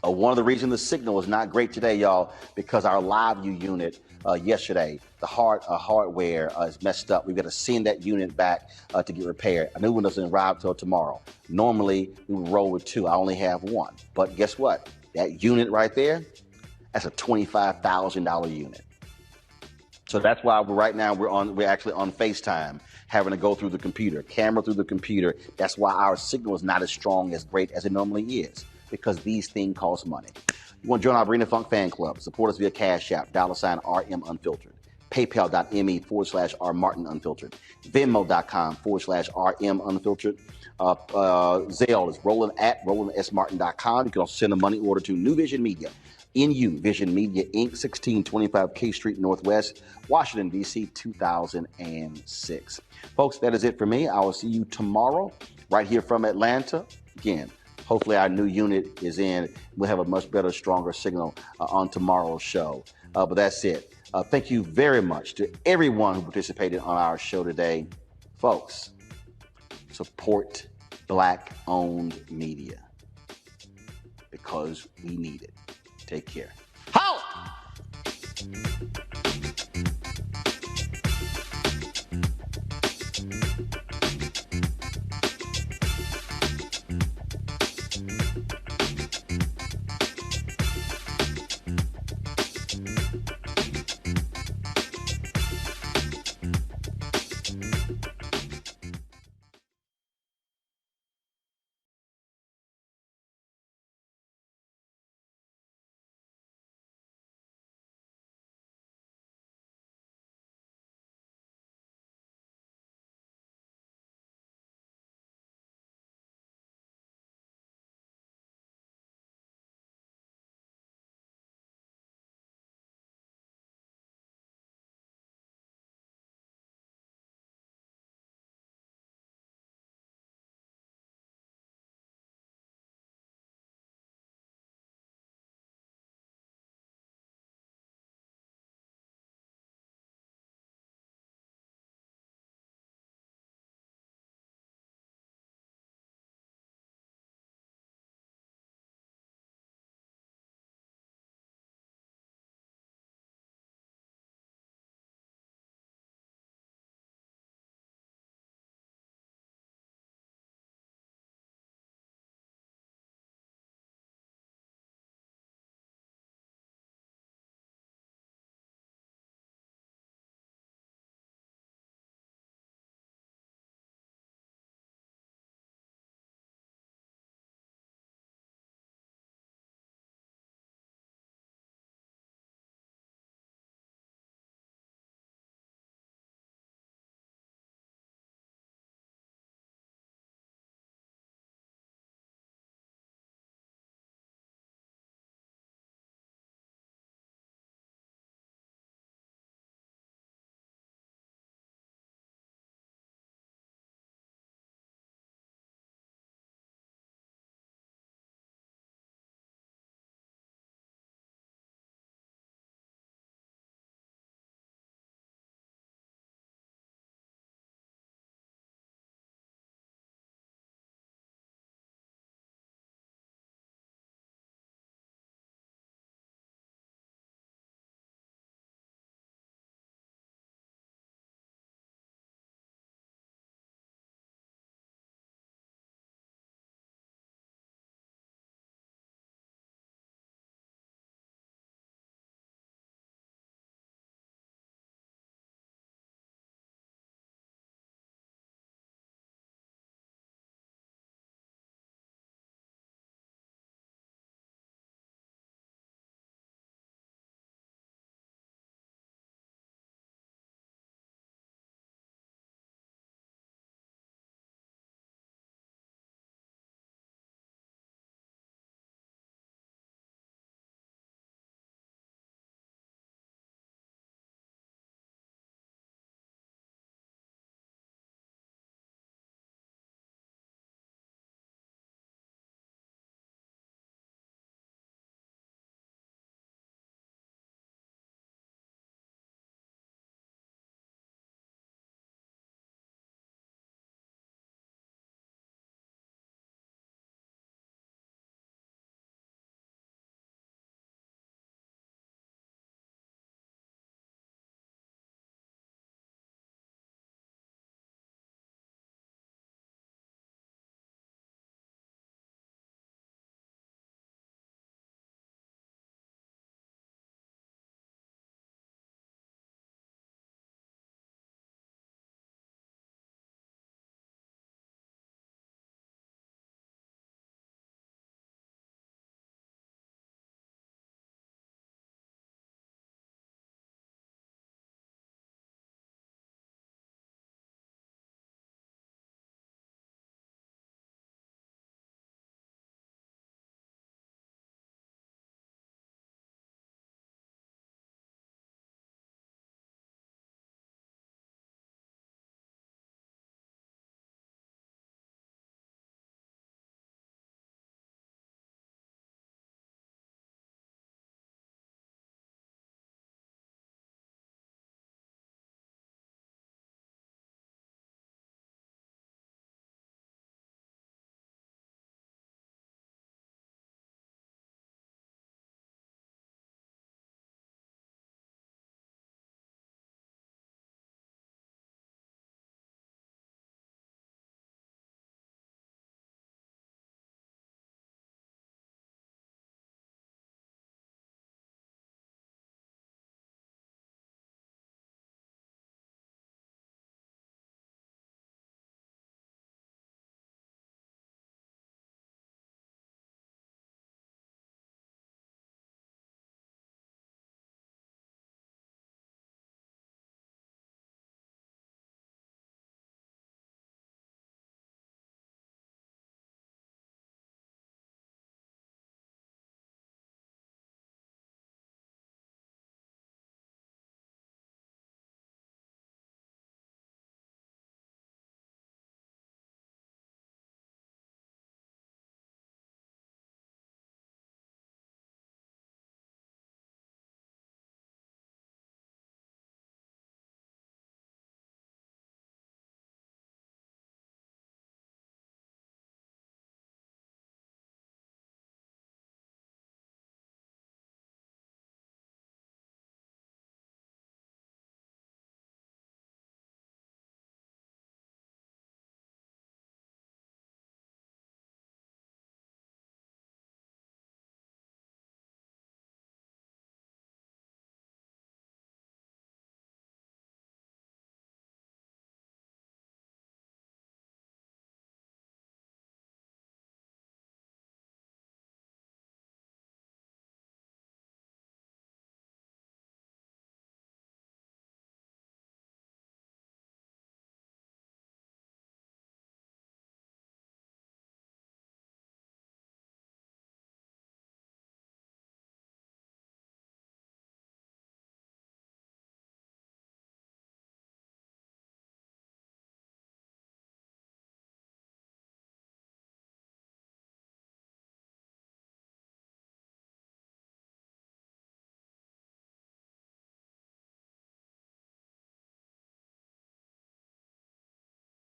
One of the reasons the signal is not great today, y'all, because our LiveView unit yesterday, the hardware is messed up. We've got to send that unit back to get repaired. A new one doesn't arrive till tomorrow. Normally, we would roll with 2. I only have 1. But guess what? That unit right there, that's a $25,000 unit. So that's why we're actually on FaceTime, having to go through the computer, camera through the computer. That's why our signal is not as strong, as great as it normally is, because these things cost money. You want to join our Bring the Funk fan club? Support us via Cash App, $RM Unfiltered, PayPal.me/R Martin Unfiltered, Venmo.com/RM Unfiltered. Zelle is RolandSMartin.com. You can also send a money order to New Vision Media, NU Vision Media Inc., 1625 K Street Northwest, Washington, D.C., 2006. Folks, that is it for me. I will see you tomorrow right here from Atlanta. Again, hopefully our new unit is in. We'll have a much better, stronger signal on tomorrow's show. But that's it. Thank you very much to everyone who participated on our show today. Folks, support Black-owned media because we need it. Take care. Halt!